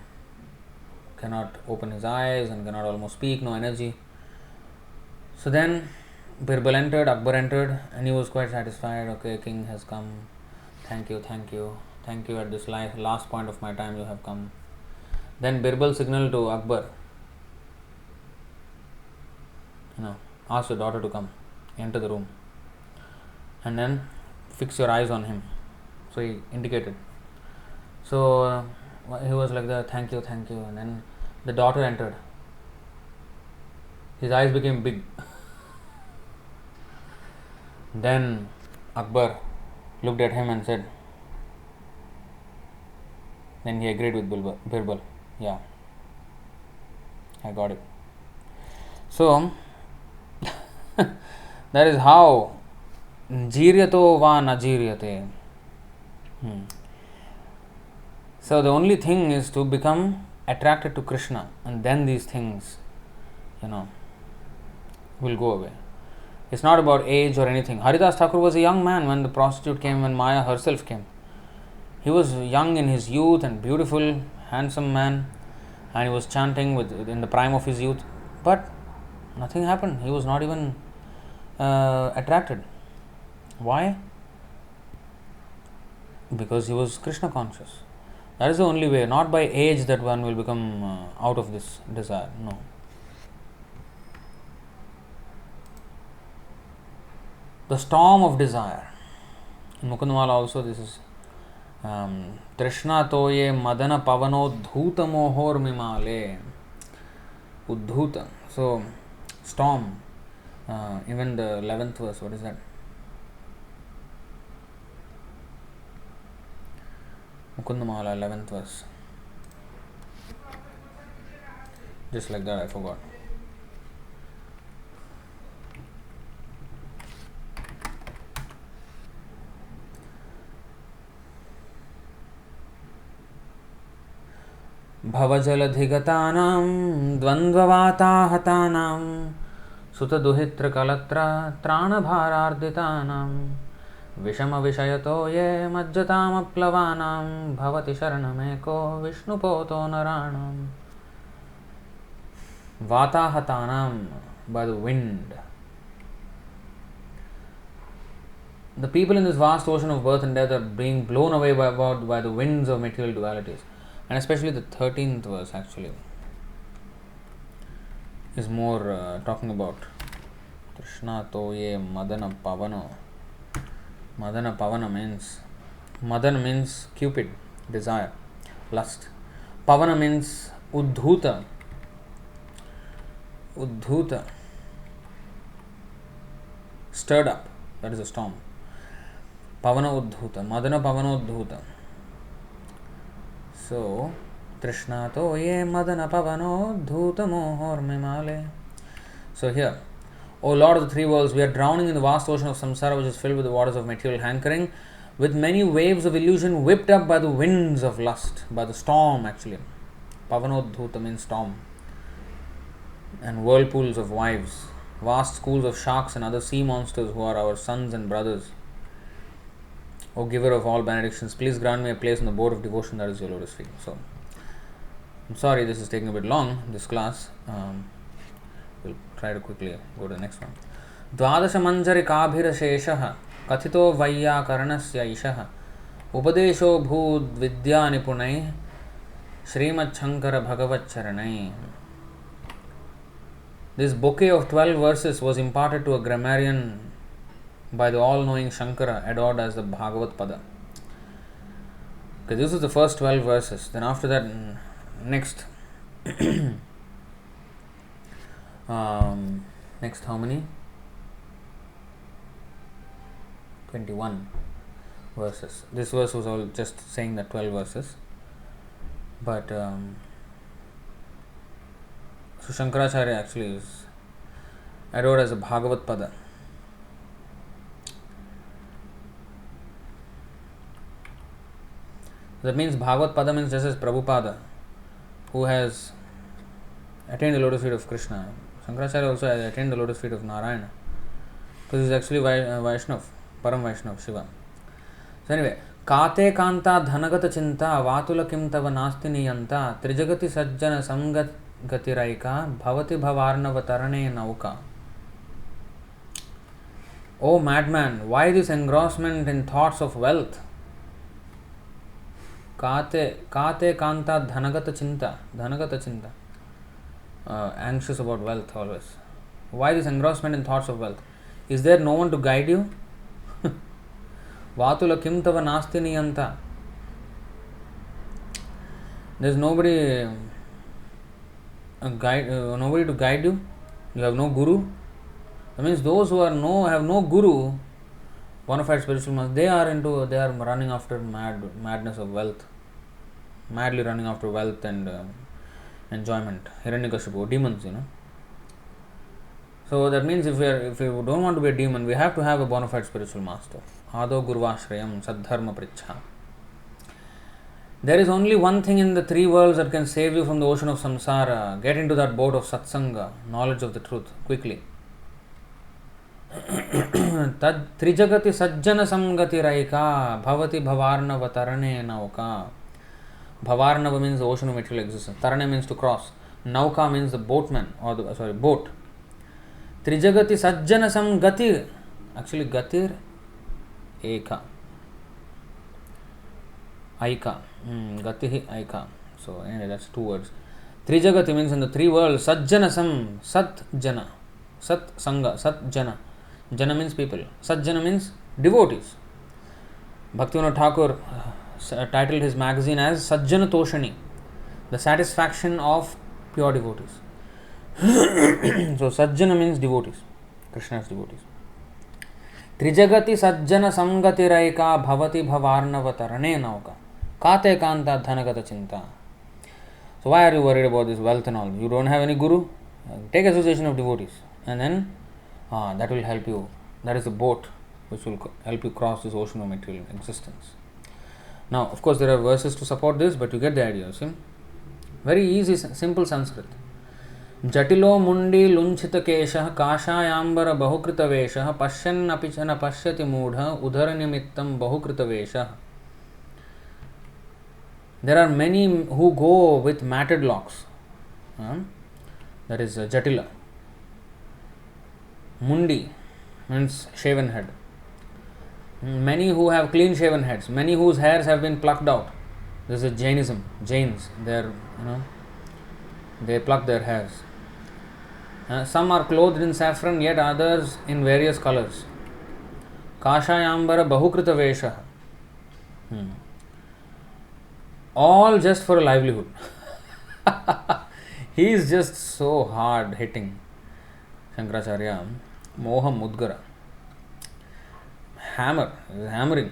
open his eyes and cannot almost speak, no energy. So then Birbal entered, Akbar entered, and he was quite satisfied. Okay, king has come. Thank you. At this last point of my time you have come. Then Birbal signaled to Akbar, ask the daughter to come, enter the room. And then fix your eyes on him. So he indicated. So he was like that, thank you, thank you. And then the daughter entered. His eyes became big. Then Akbar looked at him and said, then he agreed with Birbal. Yeah, I got it. So that is how jiryato va na jiryate. So the only thing is to become attracted to Krishna, and then these things, will go away. It's not about age or anything. Haridas Thakur was a young man when the prostitute came, when Maya herself came. He was young in his youth and beautiful, handsome man, and he was chanting in the prime of his youth, but nothing happened. He was not even attracted. Why? Because he was Krishna conscious. That is the only way, not by age that one will become out of this desire. No. The storm of desire. In Mukundamala also this is Trishna toye madana pavano dhuta mohor mimale. Uddhuta. So, storm. Even the 11th verse, what is that? Mukundamala, 11th verse. Just like that, I forgot. भवजलधिगतानां द्वन्द्ववाताहतानां सुतदुहित्रकलत्रा त्राणभारार्दितानां विषमविषयतो ये मज्जतामप्लवानां भवति शरणमेको विष्णुपोतो नराणां. Vatahatanam, by the wind. The people in this vast ocean of birth and death are being blown away by the winds of material dualities. And especially the 13th verse actually is more talking about Krishna toye madana pavano. Madana pavana means Cupid, desire, lust. Pavana means uddhuta, stirred up, that is a storm. Pavana uddhuta, madana pavana uddhuta. So, Trishna toye madana pavano dhuta mohor mimale. So here, O Lord of the three worlds, we are drowning in the vast ocean of samsara, which is filled with the waters of material hankering, with many waves of illusion whipped up by the winds of lust, by the storm actually. Pavanodhuta means storm. And whirlpools of wives, vast schools of sharks and other sea monsters who are our sons and brothers. O giver of all benedictions, please grant me a place on the board of devotion that is your lotus feet. So, I'm sorry this is taking a bit long, this class. We'll try to quickly go to the next one. Dvadasha manjarikabhirasheshah kathito vayyakarnasya ishah upadesho bhud vidya nipunai Srimad Shankara Bhagavat Charanai. This bouquet of 12 verses was imparted to a grammarian by the all-knowing Shankara, adored as the Bhagavat Pada. Okay, this is the first 12 verses. Then after that, next next how many? 21 verses. This verse was all just saying that 12 verses. But so Shankaracharya actually is adored as a Bhagavat Pada. That means Bhagavat Pada means just as Prabhupada, who has attained the lotus feet of Krishna. Shankaracharya also has attained the lotus feet of Narayana, because he is actually Vaiṣṇava, Param Vaiṣṇava, Shiva. So anyway, Kate Kanta Dhanagata Chinta Vatula Kim Tava Nasti Niyanta Trijagati Sajjana Samgat Gatiraika Bhavati Bhavarnava Tarane Nauka. O madman, why this engrossment in thoughts of wealth? Kate Kanta Dhanagata Chinta. Anxious about wealth always. Why this engrossment in thoughts of wealth? Is there no one to guide you? Vatula kim tava nasti niyanta. There's nobody nobody to guide you. You have no guru. That means those who have no guru, bona fide spiritual masters, they are running after madness of wealth, madly running after wealth and enjoyment. Hiranyakashipu, demons, So that means if we don't want to be a demon, we have to have a bona fide spiritual master. Ado Gurvashrayam Sadharma Pricha. There is only one thing in the three worlds that can save you from the ocean of samsara. Get into that boat of satsanga, knowledge of the truth, quickly. Tad trijagati sajjana samgati raika bhavati bhavarnava tarane nauka. Bhavarnava means the ocean of material existence. Tarane means to cross. Nauka means the boatman or boat. Trijagati sajjana samgati. Actually, gatir eka. Aika. Gatihi Aika. So, anyway, that's two words. Trijagati means in the three worlds. Sajjana sam. Sat jana. Sat sanga. Sat jana. Jana means people. Sajjana means devotees. Bhaktivinoda Thakur titled his magazine as Sajjana Toshani, the satisfaction of pure devotees. So, Sajjana means devotees. Krishna's devotees. Trijagati sajjana samgati raika bhavati bhavarnava tarane nauka. Kate kanta dhanagata chinta. So why are you worried about this wealth and all? You don't have any guru? Take association of devotees and then that will help you. That is the boat which will help you cross this ocean of material existence. Now, of course, there are verses to support this, but you get the idea. See? Very easy, simple Sanskrit. Jatilo mundi lunchita keshah kashayambara bahukrita veshah pashyan apichana pashyati moodha udhara nimittam bahukrita veshah. There are many who go with matted locks. That is Jatila. Mundi means shaven head. Many who have clean shaven heads. Many whose hairs have been plucked out. This is Jainism. Jains, they pluck their hairs. Some are clothed in saffron, yet others in various colors. Kashayambara bahukrita vesha. All just for a livelihood. He is just so hard hitting. Shankaracharya, Moham Mudgara. Hammering.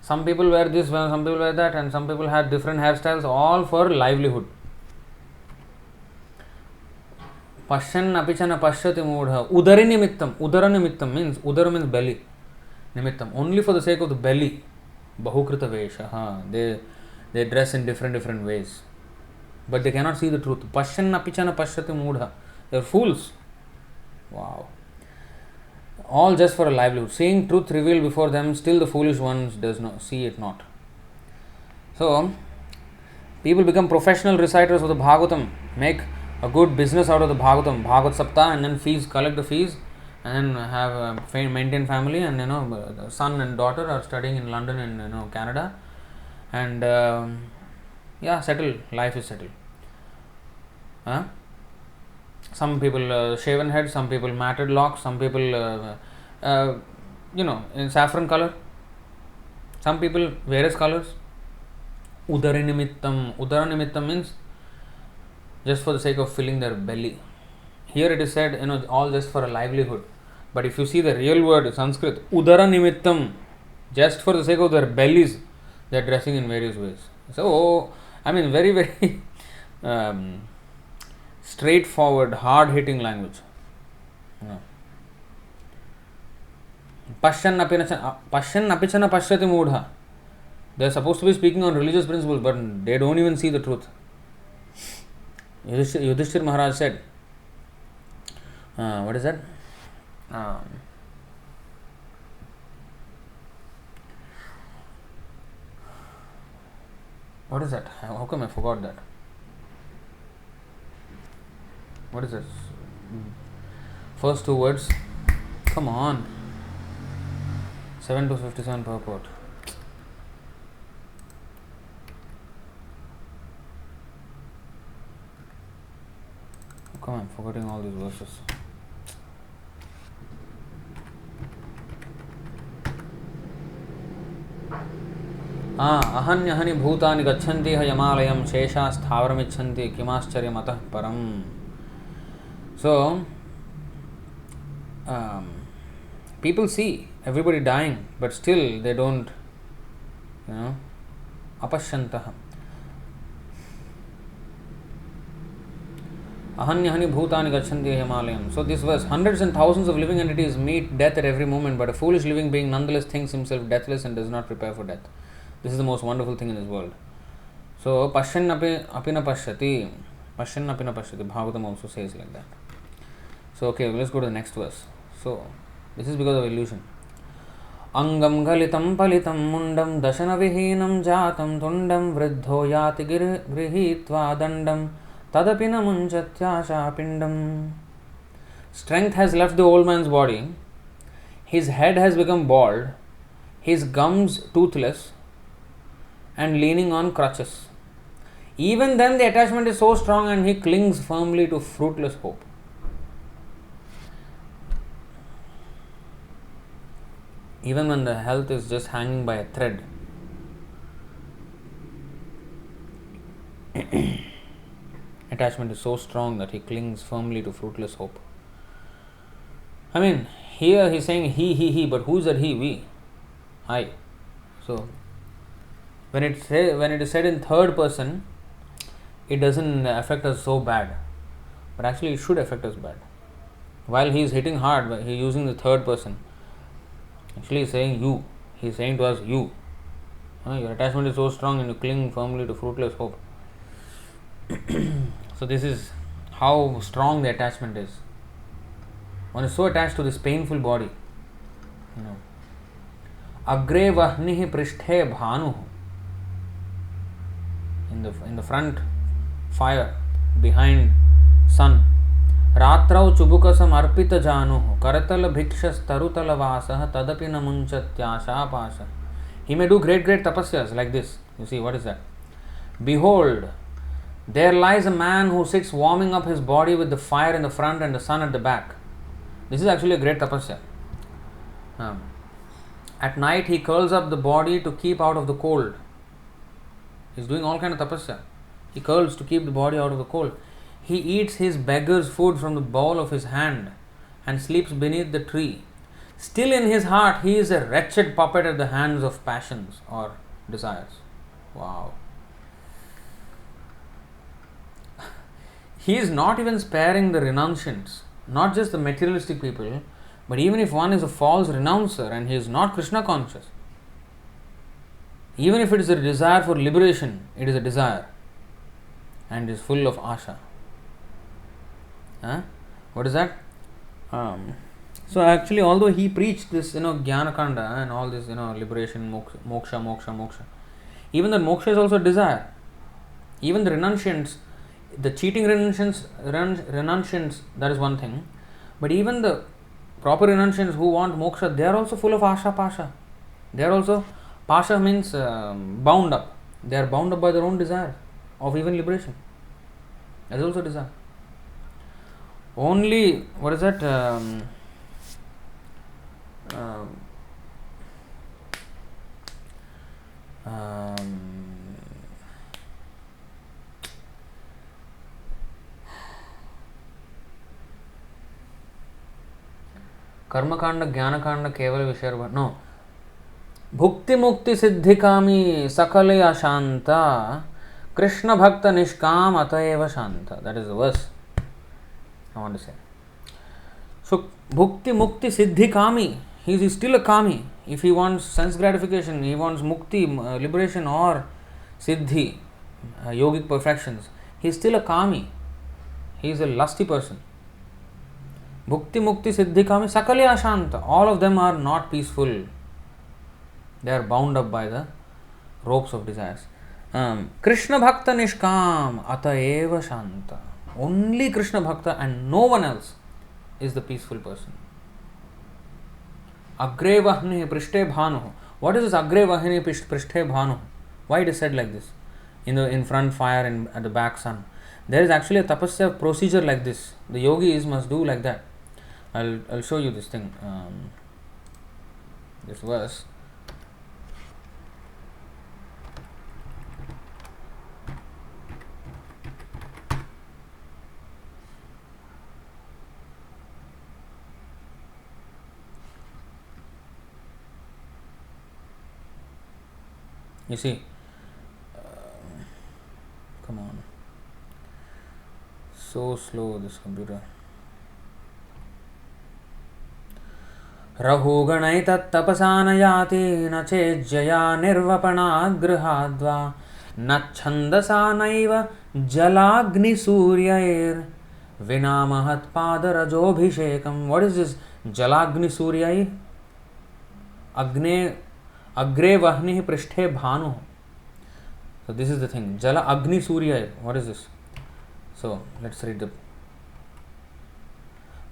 Some people wear this, some people wear that, and some people have different hairstyles, all for livelihood. Pashyan apichana pashyati moodha. Udari nimittam. Udara nimittam means, udara means belly. Nimittam. Only for the sake of the belly. Bahukrita vesha. They dress in different ways. But they cannot see the truth. Pashyan apichana pashyati moodha. They are fools. Wow. All just for a livelihood. Seeing truth revealed before them, still the foolish ones does not see it not. So, people become professional reciters of the Bhagavatam, make a good business out of the Bhagavatam, Bhagavat Sapta, and then collect the fees, and then have a maintain family, and the son and daughter are studying in London and Canada, and settle. Life is settled. Some people shaven head, some people matted locks, some people in saffron color, some people various colors. Udara nimittam means just for the sake of filling their belly. Here it is said, all just for a livelihood. But if you see the real word Sanskrit, udara nimittam, just for the sake of their bellies, they are dressing in various ways. So, very, very straightforward, hard-hitting language. Pashyan apichana pashyati moodha. They are supposed to be speaking on religious principles, but they don't even see the truth. Yudhishthir Maharaj said, what is that? What is that? How come I forgot that? What is this? First two words. Come on. 7 to 57 purport. Come on, I'm forgetting all these verses. ahanyahani bhutani gachanti yamalayam shesha sthavaramicchanti kimascharya matah param. So, people see everybody dying, but still they don't, apashyantaha. Ahanyahani bhutani gachanti Himalayam. So this verse, hundreds and thousands of living entities meet death at every moment, but a foolish living being nonetheless thinks himself deathless and does not prepare for death. This is the most wonderful thing in this world. So pashyan apina pashyati. Pashyan apina pashyati. Bhagavatam also says like that. So okay, let's go to the next verse. So this is because of illusion. Angam galitam palitam mundam dashana vihinam jatam tundam vriddho yati grihitva dandam tadapina munchatyasha pindam. Strength has left the old man's body. His head has become bald. His gums toothless and leaning on crutches. Even then the attachment is so strong and he clings firmly to fruitless hope. Even when the health is just hanging by a thread. Attachment is so strong that he clings firmly to fruitless hope. I mean, here he's saying he, but who's that he? We. I. So, when it is said in third person, it doesn't affect us so bad. But actually it should affect us bad. While he is hitting hard, he is using the third person. Actually, he's saying you. He's saying to us, you. Your attachment is so strong and you cling firmly to fruitless hope. So this is how strong the attachment is. One is so attached to this painful body. Agre vahnihi prishthe bhanu. In the front, fire. Behind, sun. Ratrau chubukasam arpita janu karatala bhikshas tarutala vasah tadapina munchatyasha pasha. He may do great tapasyas like this. You see, what is that? Behold, there lies a man who sits warming up his body with the fire in the front and the sun at the back. This is actually a great tapasya. At night he curls up the body to keep out of the cold. He is doing all kind of tapasya. He curls to keep the body out of the cold. He eats his beggar's food from the bowl of his hand and sleeps beneath the tree. Still in his heart he is a wretched puppet at the hands of passions or desires. Wow. He is not even sparing the renunciants, not just the materialistic people, but even if one is a false renouncer and he is not Krishna conscious, even if it is a desire for liberation, it is a desire and is full of asha. What is that? So actually, although he preached this, Jnana Kanda and all this, liberation, moksha, even the moksha is also desire. Even the renunciants, the cheating renunciants, that is one thing. But even the proper renunciants who want moksha, they are also full of asha, pasha. They are also, pasha means bound up. They are bound up by their own desire of even liberation. That is also desire. Only, what is that? Karmakanda, Jnanakanda, Kevala Vishayarva. No. Bhukti Mukti Siddhikami Sakalaya Shanta Krishna Bhakta Nishkam Atayeva Shanta. That is the verse I want to say. So, Bhukti Mukti Siddhi Kami. He is still a Kami. If he wants sense gratification, he wants Mukti, liberation or Siddhi, yogic perfections, he is still a Kami. He is a lusty person. Bhukti Mukti Siddhi Kami Sakalya Shanta. All of them are not peaceful. They are bound up by the ropes of desires. Krishna Bhakta Nishkam Ataeva Shanta. Only Krishna Bhakta and no one else is the peaceful person. Agre Vahni Prishthe Bhanu. What is this Agre Vahni Prishthe Bhanu? Why it is said like this? In front fire and at the back sun. There is actually a tapasya procedure like this. The yogis must do like that. I'll show you this thing. This verse. You see, come on, so slow this computer. रहुगणैतत्तपसानयाति न चेज्जया निर्वपणाद्गृहाद्वा न छन्दसा नैव जलाग्निसूर्यैर्विना महत्पादरजोऽभिषेकम्. What is this जलाग्निसूर्यै? अग्रे वह्निः पृष्ठे भानुः. So this is the thing. Jala Agni Surya. What is this? So let's read the.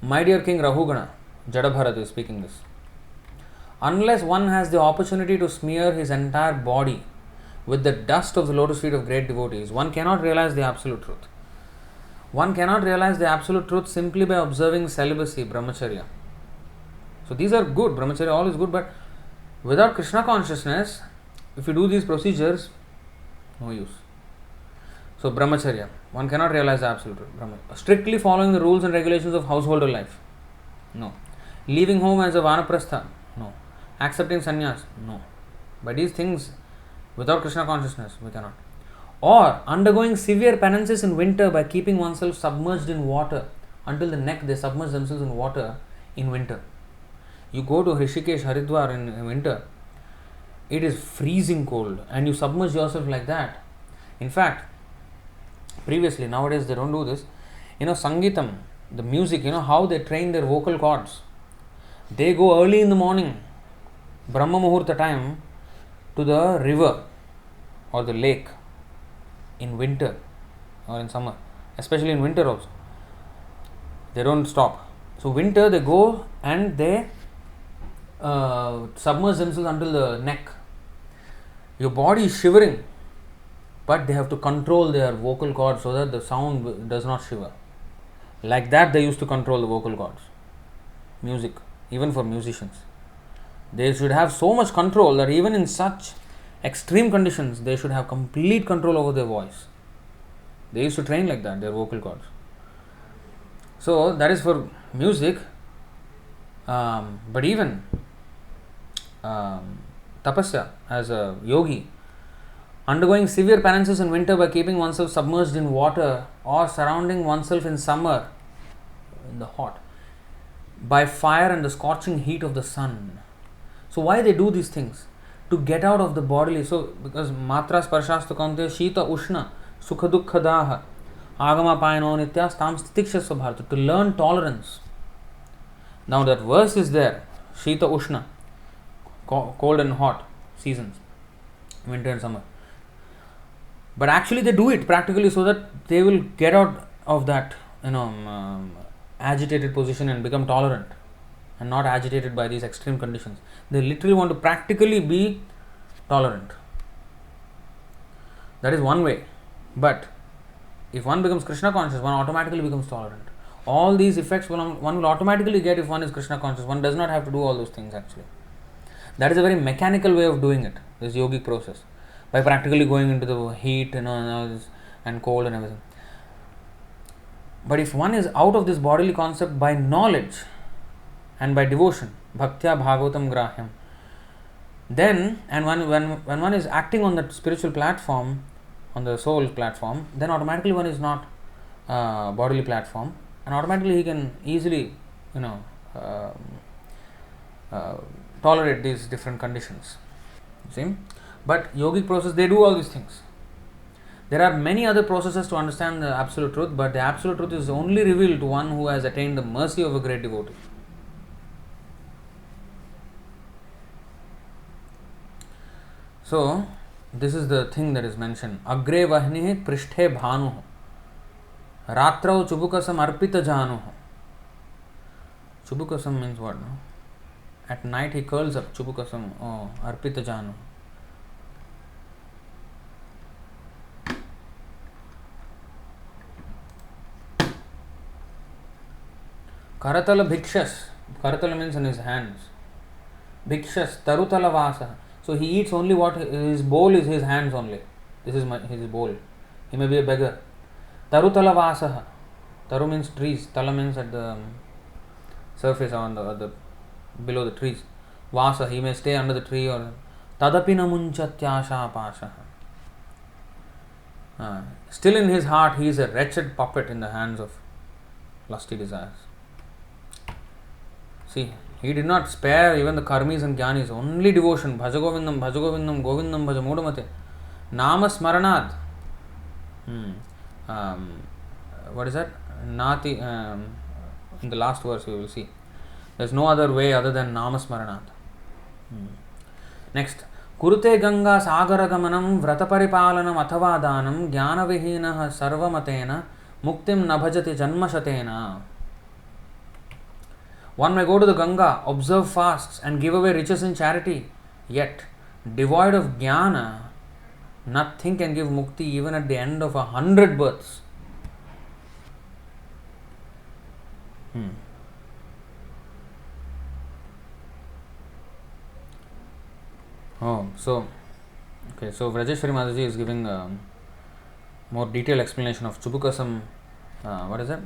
My dear King Rahugana, Jadabharat is speaking this. Unless one has the opportunity to smear his entire body with the dust of the lotus feet of great devotees, one cannot realize the absolute truth. One cannot realize the absolute truth simply by observing celibacy, brahmacharya. So these are good. Brahmacharya, all is good, but without Krishna consciousness, if you do these procedures, no use. So brahmacharya, one cannot realize the absolute truth. Strictly following the rules and regulations of householder life, no. Leaving home as a vanaprastha, no. Accepting sannyas, no. By these things, without Krishna consciousness, we cannot. Or undergoing severe penances in winter by keeping oneself submerged in water until the neck. They submerge themselves in water in winter. You go to Rishikesh, Haridwar in winter, it is freezing cold, and you submerge yourself like that. In fact, previously, nowadays they don't do this. Sangeetam, the music, how they train their vocal cords. They go early in the morning, Brahma Muhurta time, to the river or the lake in winter or in summer, especially in winter also. They don't stop. So winter they go and they submerge themselves until the neck. Your body is shivering, but they have to control their vocal cords so that the sound does not shiver. Like that they used to control the vocal cords. Music, even for musicians. They should have so much control that even in such extreme conditions, they should have complete control over their voice. They used to train like that, their vocal cords. So that is for music. But even tapasya, as a yogi, undergoing severe penances in winter by keeping oneself submerged in water or surrounding oneself in summer, in the hot, by fire and the scorching heat of the sun. So why they do these things? To get out of the bodily. So because matra sparshastha kaunteya shita ushna sukha dukkha daha agama payano nitya stam stitikshasva bharata. To learn tolerance. Now that verse is there, shita ushna, cold and hot seasons, winter and summer. But actually they do it practically so that they will get out of that agitated position and become tolerant and not agitated by these extreme conditions. They literally want to practically be tolerant. That is one way. But if one becomes Krishna conscious, one automatically becomes tolerant. All these effects one will automatically get if one is Krishna conscious. One does not have to do all those things actually. That is a very mechanical way of doing it, this yogic process, by practically going into the heat and cold and everything. But if one is out of this bodily concept by knowledge and by devotion, bhaktya bhagavatam grahyam, then, and when one is acting on that spiritual platform, on the soul platform, then automatically one is not bodily platform, and automatically he can easily tolerate these different conditions. See? But yogic process, they do all these things. There are many other processes to understand the absolute truth, but the absolute truth is only revealed to one who has attained the mercy of a great devotee. So, this is the thing that is mentioned. Agre vahnihi prishthe bhanuh ratrau chubukasam arpita januh. Chubukasam means what? No? At night he curls up. Chubukasam, arpita januh. Karatala bhikshas. Karatala means in his hands. Bhikshas tarutala vasa. So he eats only what his bowl is, his hands only. This is his bowl. He may be a beggar. Tarutala vasaha. Taru means trees. Tala means at the surface or on the below the trees. Vasa, he may stay under the tree or Tadapi na munchatyasha pasha. Still in his heart, he is a wretched puppet in the hands of lusty desires. See, he did not spare even the karmis and jnanis, only devotion. Bhaja Govindam, Bhaja Govindam, Govindam Bhaja Mudamate. Nama Smaranat. What is that? Nati. In the last verse, we will see. There is no other way other than Nama Smaranat. Next. Kurute Ganga Sagara Gamanam Vrataparipalanam Athava Danam Jnana Vihinaha Sarvamatena Muktim Nabhajati Janmashatena. One may go to the Ganga, observe fasts and give away riches in charity, yet devoid of jnana, nothing can give mukti even at the end of 100 births. So Vrajeshwari Mataji is giving a more detailed explanation of Chubukasam. What is that?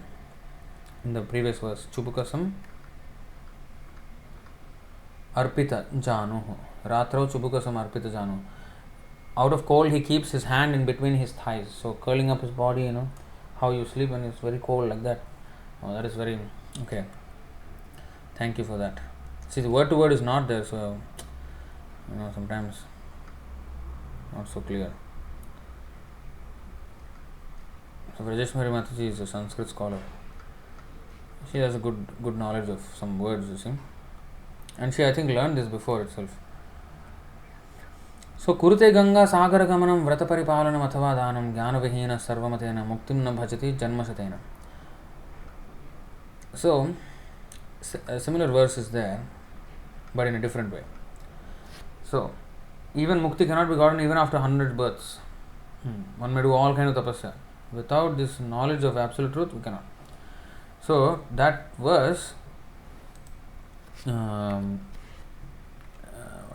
In the previous verse, Chubukasam Arpita Janu. Ratrau Chubukasam Arpita Janu. Out of cold, he keeps his hand in between his thighs. So curling up his body, how you sleep when it's very cold like that. That is very okay. Thank you for that. See, the word to word is not there, so sometimes not so clear. So Vrajeshwari Mataji is a Sanskrit scholar. She has a good knowledge of some words, you see. And she, I think, learned this before itself. So, Kurute Ganga Sagara Gamanam Vrata Paripalanam Athava Danam Jnana Vihina Sarvamatena Muktim Na Bhajati Janmashatena. So, a similar verse is there, but in a different way. So, even Mukti cannot be gotten even after 100 births. One may do all kind of tapasya. Without this knowledge of absolute truth, we cannot. So, that verse, what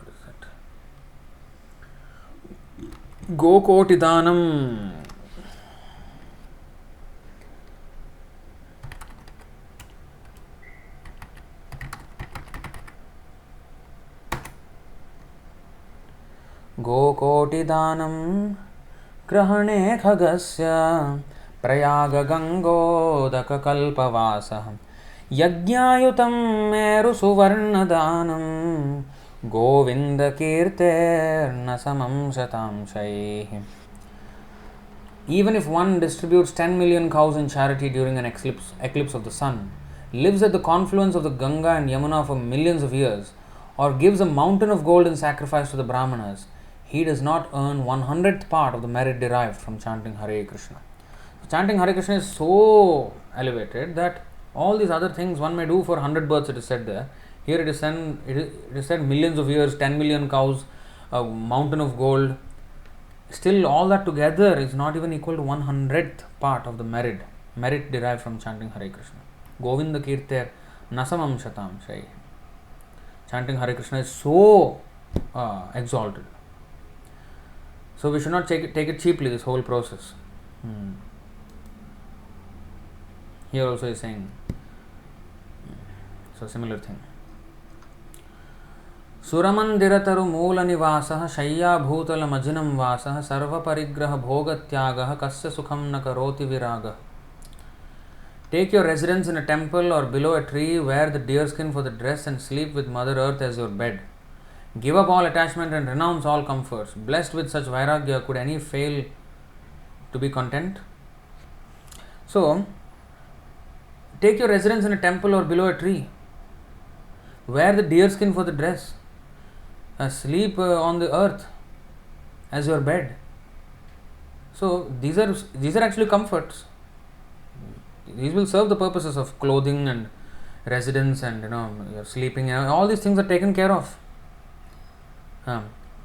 is that? Gokotidanam. Gokotidanam grahane khagasya prayaga gangodaka kalpavasah yajñāyutam meru suvarnadanam govinda kirterna samam shatam shaihi. Even if one distributes 10 million cows in charity during an eclipse of the sun, lives at the confluence of the Ganga and Yamuna for millions of years, or gives a mountain of gold in sacrifice to the Brahmanas, he does not earn 100th part of the merit derived from chanting Hare Krishna. Chanting Hare Krishna is so elevated that all these other things one may do for 100 births, it is said there. Here it is said millions of years, 10 million cows, a mountain of gold. Still, all that together is not even equal to 100th part of the merit derived from chanting Hare Krishna. Govinda Kirter Nasamam Shatam Shai. Chanting Hare Krishna is so exalted. So we should not take it cheaply, this whole process. Here also is saying so similar thing. Suramandirataru moola nivasah shayya bhutala majinam vasah sarva parigraha bhogatyagah kasya sukham na karoti viragah. Take your residence in a temple or below a tree, wear the deerskin for the dress and sleep with Mother Earth as your bed. Give up all attachment and renounce all comforts. Blessed with such vairagya, could any fail to be content? So, take your residence in a temple or below a tree. Wear the deerskin for the dress. Sleep on the earth as your bed. So, these are actually comforts. These will serve the purposes of clothing and residence and your sleeping. All these things are taken care of.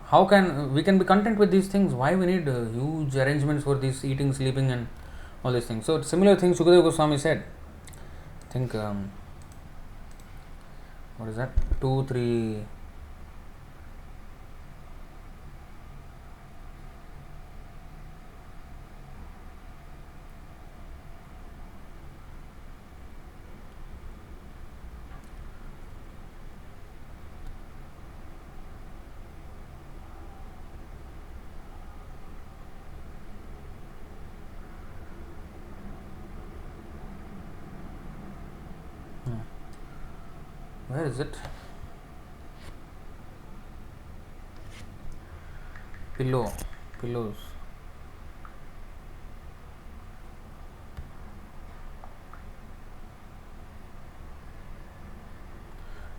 How can we be content with these things? Why we need huge arrangements for this eating, sleeping, and all these things? So similar things Sukadeva Goswami said. I think what is that? 2, 3. Where is it? Pillows.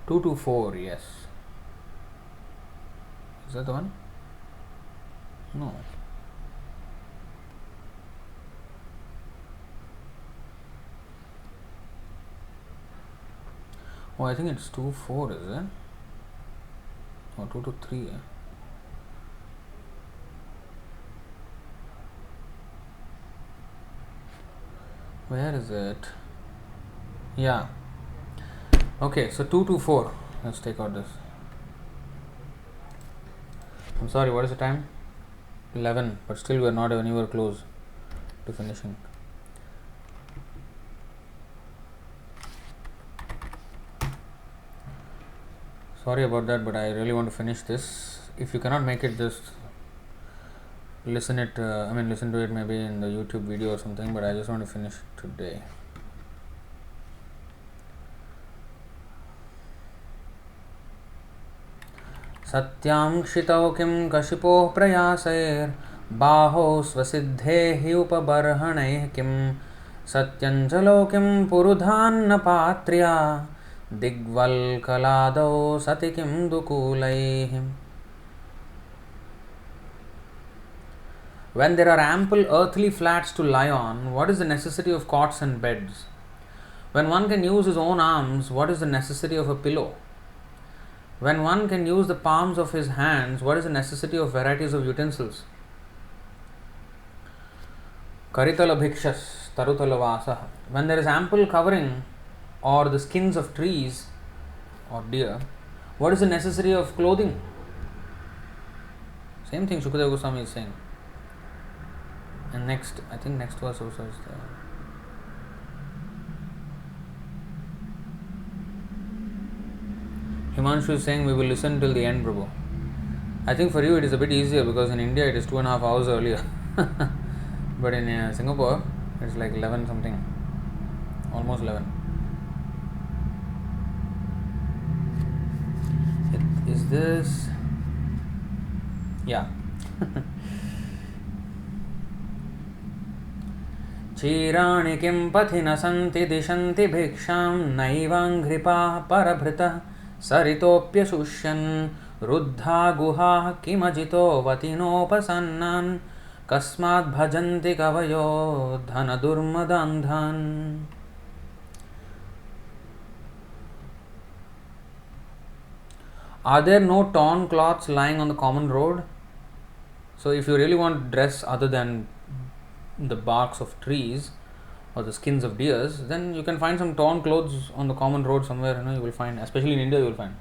Two to four, yes. Is that the one? No. Oh, I think it's 2-4, is it? Or 2-3. Where is it? Yeah. Okay, so 2-4. Let's take out this. I'm sorry, what is the time? 11, but still we are not anywhere close to finishing. Sorry about that, but I really want to finish this. If you cannot make it, just listen to it maybe in the YouTube video or something, but I just want to finish today. सत्यांक्षितौ किं कशिपोः प्रयासैर्बाहो स्वसिद्धेः उपबर्हणैः किं सत्यञ्जलौ किं पुरुधान्नपात्र्या दिग्वल्कलादौ सति किं दुकूलैः. When there are ample earthly flats to lie on, what is the necessity of cots and beds? When one can use his own arms, what is the necessity of a pillow? When one can use the palms of his hands, what is the necessity of varieties of utensils? Karitala bhikshas tarutala vasah. When there is ample covering or the skins of trees or deer, what is the necessity of clothing? Same thing Shukadeva Goswami is saying. And next verse also is there. Himanshu is saying we will listen till the end, Prabhu. I think for you it is a bit easier because in India it is 2.5 hours earlier. But in Singapore it's like 11 something. Almost 11. Is this? Yeah. क्षीराणि किं पथि न सन्ति दिशन्ति भिक्षां नैवाङ्घ्रिपाः परभृतः सरितोऽप्यशुष्यन् रुद्धा गुहाः किमजितो वतिनोपसन्नान् कस्मात् भजन्ति कवयो धनदुर्मदान्धान्. Are there no torn cloths lying on the common road? So if you really want dress other than the barks of trees or the skins of deers, then you can find some torn clothes on the common road somewhere. You will find, especially in India, you will find.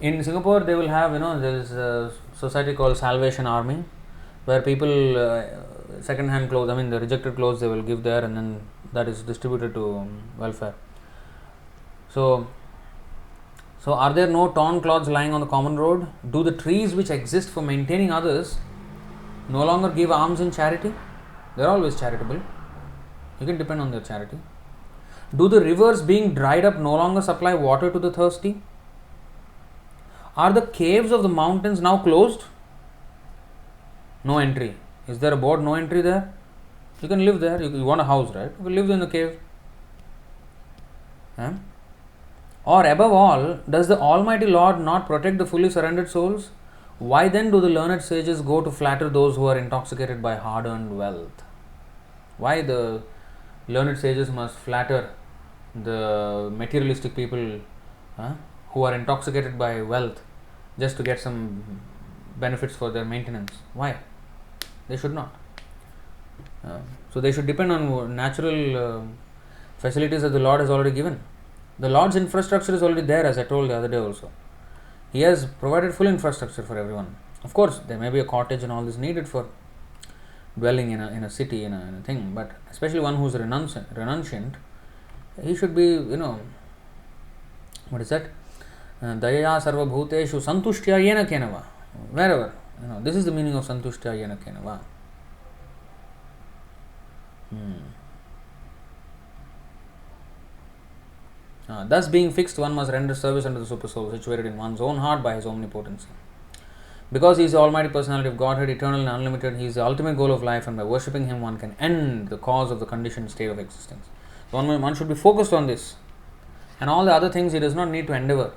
In Singapore, they will have, there is a society called Salvation Army, where people second-hand clothes, the rejected clothes, they will give there, and then that is distributed to welfare. So are there no torn cloths lying on the common road? Do the trees which exist for maintaining others no longer give alms in charity? They are always charitable. You can depend on their charity. Do the rivers being dried up no longer supply water to the thirsty? Are the caves of the mountains now closed? No entry. Is there a board, no entry there? You can live there. You want a house, right? You can live in the cave. Or above all, does the Almighty Lord not protect the fully surrendered souls? Why then do the learned sages go to flatter those who are intoxicated by hard-earned wealth? Why the learned sages must flatter the materialistic people who are intoxicated by wealth just to get some benefits for their maintenance? Why? They should not. So they should depend on natural facilities that the Lord has already given. The Lord's infrastructure is already there, as I told the other day also. He has provided full infrastructure for everyone. Of course, there may be a cottage and all this needed for dwelling in a city, in a thing, but especially one who is renunciant, he should be, what is that? Dayaya sarva bhuteshu santushtya yena kenava. Wherever. This is the meaning of santushtya yena kenava. Thus, being fixed, one must render service unto the Super Soul, situated in one's own heart by his omnipotency. Because he is the Almighty Personality of Godhead, eternal and unlimited, he is the ultimate goal of life, and by worshipping him, one can end the cause of the conditioned state of existence. So, one should be focused on this, and all the other things he does not need to endeavor.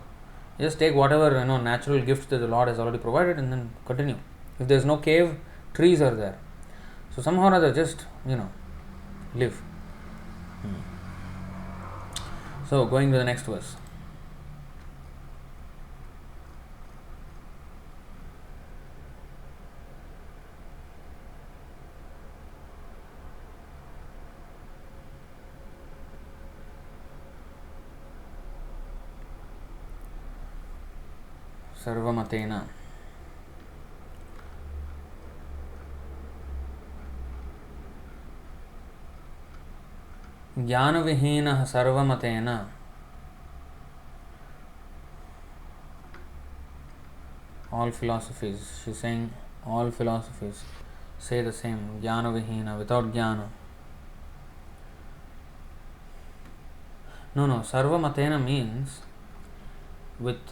Just take whatever natural gifts that the Lord has already provided, and then continue. If there is no cave, trees are there. So somehow or other, just live. So going to the next verse. Sarvamatena. Jnanavihinah sarvamatena. All philosophies, she's saying all philosophies say the same. Jnanavihina, without jnana. No, sarvamatena means with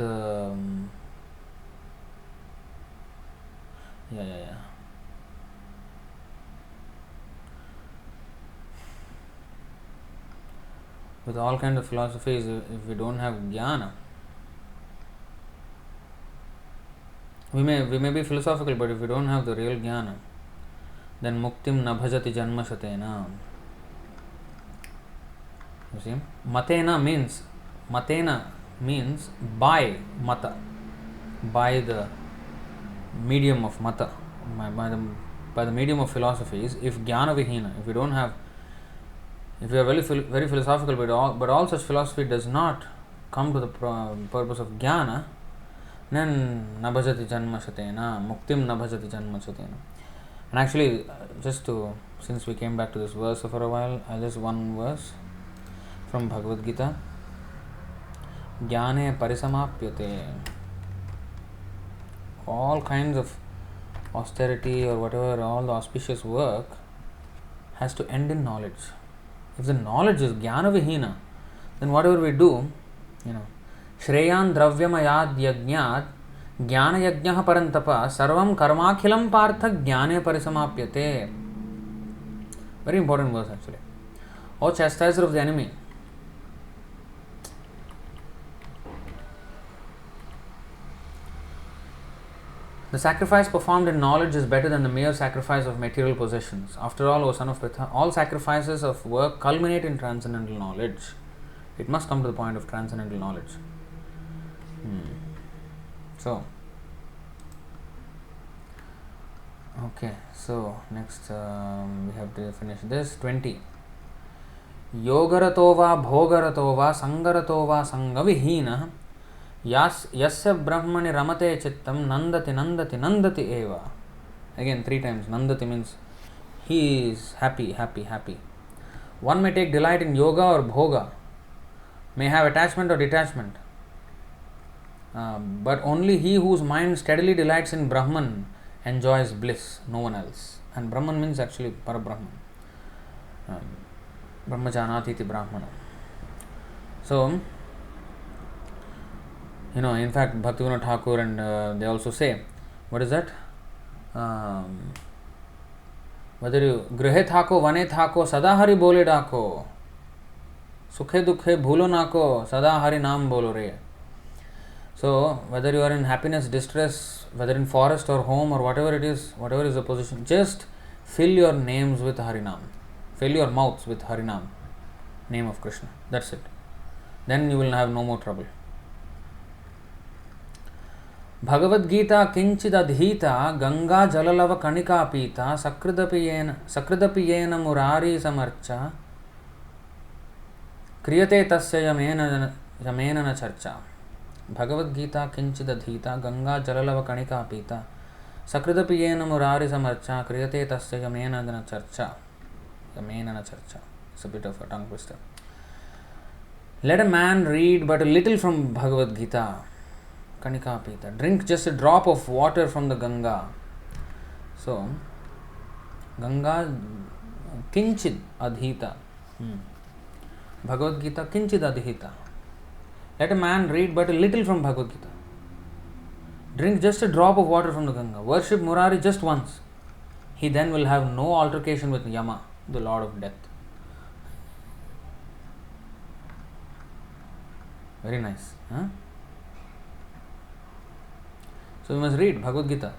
with all kind of philosophies, if we don't have jnana, we may be philosophical, but if we don't have the real jnana, then muktim na bhajati janmashatena. You see, matena means by mata, by the medium of mata, by the medium of philosophies. If jnana vihina, if we are very philosophical, but all such philosophy does not come to the purpose of jnana, then nabhajati janmashatena, muktim nabhajati janmashatena. And actually, since we came back to this verse for a while, just one verse from Bhagavad Gita. Jnane parisamapyate. All kinds of austerity or whatever, all the auspicious work has to end in knowledge. If the knowledge is jnana vihina, then whatever we do, Shreyan dravyamayad yajnat jnana yajnah parantapa sarvam karmakhilam partha jnane parisamapyate. Very important verse actually. O chastiser of the enemy, the sacrifice performed in knowledge is better than the mere sacrifice of material possessions. After all, O son of Pritha, all sacrifices of work culminate in transcendental knowledge. It must come to the point of transcendental knowledge. So, next we have to finish this. 20. Yogarato va bhogarato va sangarato va sangavihina yasya brahmani ramate chittam nandati eva. Again 3 times. Nandati means he is happy. One may take delight in yoga or bhoga, may have attachment or detachment, but only he whose mind steadily delights in Brahman enjoys bliss, no one else. And Brahman means actually Parabrahman. Brahmajanati iti Brahmana. So, in fact, Bhaktivinoda Thakur and they also say, what is that? Whether you grihe thako, vane thako, sada hari bole dako, sukhe dukhe bhulo nako, sada hari naam bolo re. So, whether you are in happiness, distress, whether in forest or home or whatever it is, whatever is the position, just fill your names with Harinam. Fill your mouths with Harinam, name of Krishna. That's it. Then you will have no more trouble. Bhagavad Gita kinchid adhita ganga jalalava kanika pita sakridapiyena murari samarcha kriyate tasya yamena na charcha. Bhagavad Gita kinchid adhita ganga jalalava kanika pita sakridapiyena murari samarcha kriyate tasya yamena na charcha. It's a bit of a tongue twister. Let a man read but a little from Bhagavad Gita. Kanika pita. Drink just a drop of water from the Ganga. So, Ganga kinchid adhita. Bhagavad Gita kinchid adhita. Let a man read but a little from Bhagavad Gita. Drink just a drop of water from the Ganga. Worship Murari just once. He then will have no altercation with Yama, the Lord of Death. Very nice. Huh? So we must read Bhagavad Gita.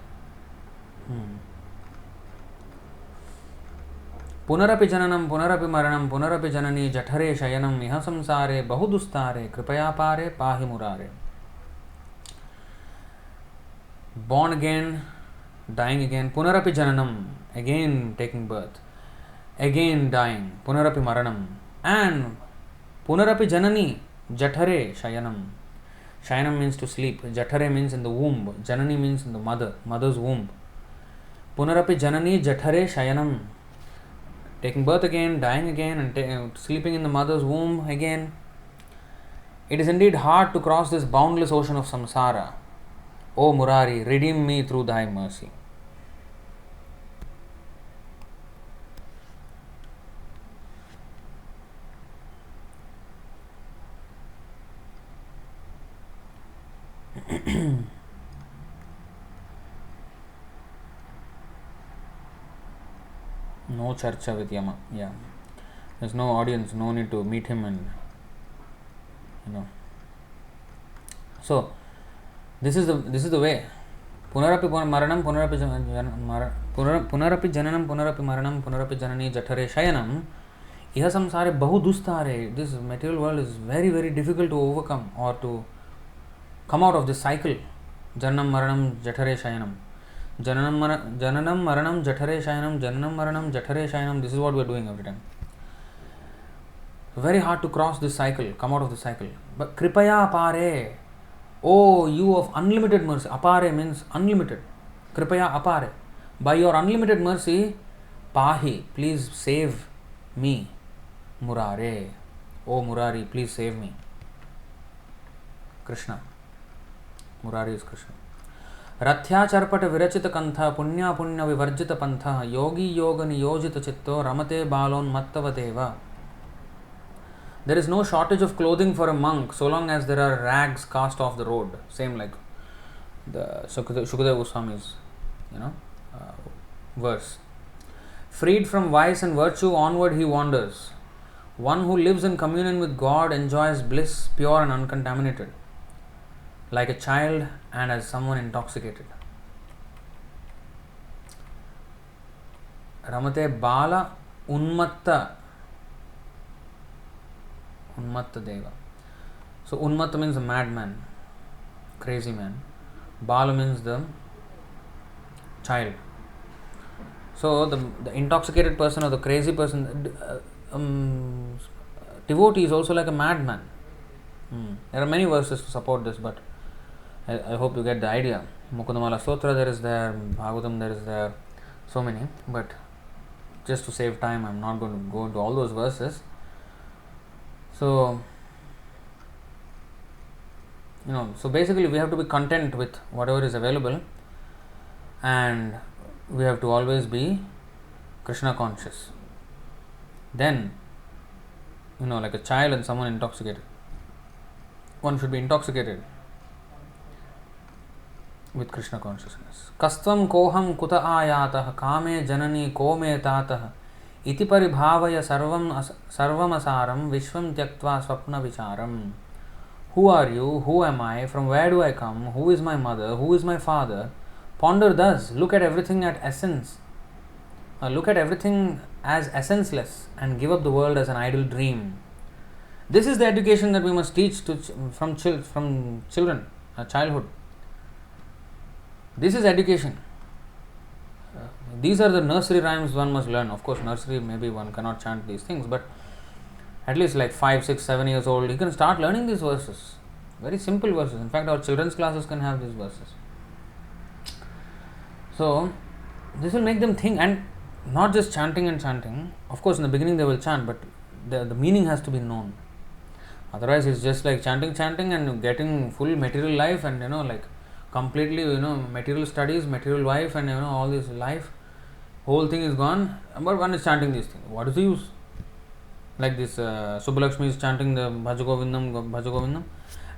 Punarapi jananam, punarapi maranam, punarapi janani, jathare shayanam, iha samsare, bahudustare, kripaya pare, pahi murare. Born again, dying again, punarapi jananam, again taking birth, again dying, punarapi maranam, and punarapi janani, jathare shayanam. Shayanam means to sleep, jathare means in the womb, janani means in the mother's womb. Punarapi janani, jathare shayanam. Taking birth again, dying again, and sleeping in the mother's womb again. It is indeed hard to cross this boundless ocean of samsara. O Murari, redeem me through thy mercy. No charcha with Yama. Yeah. There's no audience, no need to meet him and So this is the way. Punarapi maranam, punarapi jananam, punarapi maranam, punarapi janani, jathare shayanam. Iha samsare bahudustare. This material world is very, very difficult to overcome or to come out of this cycle. Jananam maranam, jathare shayanam. Jananam maranam, jathare shayanam, jananam maranam, jathare shayanam. This is what we are doing every time. Very hard to cross this cycle, come out of the cycle. But kripaya apare. Oh, you of unlimited mercy. Apare means unlimited. Kripaya apare. By your unlimited mercy, pahi, please save me. Murare. Oh Murari, please save me. Krishna. Murari is Krishna. रथ्याचर्पट विरचित कंथ पुण्या पुण्य विवर्जित पंथ योगी योग नियोजित चित्तो रमते बालोन्मत्तवदेव. There is no shortage of clothing for a monk so long as there are rags cast off the road. Same like the Shukadeva Goswami's verse. Freed from vice and virtue, onward he wanders. One who lives in communion with God enjoys bliss pure and uncontaminated, like a child and as someone intoxicated. Ramate Bala Unmatta Deva. So Unmatta means a madman, crazy man. Bala means the child. So the intoxicated person or the crazy person, devotee is also like a madman. There are many verses to support this, but I hope you get the idea. Mukundamala Stotra there is there, Bhagavatam there is there, so many. But just to save time, I am not going to go into all those verses. So, so basically we have to be content with whatever is available, and we have to always be Krishna conscious. Then, like a child and someone intoxicated. One should be intoxicated with Krishna consciousness. Kastvam koham kuta ayatah kame janani kome tatah iti paribhavaya sarvamasaram vishvam tyaktva swapna vicharam. Who are you? Who am I? From where do I come? Who is my mother? Who is my father? Ponder thus. Look at everything at essence. Look at everything as essenceless and give up the world as an idle dream. This is the education that we must teach from children, childhood. This is education. These are the nursery rhymes one must learn. Of course, nursery maybe one cannot chant these things, but at least like 5, 6, 7 years old, you can start learning these verses. Very simple verses. In fact, our children's classes can have these verses. So, this will make them think, and not just chanting and chanting. Of course, in the beginning they will chant, but the meaning has to be known. Otherwise, it's just like chanting and getting full material life and like completely material studies, material wife, and all this life. Whole thing is gone, but one is chanting these things. What is the use? Like this Subbalakshmi is chanting the Bhaja Govindaṁ,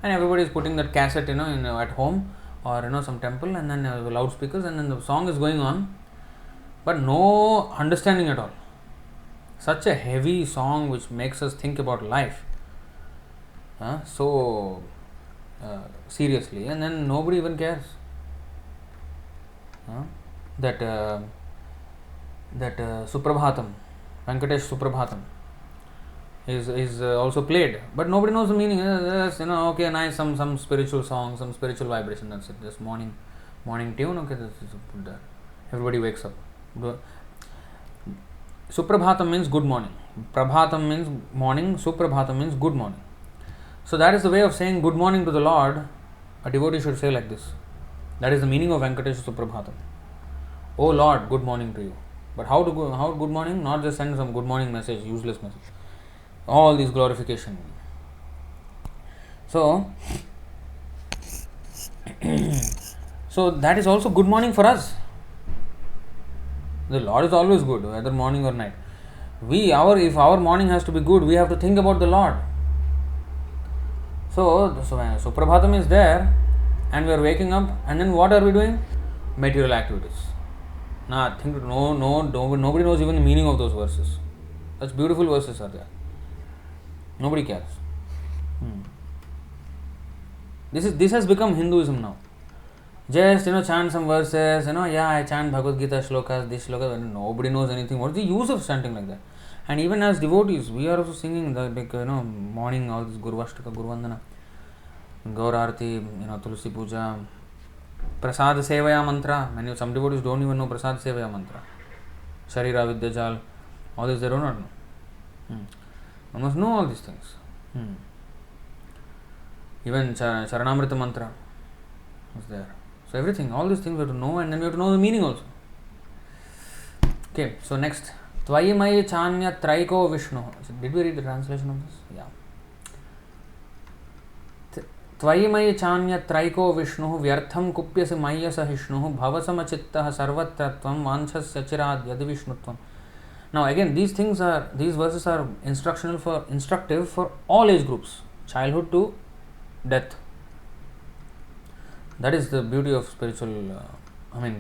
and everybody is putting that cassette, at home or some temple, and then the loudspeakers, and then the song is going on, but no understanding at all. Such a heavy song which makes us think about life, so seriously, and then nobody even cares. That Suprabhatam, Venkatesh Suprabhatam is also played, but nobody knows the meaning. Okay, nice, some spiritual song, some spiritual vibration. That's it. Just morning tune. Okay, this is put there. Everybody wakes up. Suprabhatam means good morning. Prabhatam means morning. Suprabhatam means good morning. So that is the way of saying good morning to the Lord. A devotee should say like this. That is the meaning of Venkatesh Suprabhatam. Oh Lord, good morning to you. But how good morning? Not just send some good morning message, useless message. All these glorification. So that is also good morning for us. The Lord is always good, whether morning or night. If our morning has to be good, we have to think about the Lord. So Suprabhatam is there, and we are waking up, and then what are we doing? Material activities. Nothing. Nobody knows even the meaning of those verses. Such beautiful verses are there. Nobody cares. This has become Hinduism now. Just chant some verses. I chant Bhagavad Gita shlokas, this shlokas. Nobody knows anything. What is the use of chanting like that? And even as devotees, we are also singing the morning, all this Gurvashtaka, Gurvandana, Gaurarti, Tulsi Puja, Prasad Sevaya mantra. Some devotees don't even know Prasad Sevaya mantra. Sharira Vidyajal, all this they do not know. One must know all these things. Even Charanamrita mantra is there. So everything, all these things we have to know, and then we have to know the meaning also. Okay, so next. Tvayimai Chanya Traiko Vishnu. Did we read the translation of this? Yeah. Tvayimai Chanya Traiko Vishnu Vyartham Kupyasi Mayasa Hishnu Bhavasamachittah Sarvatratvam Vanchasya Chirad Yadi Vishnutvam. Now again, these verses are instructive for all age groups, childhood to death. That is the beauty of spiritual,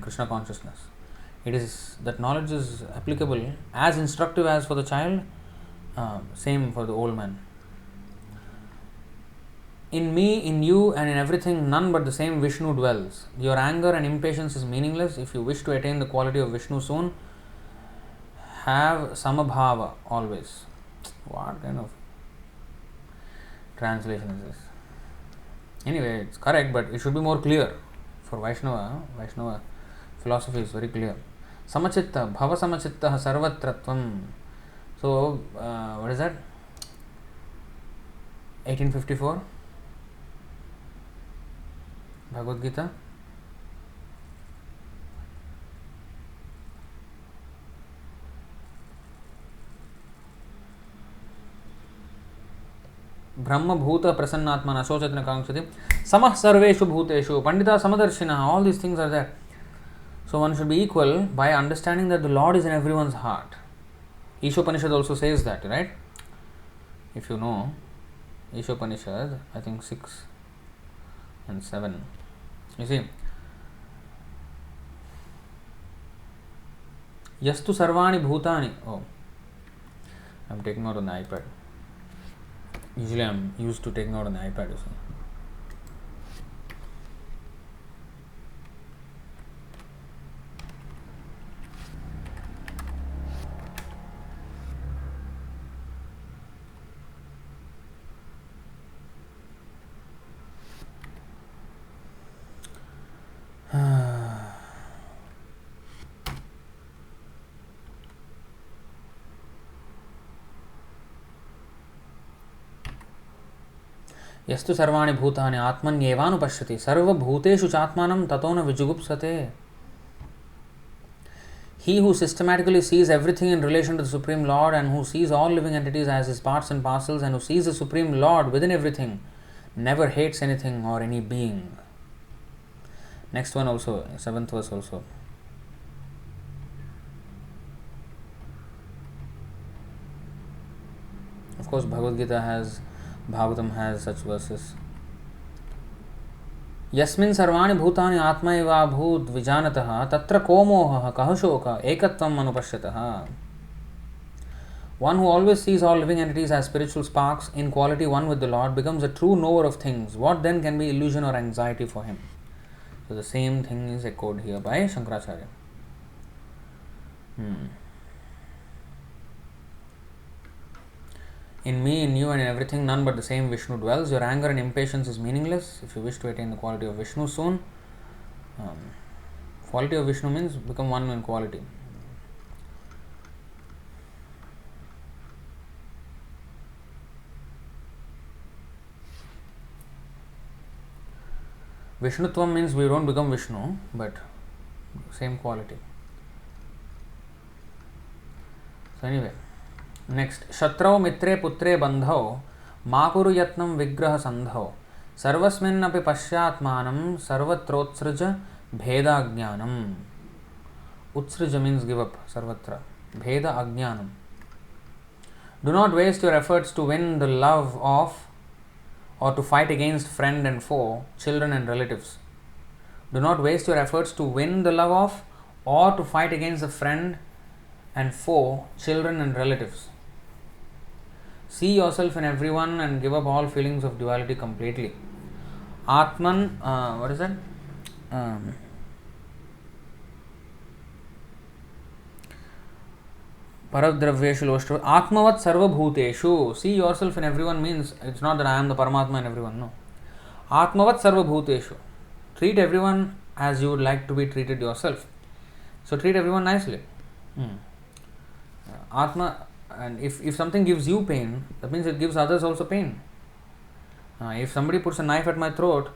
Krishna consciousness. It is that knowledge is applicable, as instructive as for the child, same for the old man. In me, in you, and in everything, none but the same Vishnu dwells. Your anger and impatience is meaningless. If you wish to attain the quality of Vishnu soon, have samabhava always. What kind of translation is this? Anyway, it's correct, but it should be more clear. For Vaiṣṇava philosophy is very clear. Samachitta, bhava samachitta sarvatratvam. So, what is that? 1854 Bhagavad Gita. Brahma Bhuta Prasannatmana Sochatra Kankshati Samah Sarveshu Bhuteshu Pandita Samadarshina. All these things are there. So one should be equal by understanding that the Lord is in everyone's heart. Ishopanishad also says that, right? If you know Ishopanishad, I think 6 and 7. You see, Yastu Sarvani Bhutani. Oh, I'm taking out on the iPad. Usually I'm used to taking out on the iPad. Yastu sarvani bhutani atmanyevānupashyati sarvabhuteshu chātmanam tatona vijugupsate. He who systematically sees everything in relation to the Supreme Lord, and who sees all living entities as his parts and parcels, and who sees the Supreme Lord within everything, never hates anything or any being. Next one also, 7th verse also. Of course, Bhagavad Gita has, Bhagavatam has such verses. यस्मिन् सर्वाणि भूतानि आत्मैवाभूत् विजानतः तत्र को मोहः कः शोकः एकत्वम् अनुपश्यतः. One who always sees all living entities as spiritual sparks in quality one with the Lord becomes a true knower of things. What then can be illusion or anxiety for him? So the same thing is echoed here by Shankaracharya. In me, in you and in everything, none but the same Vishnu dwells. Your anger and impatience is meaningless. If you wish to attain the quality of Vishnu soon, quality of Vishnu means become one in quality. Vishnutvam means we don't become Vishnu, but same quality. So anyway, next. Shatrau mitre putre bandhau makuru yatnam vigraha sandhau sarvasminnapi pashyatmanam sarvatrotsrija bheda ajnanam. Utsrija means give up, sarvatra. Bheda ajnanam. Do not waste your efforts to win the love of or to fight against friend and foe, children and relatives. Do not waste your efforts to win the love of or to fight against the friend and foe, children and relatives. See yourself in everyone and give up all feelings of duality completely. Atman, what is that? Paradraveshu Loshtra. Atmavat Sarva Bhuteshu. See yourself in everyone means it's not that I am the Paramatma in everyone, no. Atmavat Sarva Bhuteshu. Treat everyone as you would like to be treated yourself. So treat everyone nicely. Atma, and if something gives you pain, that means it gives others also pain. If somebody puts a knife at my throat,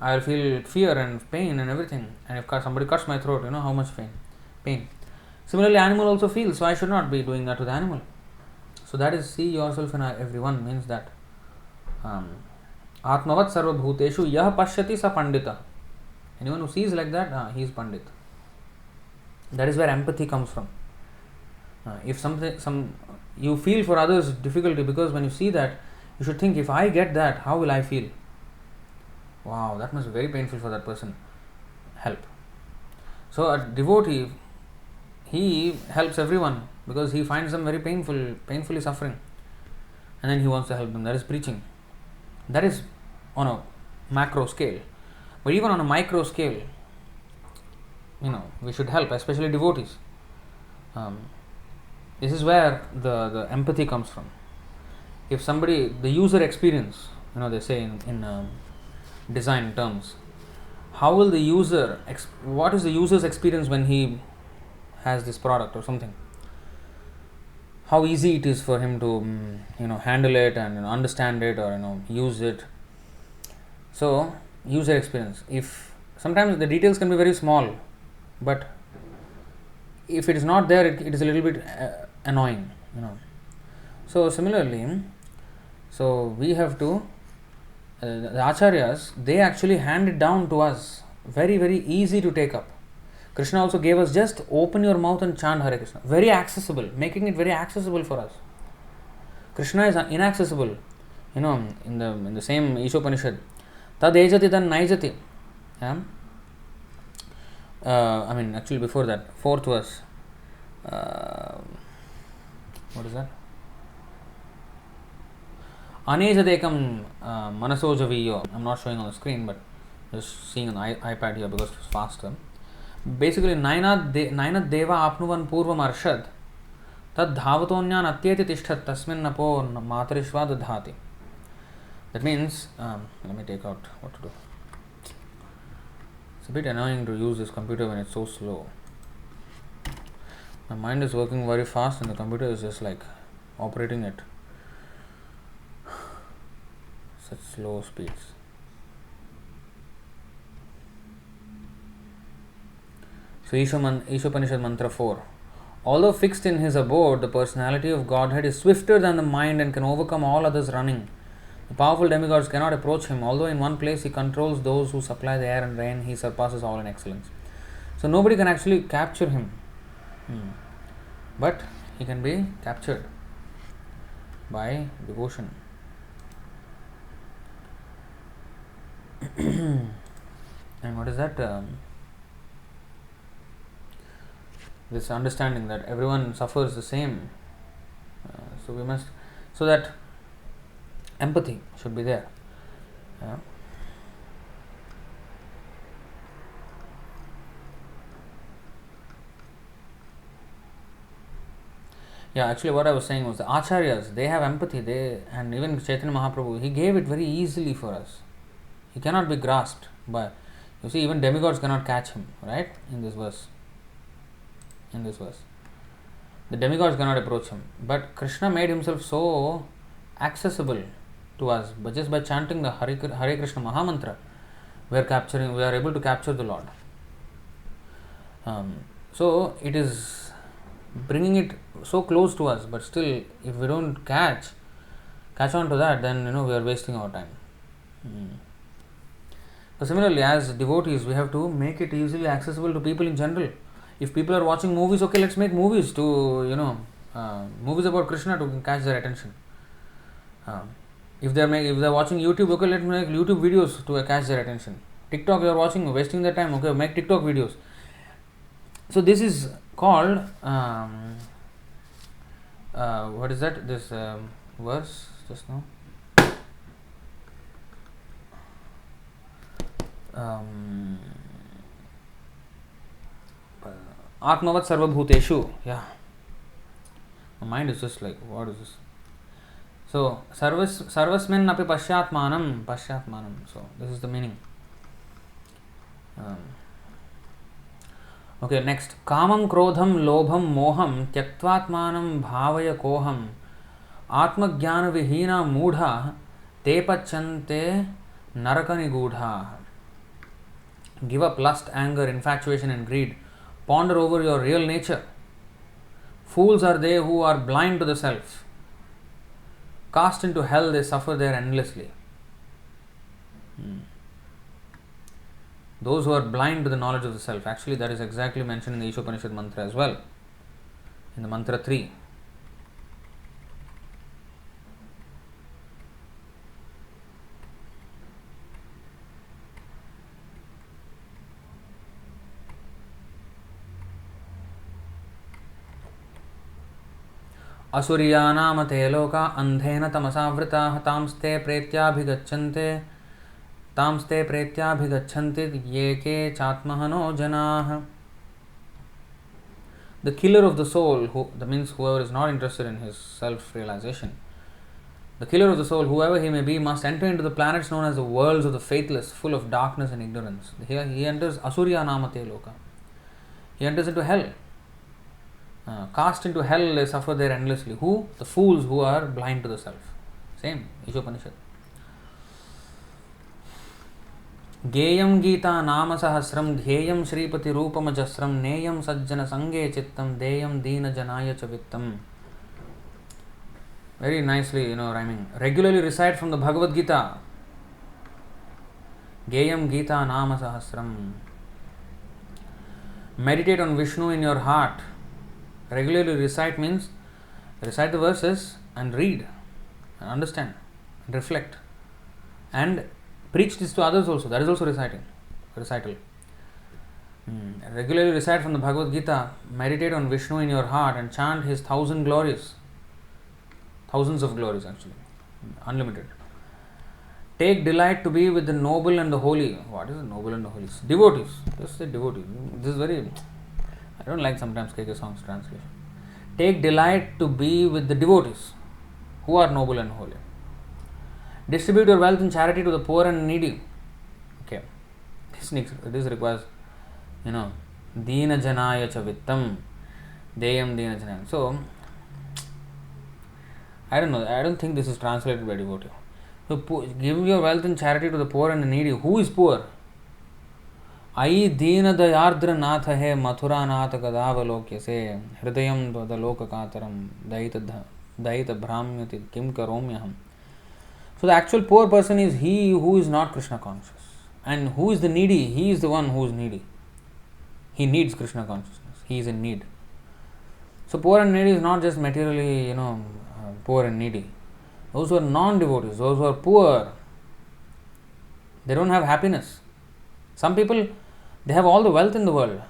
I will feel fear and pain and everything. And if somebody cuts my throat, you know how much pain. Similarly, animal also feels, so I should not be doing that to the animal. So that is, see yourself in everyone means that. Atmavat sarva bhuteshu yah pashyati sa pandita. Anyone who sees like that, he is pandit. That is where empathy comes from. If you feel for others difficulty, because when you see that, you should think, if I get that, how will I feel? Wow, that must be very painful for that person. Help. So a devotee, he helps everyone because he finds them very painfully suffering, and then he wants to help them. That is preaching. That is on a macro scale. But even on a micro scale, we should help, especially devotees. This is where the empathy comes from. If somebody, the user experience, they say in design terms, how will the user, what is the user's experience when he has this product or something? How easy it is for him to, handle it and understand it or use it. So user experience. If sometimes the details can be very small, but if it is not there, it is a little bit annoying. So similarly, we have to. The acharyas, they actually hand it down to us, very very easy to take up. Krishna also gave us, just open your mouth and chant Hare Krishna. Very accessible, making it very accessible for us. Krishna is inaccessible. In the same Ishopanishad, tad ejati tan naijati. Actually before that, fourth verse. What is that? Anejadekam manaso javiyo. I'm not showing on the screen, but just seeing on iPad here because it's faster. Basically, nainat deva apnuvan purvam arshad tad dhavatonyaan atyeti tishtat tasmin napo matarishva dadhati. That means, let me take out what to do. It's a bit annoying to use this computer when it's so slow. My mind is working very fast and the computer is just like operating at such slow speeds. So Ishopanishad Mantra 4. Although fixed in his abode, the personality of Godhead is swifter than the mind and can overcome all others running. The powerful demigods cannot approach him. Although in one place he controls those who supply the air and rain, he surpasses all in excellence. So nobody can actually capture him. But he can be captured by devotion. And what is that? This understanding that everyone suffers the same. So we must, so that empathy should be there. Yeah. Yeah, actually, what I was saying was the acharyas, they have empathy. And even Chaitanya Mahaprabhu, he gave it very easily for us. He cannot be grasped by. You see, even demigods cannot catch him, right? In this verse. The demigods cannot approach him. But Krishna made himself so accessible to us, but just by chanting the Hare Krishna Mahamantra, we are able to capture the Lord. So it is bringing it so close to us, but still, if we don't catch on to that, then we are wasting our time. So similarly, as devotees, we have to make it easily accessible to people in general. If people are watching movies, okay, let's make movies to movies about Krishna to catch their attention. If they're watching YouTube, okay, let's make YouTube videos to catch their attention. TikTok, you are watching, wasting their time, okay, make TikTok videos. So this is called what is that? This verse just now. Atmavat sarvabhuteshu. Yeah. My mind is just like, what is this? So sarvasmin api pashyatmanam. So this is the meaning. Okay, next. Kamam krodham lobham moham tyaktvatmanam bhavaya koham atmajnana vihina moodha te pachante narakani goodha. Give up lust, anger, infatuation and greed. Ponder over your real nature. Fools are they who are blind to the self. Cast into hell, they suffer there endlessly. Those who are blind to the knowledge of the self. Actually, that is exactly mentioned in the Ishopanishad mantra as well. In the mantra 3. असुरियानाम ते लोका अंधेन तमसावृताः तांस्ते प्रेत्याभिगच्छन्ति ये के चात्महनो जनाः. The killer of the soul, that means whoever is not interested in his self-realization, the killer of the soul, whoever he may be, must enter into the planets known as the worlds of the faithless, full of darkness and ignorance. Here he enters Asuryanama te loka. He enters into hell. Cast into hell, they suffer there endlessly. Who? The fools who are blind to the self. Same, Ishopanishad. Geyam Gita Nama Sahasram Dhyeyam Shripati Rupamajasram Neyam Sajjana Sange Chittam Deyam Dina Janaya Chavittam. Very nicely, rhyming. Regularly recite from the Bhagavad Gita. Geyam Gita Nama Sahasram. Meditate on Vishnu in your heart. Regularly recite means recite the verses and read and understand and reflect and preach this to others also. That is also recital. Regularly recite from the Bhagavad Gita, meditate on Vishnu in your heart and chant his 1,000 glories. Thousands of glories actually. Unlimited. Take delight to be with the noble and the holy. What is the noble and the holy? Devotees. Just say devotees. This is very... I don't like sometimes KK songs translation. Take delight to be with the devotees who are noble and holy. Distribute your wealth in charity to the poor and needy. Okay. This requires, Dina Janaya Chavittam. Deyam Dina Janaya. So, I don't know. I don't think this is translated by devotee. So, give your wealth in charity to the poor and the needy. Who is poor? आई दीन दयार्द्र नाथ है मथुरा नाथ गदावलोक्य से हृदयं त्वदलोक कातरम दयित भ्राम्यति किम करोम्यहम. So the actual poor person is he who is not Krishna conscious. And who is the needy? He is the one who is needy. He needs Krishna consciousness. He is in need. So poor and needy is not just materially, poor and needy. Those who are non-devotees, those who are poor, they don't have happiness. Some people, they have all the wealth in the world.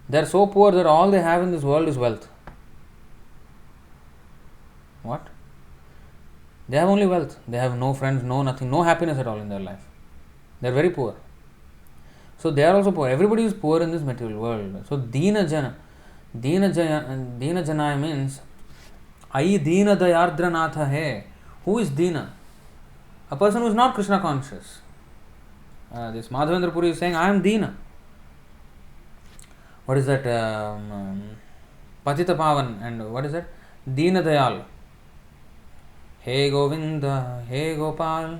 They are so poor that all they have in this world is wealth. What? They have only wealth. They have no friends, no nothing, no happiness at all in their life. They are very poor. So they are also poor. Everybody is poor in this material world. So Dina Janaya means Ai Dina Dayardranatha hai. Who is Dina? A person who is not Krishna conscious. This Madhavendra Puri is saying, I am Dina. What is that? Patita Pavan, and what is that? Dina Dayal. He Govinda, He Gopal,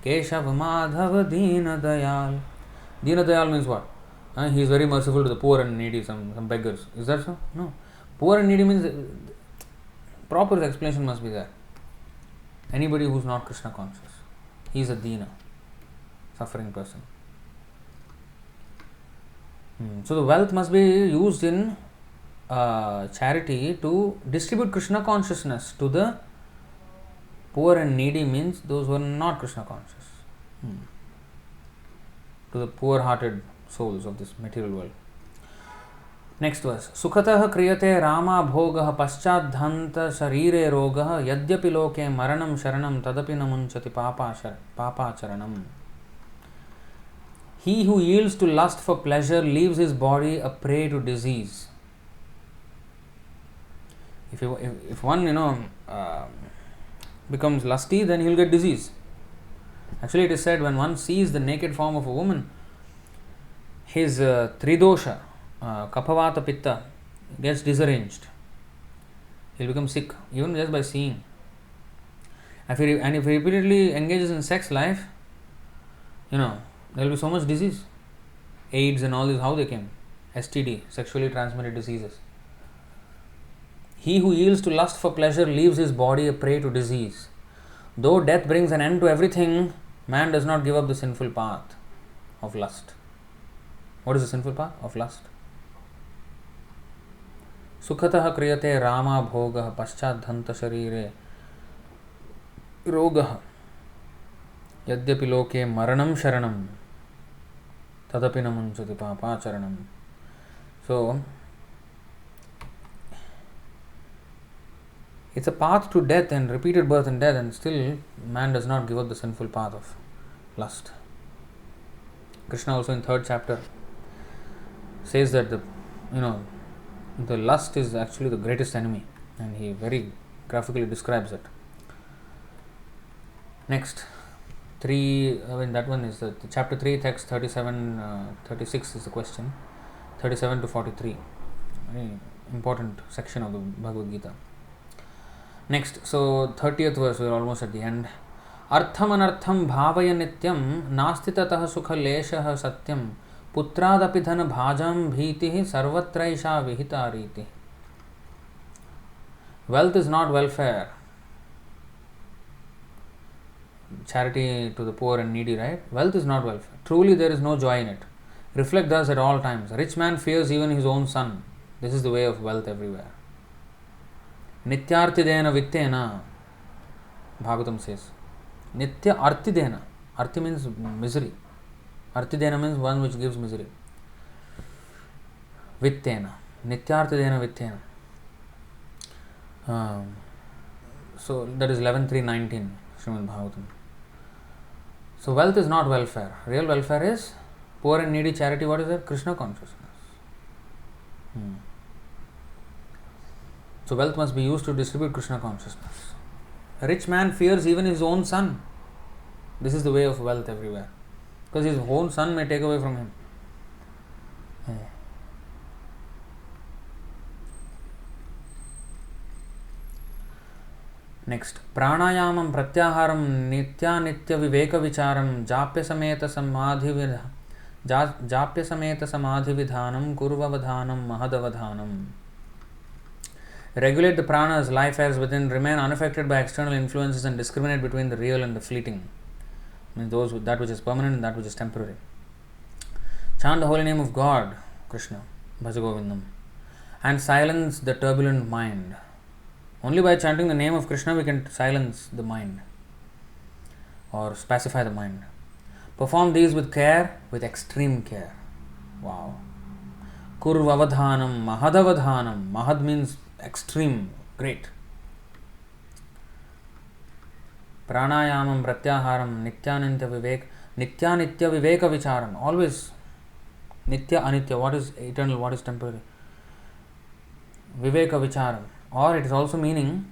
Keshav Madhav Dina Dayal. Dina Dayal means what? He is very merciful to the poor and needy, some beggars. Is that so? No. Poor and needy means proper explanation must be there. Anybody who is not Krishna conscious, he is a Dina, suffering person. So the wealth must be used in charity to distribute Krishna consciousness to the poor and needy, means those who are not Krishna conscious, to the poor-hearted souls of this material world. Next verse. Sukhatah kriyate rama bhogah paschadhanta sharire rogah yadyapi loke maranam sharanam tadapi namunchati papacharanam. He who yields to lust for pleasure leaves his body a prey to disease. If one becomes lusty, then he will get disease. Actually, it is said when one sees the naked form of a woman, his tridosha, kaphavata pitta, gets disarranged. He will become sick even just by seeing. If he repeatedly engages in sex life, there will be so much disease. AIDS and all this, how they came? STD, sexually transmitted diseases. He who yields to lust for pleasure leaves his body a prey to disease. Though death brings an end to everything, man does not give up the sinful path of lust. What is the sinful path of lust? Sukhatah kriyate rama bhogah paschadhanta sharire rogah yadyapi loke maranam sharanam tadapi namunchati papacharanam. So, it's a path to death and repeated birth and death, and still man does not give up the sinful path of lust. Krishna also in 3rd chapter says that the lust is actually the greatest enemy, and he very graphically describes it. Next, that one is the chapter 3, text 37, 36 is the question, 37 to 43. Very important section of the Bhagavad Gita. Next, so 30th verse, we are almost at the end. Artham anartham bhavaya nityam nasti tatah sukha leshah satyam putradapi dhana bhajam bhitihi sarvatraisha vihita riti. Wealth is not welfare. Charity to the poor and needy, right? Wealth is not welfare. Truly there is no joy in it. Reflect thus at all times. A rich man fears even his own son. This is the way of wealth everywhere. Nityartidena vittena, Bhagavatam says. Nitya artidena. Arti means misery. Artidena means one which gives misery. Vittena. Nityartidena vittena. So that is 11.3.19, Srimad Bhagavatam. So wealth is not welfare. Real welfare is poor and needy charity. What is that? Krishna consciousness. So wealth must be used to distribute Krishna consciousness. A rich man fears even his own son. This is the way of wealth everywhere. Because his own son may take away from him. Next, pranayamam pratyaharam nitya viveka vicharam japya sameta samadhi vidhanam kurvavadhanam mahadavadhanam. Regulate the pranas, life airs within, remain unaffected by external influences and discriminate between the real and the fleeting. Means that which is permanent and that which is temporary. Chant the holy name of God, Krishna, Bhaja Govindaṁ, and silence the turbulent mind. Only by chanting the name of Krishna we can silence the mind or pacify the mind. Perform these with care, with extreme care. Wow. Kurvavadhanam, mahadavadhanam. Mahad means extreme, great. Pranayamam, pratyaharam, nityanitya viveka vicharam. Always nitya, anitya. What is eternal, what is temporary? Viveka vicharam. Or it is also meaning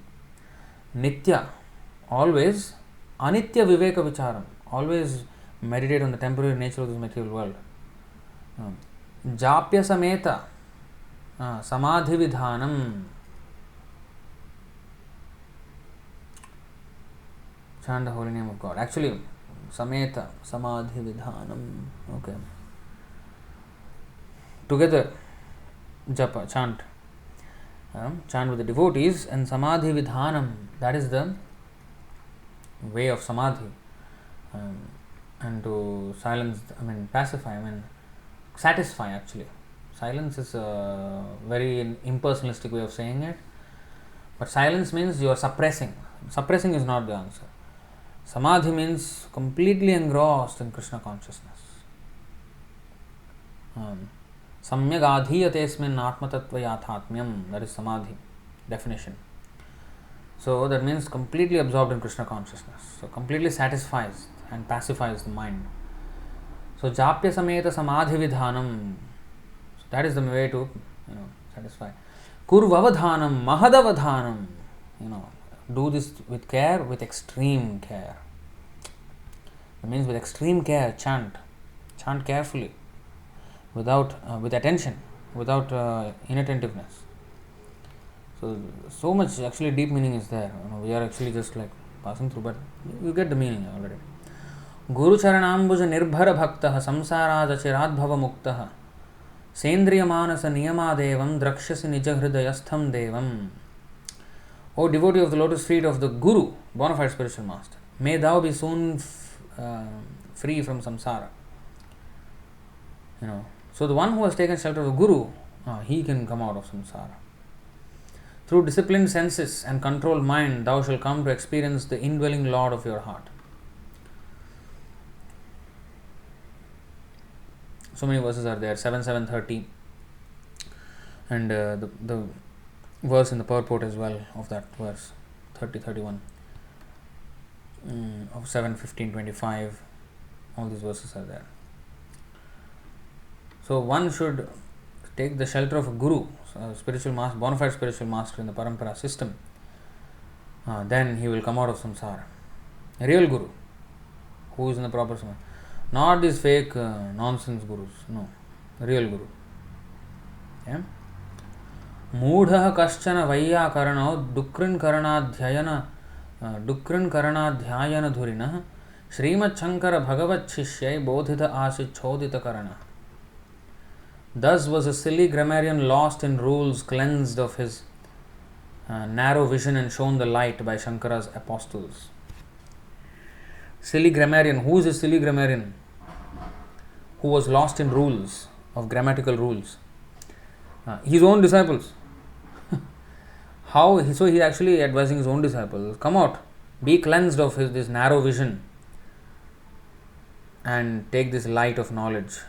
nitya, always. Anitya viveka vicharam. Always meditate on the temporary nature of this material world. Japya sameta, samadhi vidhanam. Chant the holy name of God. Actually, sameta, samadhi vidhanam. Okay. Together, japa, chant. Chant with the devotees, and samadhi vidhanam. That is the way of samadhi. And to silence, pacify, satisfy actually. Silence is a very impersonalistic way of saying it. But silence means you are suppressing. Suppressing is not the answer. Samadhi means completely engrossed in Krishna consciousness. Samyag adhiyatesmin atma tattva yathatmyam. That is samadhi definition. So that means completely absorbed in Krishna consciousness. So completely satisfies and pacifies the mind. So japya sameta samadhi vidhanam. So that is the way to satisfy. Kurvavadhanam, mahadavadhanam. Do this with care, with extreme care. That means with extreme care, chant. Chant carefully, with attention, without inattentiveness. So much actually deep meaning is there. We are actually just like passing through, but you get the meaning already. Guru charanambuja nirbhara bhaktaha samsarad achiradbhava muktaha sendriya manasa niyamadevam drakshasi nija hridayastham devam. O devotee of the lotus feet of the Guru, bona fide spiritual master, may thou be soon free from samsara. So the one who has taken shelter of the Guru, he can come out of samsara. Through disciplined senses and controlled mind, thou shalt come to experience the indwelling Lord of your heart. So many verses are there, 7, 7, 30, and the verse in the purport as well of that verse, 30, 31, of 7, 15, 25, all these verses are there. So one should take the shelter of a Guru, spiritual master, bona fide spiritual master in the parampara system. Then he will come out of samsara. A real Guru, who is in the proper samsara. Not these fake nonsense gurus. No, real Guru. Yeah? Moodha kaschana vayyakarano dukrin karanadhyayana dhurina Srimad Shankara Bhagavat Shishyai bodhita asit chodita karana. Thus was a silly grammarian lost in rules, cleansed of his narrow vision and shown the light by Shankara's apostles. Silly grammarian. Who is a silly grammarian? Who was lost in rules, of grammatical rules. His own disciples. How? So he is actually advising his own disciples, come out, be cleansed of this narrow vision and take this light of knowledge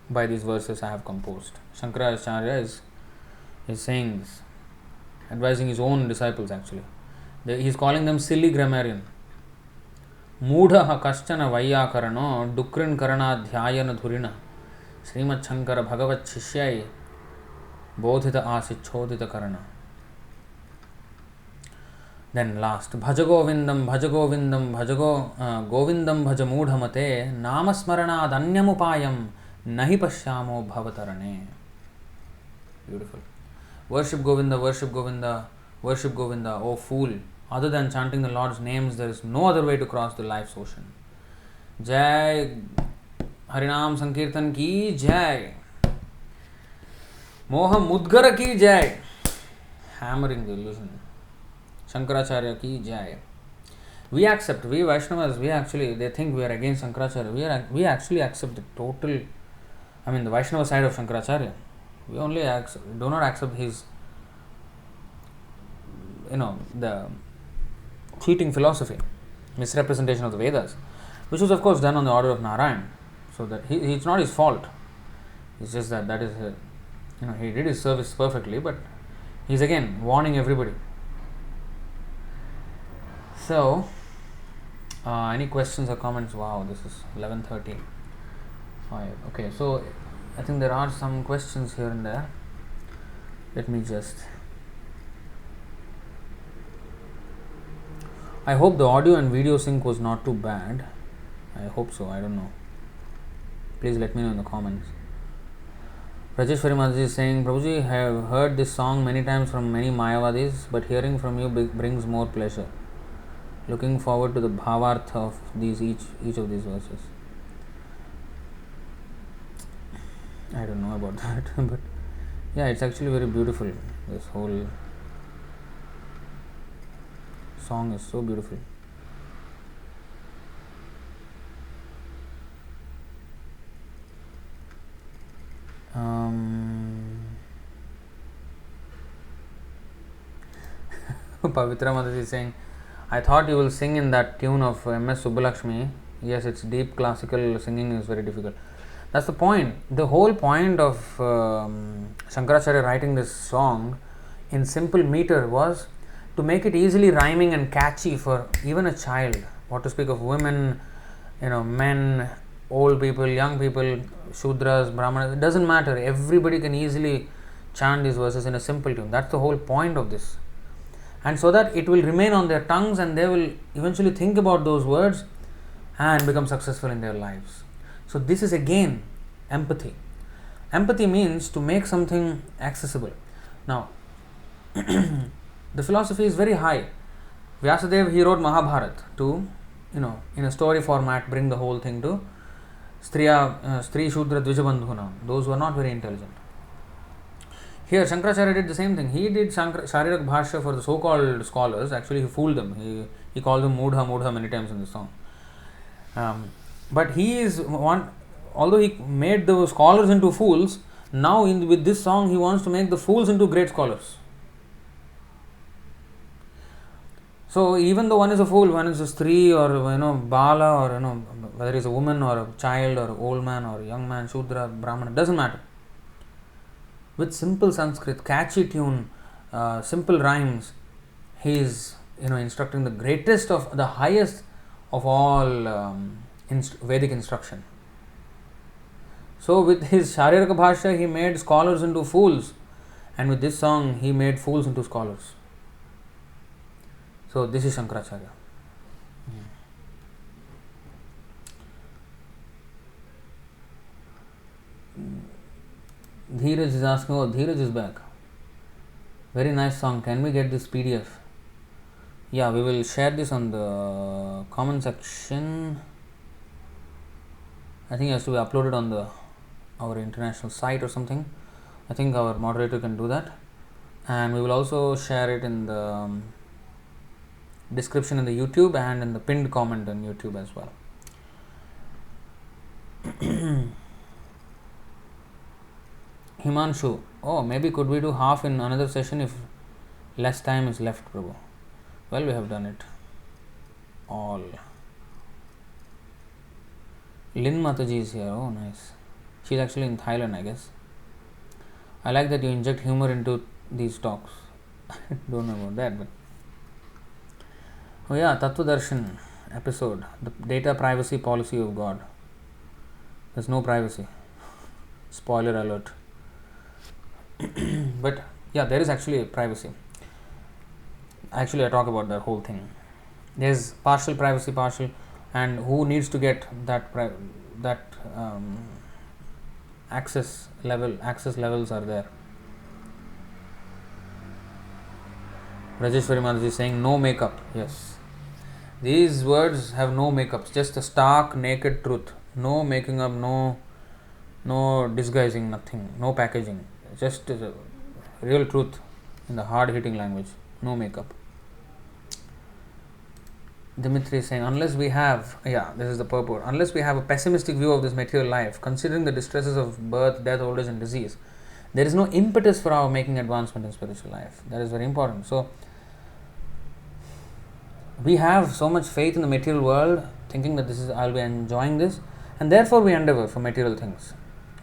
by these verses I have composed. Shankaracharya is saying this, advising his own disciples actually. He is calling them silly grammarian. Moodha kaschana vayyakarano dukrin karanadhyayana dhurina Srimad Shankara Bhagavat Shishyai bodhita asit chodita karana. Then last, Bhaja Govindaṁ, Bhaja Govindaṁ, Govindaṁ Bhaja Moodhamate, Namasmaranad Anyamupayam, Nahi Pashyamo Bhavatarane. Beautiful. Worship Govinda, worship Govinda, worship Govinda, O fool. Other than chanting the Lord's names, there is no other way to cross the life's ocean. Jai Harinam Sankirtan ki Jai. Moha Mudgara ki Jai. Hammering the illusion. Shankaracharya ki Jai. We Vaishnavas, they think we are against Shankaracharya. We actually accept the total, the Vaishnava side of Shankaracharya. We only do not accept his, the cheating philosophy, misrepresentation of the Vedas. which was of course done on the order of Narayan. So that it's not his fault. It's just that is he did his service perfectly, but he's again warning everybody. So, any questions or comments? Wow, this is 11:30. Okay, so I think there are some questions here and there. Let me just. I hope the audio and video sync was not too bad. I hope so. I don't know. Please let me know in the comments. Rajeshwari Mataji is saying, Prabhuji, I have heard this song many times from many Mayavadis, but hearing from you brings more pleasure. Looking forward to the bhavartha of each of these verses. I don't know about that, but yeah, it's actually very beautiful. This whole song is so beautiful. Pavitra Mataji is saying, I thought you will sing in that tune of M.S. Subbulakshmi. Yes, it's deep classical singing is very difficult. That's the point. The whole point of Shankaracharya writing this song in simple meter was to make it easily rhyming and catchy for even a child. What to speak of women, men, old people, young people, Shudras, Brahmanas, it doesn't matter. Everybody can easily chant these verses in a simple tune. That's the whole point of this. And so that it will remain on their tongues and they will eventually think about those words and become successful in their lives. So this is again empathy. Empathy means to make something accessible. Now, the philosophy is very high. Vyasadeva, he wrote Mahabharata to, in a story format, bring the whole thing to Stri Shudra Dvijabandhuna, those who are not very intelligent. Here, Shankaracharya did the same thing. He did Sharirak Bhashya for the so-called scholars. Actually, he fooled them. He called them Mudha many times in the song. But he is one, although he made the scholars into fools, now with this song he wants to make the fools into great scholars. So even though one is a fool, one is a Stri or Bala or whether he is a woman or a child or an old man or a young man, Shudra, Brahmana, doesn't matter. With simple Sanskrit, catchy tune, simple rhymes, he is instructing the greatest of the highest of all Vedic instruction. So with his Shariraka Bhashya, he made scholars into fools, and with this song, he made fools into scholars. So this is Shankaracharya. Dheeraj is asking, Dheeraj is back. Very nice song. Can we get this PDF? Yeah, we will share this on the comment section. I think it has to be uploaded on our international site or something. I think our moderator can do that. And we will also share it in the description in the YouTube and in the pinned comment on YouTube as well. Himanshu, maybe could we do half in another session if less time is left, Prabhu? Well, we have done it all. Lynn Mataji is here. Oh, nice. She's actually in Thailand, I guess. I like that you inject humor into these talks. Don't know about that, but Tattvadarshan episode, the data privacy policy of God. There's no privacy. Spoiler alert. But there is actually a privacy. Actually, I talk about that whole thing. There's partial privacy, and who needs to get that access levels are there. Rajeshwari Mataji is saying no makeup. Yes, these words have no makeups, just a stark naked truth. No making up, no disguising, nothing, no packaging, just the real truth in the hard hitting language. No makeup. Dimitri is saying, unless we have, this is the purport, unless we have a pessimistic view of this material life, considering the distresses of birth, death, old age and disease, there is no impetus for our making advancement in spiritual life. That is very important. So, we have so much faith in the material world thinking that this is, I'll be enjoying this, and therefore we endeavor for material things.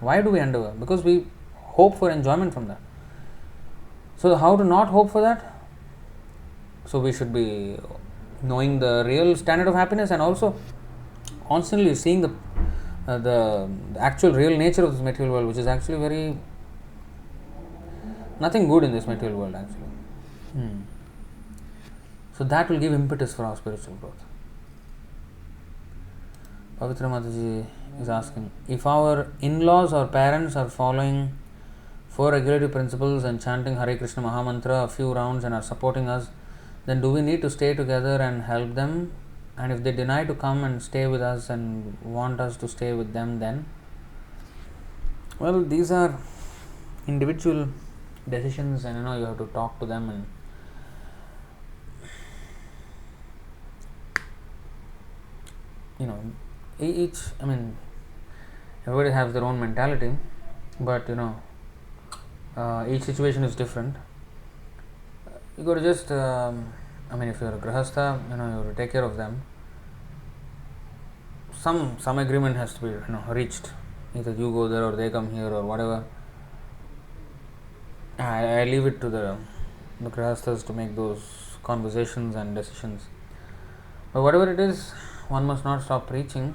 Why do we endeavor? Because we hope for enjoyment from that. So how to not hope for that? So we should be knowing the real standard of happiness, and also constantly seeing the actual real nature of this material world, which is actually very nothing good in this material world actually. So that will give impetus for our spiritual growth. Pavitra Mataji is asking, if our in-laws or parents are following 4 regulative principles and chanting Hare Krishna Mahamantra a few rounds and are supporting us, then do we need to stay together and help them? And if they deny to come and stay with us and want us to stay with them, then? Well, these are individual decisions, and you have to talk to them, and each, everybody has their own mentality, but each situation is different. You got to just, if you're a grahastha, you have to take care of them. Some agreement has to be, reached. Either you go there or they come here or whatever. I leave it to the grahasthas to make those conversations and decisions. But whatever it is, one must not stop preaching.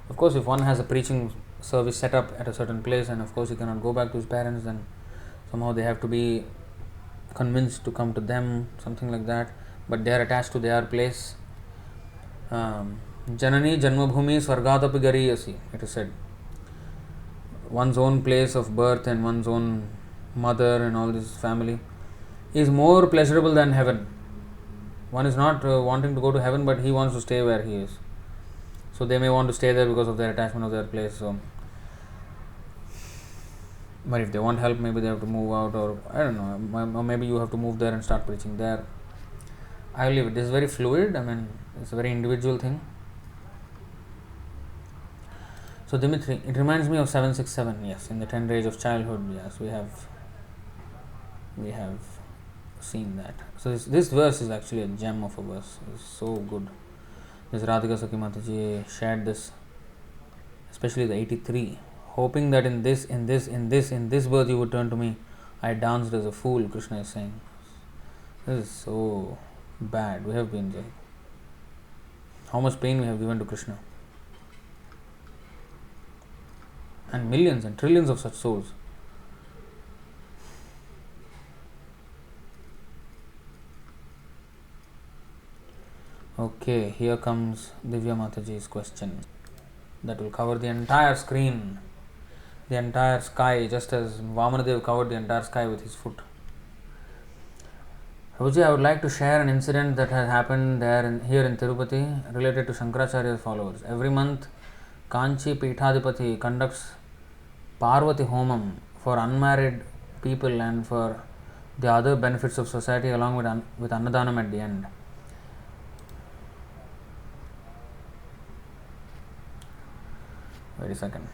Of course, if one has a preaching service set up at a certain place, and of course he cannot go back to his parents, then somehow they have to be convinced to come to them, something like that. But they are attached to their place. Janani Janmabhumi Swargatapi Gariyasi, it is said. One's own place of birth and one's own mother and all this family is more pleasurable than heaven. One is not wanting to go to heaven, but he wants to stay where he is. So they may want to stay there because of their attachment of their place. So, but if they want help, maybe they have to move out, or I don't know, or maybe you have to move there and start preaching there. I will leave it. This is very fluid. It's a very individual thing. So Dimitri, it reminds me of 767. Yes, in the tender age of childhood. Yes, we have seen that. So this verse is actually a gem of a verse. It's so good. This Radhika Sakhi Mataji shared this, especially the 83, hoping that in this birth you would turn to me. I danced as a fool, Krishna is saying. This is so bad. We have been there. How much pain we have given to Krishna. And millions and trillions of such souls. Okay, here comes Divya Mataji's question. That will cover the entire screen, the entire sky, just as Vamanadev covered the entire sky with his foot. Prabhuji, I would like to share an incident that has happened here in Tirupati related to Shankaracharya's followers. Every month, Kanchi Peethadipati conducts Parvati Homam for unmarried people and for the other benefits of society, along with Annadanam at the end. Wait a second.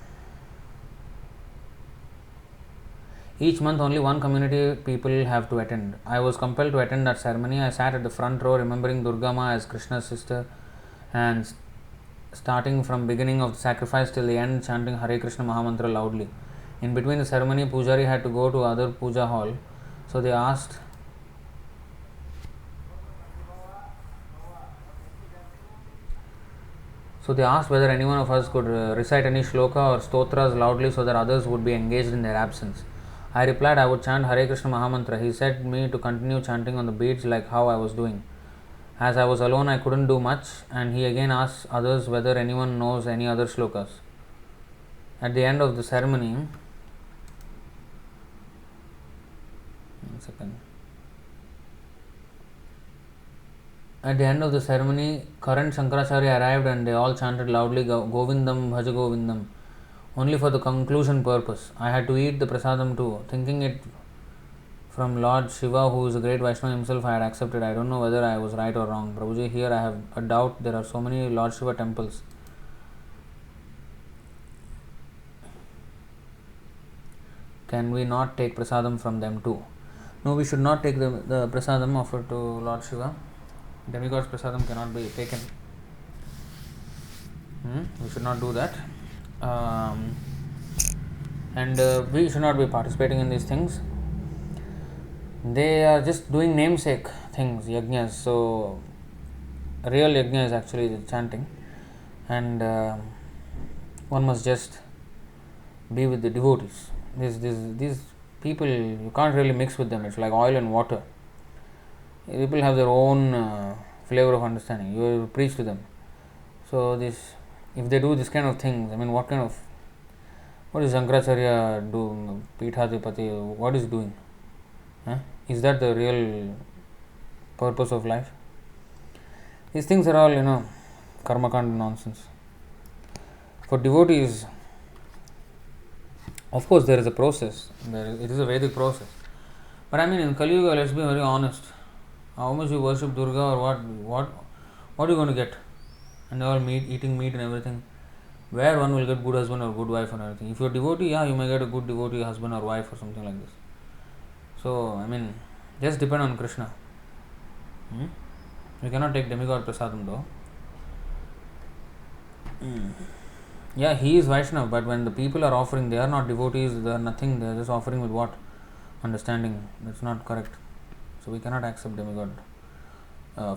Each month only one community people have to attend. I was compelled to attend that ceremony. I sat at the front row remembering Durga Ma as Krishna's sister, and starting from beginning of the sacrifice till the end, chanting Hare Krishna Mahamantra loudly. In between the ceremony, Pujari had to go to other puja hall, so they asked whether any one of us could recite any shloka or stotras loudly so that others would be engaged in their absence. I replied I would chant Hare Krishna Mahamantra. He said me to continue chanting on the beats like how I was doing. As I was alone, I couldn't do much, and he again asked others whether anyone knows any other shlokas. At the end of the ceremony, current Shankaracharya arrived and they all chanted loudly Govindaṁ, Bhaja Govindaṁ, only for the conclusion purpose. I had to eat the prasadam too, thinking it from Lord Shiva, who is a great Vaishnava himself. I had accepted. I don't know whether I was right or wrong. Prabhuji, here I have a doubt. There are so many Lord Shiva temples. Can we not take prasadam from them too? No, we should not take the prasadam offered to Lord Shiva. Demigod's prasadam cannot be taken. We should not do that. Um, and we should not be participating in these things. They are just doing namesake things, yajnas. So, real yajna is actually the chanting, and one must just be with the devotees. These people, you can't really mix with them. It's like oil and water. People have their own flavor of understanding. You preach to them. So this, if they do this kind of things, I mean, what is Shankaracharya do? Peethadipati, what is doing? Huh? Is that the real purpose of life? These things are all, karmakanda nonsense. For devotees, of course, there is a process. It is a Vedic process. But I mean, in Kali Yuga, let's be very honest. How much you worship Durga, or what are you going to get? And all eating meat and everything. Where one will get good husband or good wife and everything. If you are devotee, you may get a good devotee husband or wife or something like this. So, I mean, just depend on Krishna. You cannot take demigod prasadam though. Yeah, he is Vaishnava, but when the people are offering, they are not devotees, they are nothing, they are just offering with what? Understanding. That's not correct. So we cannot accept demigod,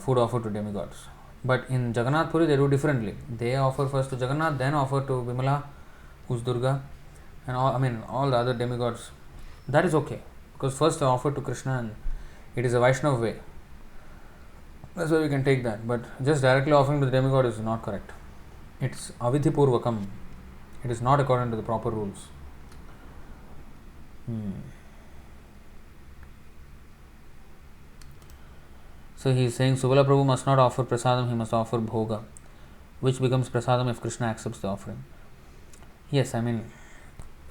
food offered to demigods. But in Jagannath Puri, they do differently. They offer first to Jagannath, then offer to Vimala, who's Durga, and all the other demigods. That is okay, because first they offer to Krishna, and it is a Vaishnava way. That's why we can take that. But just directly offering to the demigod is not correct. It's avidhi purvakam. It is not according to the proper rules. So he is saying Subala Prabhu must not offer prasadam, he must offer bhoga, which becomes prasadam if Krishna accepts the offering. Yes, I mean,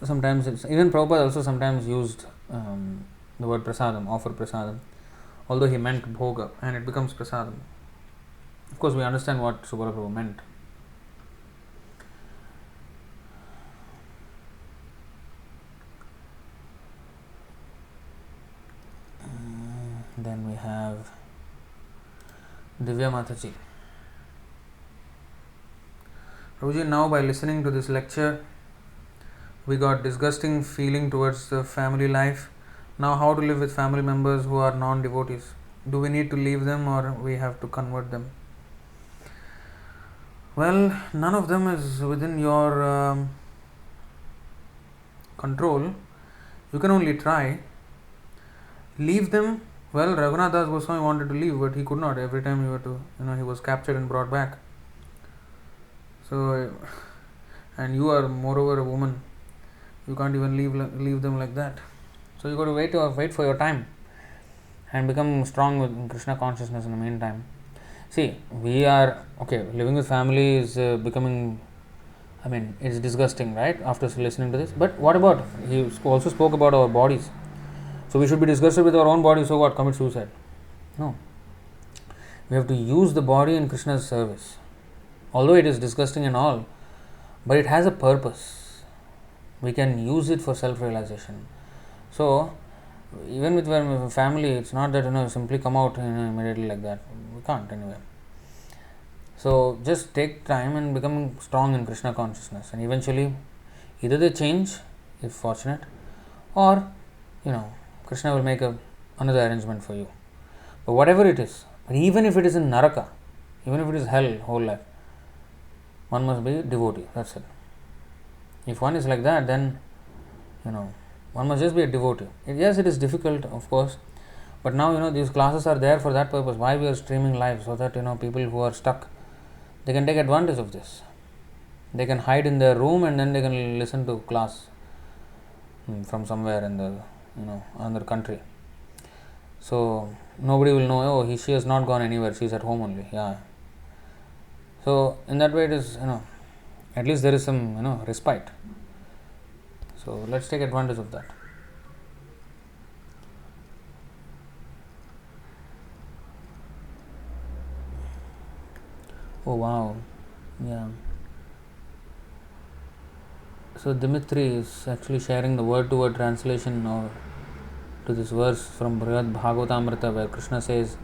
sometimes even Prabhupada also sometimes used the word prasadam, offer prasadam, although he meant bhoga, and it becomes prasadam. Of course, we understand what Subala Prabhu meant. Then we have Divya Mataji. Prabhuji, now by listening to this lecture, we got disgusting feeling towards the family life. Now how to live with family members who are non-devotees? Do we need to leave them or we have to convert them? Well, none of them is within your control. You can only try. Leave them. Well, Raghunath Das Goswami wanted to leave, but he could not. Every time he was captured and brought back. So, and you are moreover a woman. You can't even leave them like that. So you got to wait for your time and become strong with Krishna consciousness in the meantime. See, we are living with family is becoming. I mean, it's disgusting, right? After listening to this, but what about? He also spoke about our bodies. So we should be disgusted with our own body, so what? Commit suicide? No. We have to use the body in Krishna's service. Although it is disgusting and all, but it has a purpose. We can use it for self-realization. So, even with family, it's not that simply come out immediately like that. We can't anyway. So, just take time and become strong in Krishna consciousness, and eventually, either they change, if fortunate, or Krishna will make another arrangement for you. But whatever it is, but even if it is in Naraka, even if it is hell whole life, one must be devotee. That's it. If one is like that, then one must just be a devotee. Yes, it is difficult, of course, but now these classes are there for that purpose. Why we are streaming live, so that people who are stuck, they can take advantage of this. They can hide in their room and then they can listen to class from somewhere in the another country. So nobody will know. She has not gone anywhere. She is at home only. Yeah. So in that way, it is at least there is some respite. So let's take advantage of that. Oh wow, yeah. So Dimitri is actually sharing the word-to-word translation to this verse from Brihad Bhagavatamrita, where Krishna says,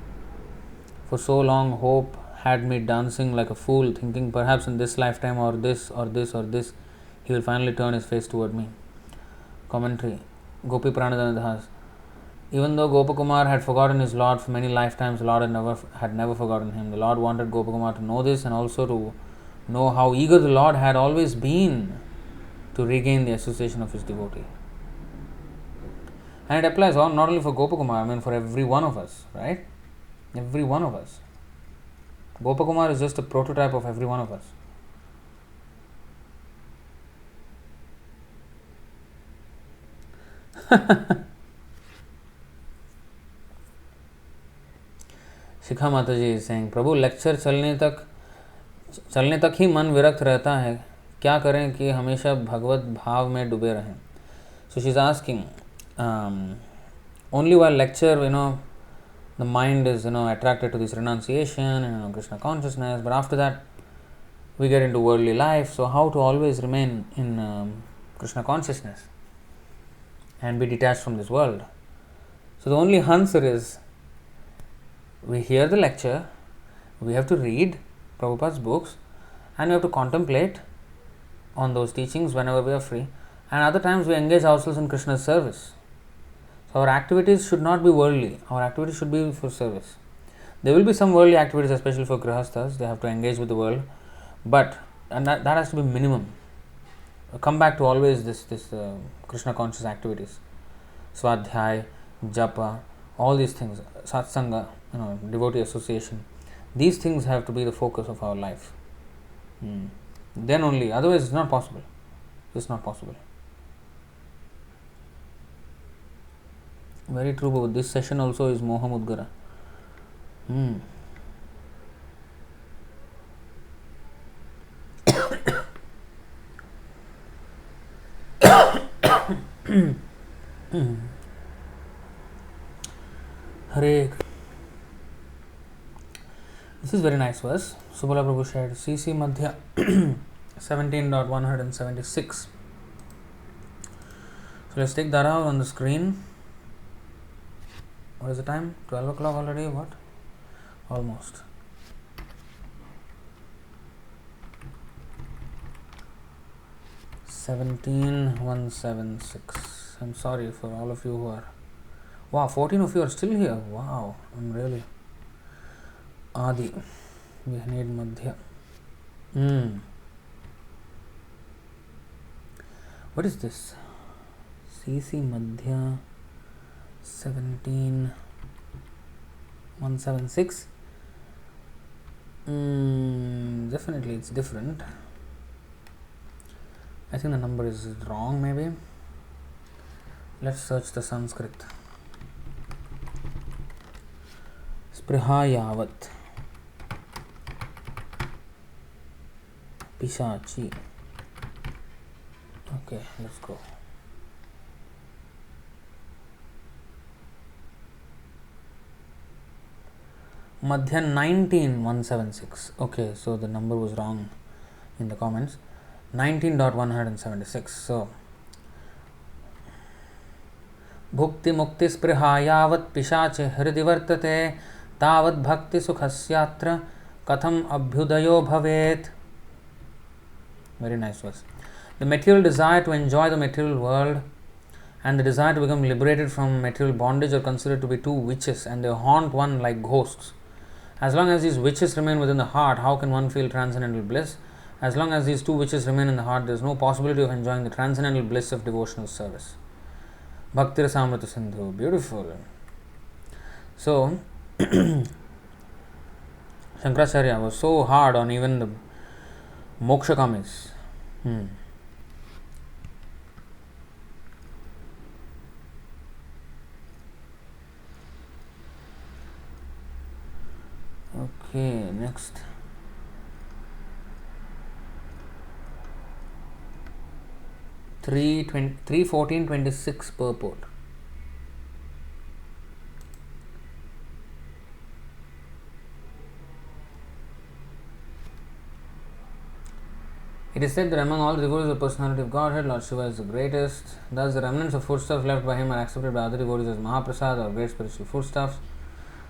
"For so long hope had me dancing like a fool, thinking perhaps in this lifetime or this or this or this, he will finally turn his face toward me. Commentary. Gopi Pranadana. Even though Gopakumar had forgotten his Lord for many lifetimes, the Lord had never forgotten him. The Lord wanted Gopakumar to know this and also to know how eager the Lord had always been to regain the association of his devotee. And it applies not only for Gopakumar, for every one of us, right? Every one of us. Gopakumar is just a prototype of every one of us. शिखा माता जी is saying, Prabhu lecture चलने तक ही मन विरक्त रहता है, क्या करें कि हमेशा भगवत भाव में डूबे रहें. So she's asking, only while lecture, the mind is, attracted to this renunciation and Krishna consciousness, but after that we get into worldly life. So how to always remain in Krishna consciousness and be detached from this world? So the only answer is, we hear the lecture, we have to read Prabhupada's books, and we have to contemplate on those teachings whenever we are free, and other times we engage ourselves in Krishna's service. So our activities should not be worldly, our activities should be for service. There will be some worldly activities, especially for grihasthas, they have to engage with the world, but that has to be minimum. Come back to always this Krishna conscious activities, Swadhyay, Japa, all these things, Satsanga, devotee association. These things have to be the focus of our life. Then only, otherwise it's not possible. It's not possible. Very true, but this session also is Moha Mudgara. Hare. This is very nice verse. Subala Prabhu shared CC Madhya 17.176. So let's take that out on the screen. What is the time? 12 o'clock already? What? Almost. (17.176). I'm sorry for all of you who are. Wow, 14 of you are still here. Wow, I'm really. Adi. We need Madhya. What is this? CC Madhya 17.176. Definitely it's different. I think the number is wrong, maybe. Let's search the Sanskrit. Sprihayavat Pishachi. Okay, let's go. Madhya 19.176. Okay, so the number was wrong in the comments. 19.176. So Bhukti Mukti Sprihayavat Pishache Hridi Vartate Tavat Bhakti Sukhasyatra Katham Abhyudayo Bhavet. Very nice verse. The material desire to enjoy the material world and the desire to become liberated from material bondage are considered to be two witches, and they haunt one like ghosts. As long as these witches remain within the heart, how can one feel transcendental bliss? As long as these two witches remain in the heart, there is no possibility of enjoying the transcendental bliss of devotional service. Bhakti Rasamrita Sindhu. Beautiful. So, Shankaracharya was so hard on even the mokshakamis. Okay, next. 3:14:26 purport. It is said that among all the devotees of the personality of Godhead, Lord Shiva is the greatest. Thus, the remnants of foodstuffs left by him are accepted by other devotees as Mahaprasad or great spiritual foodstuffs.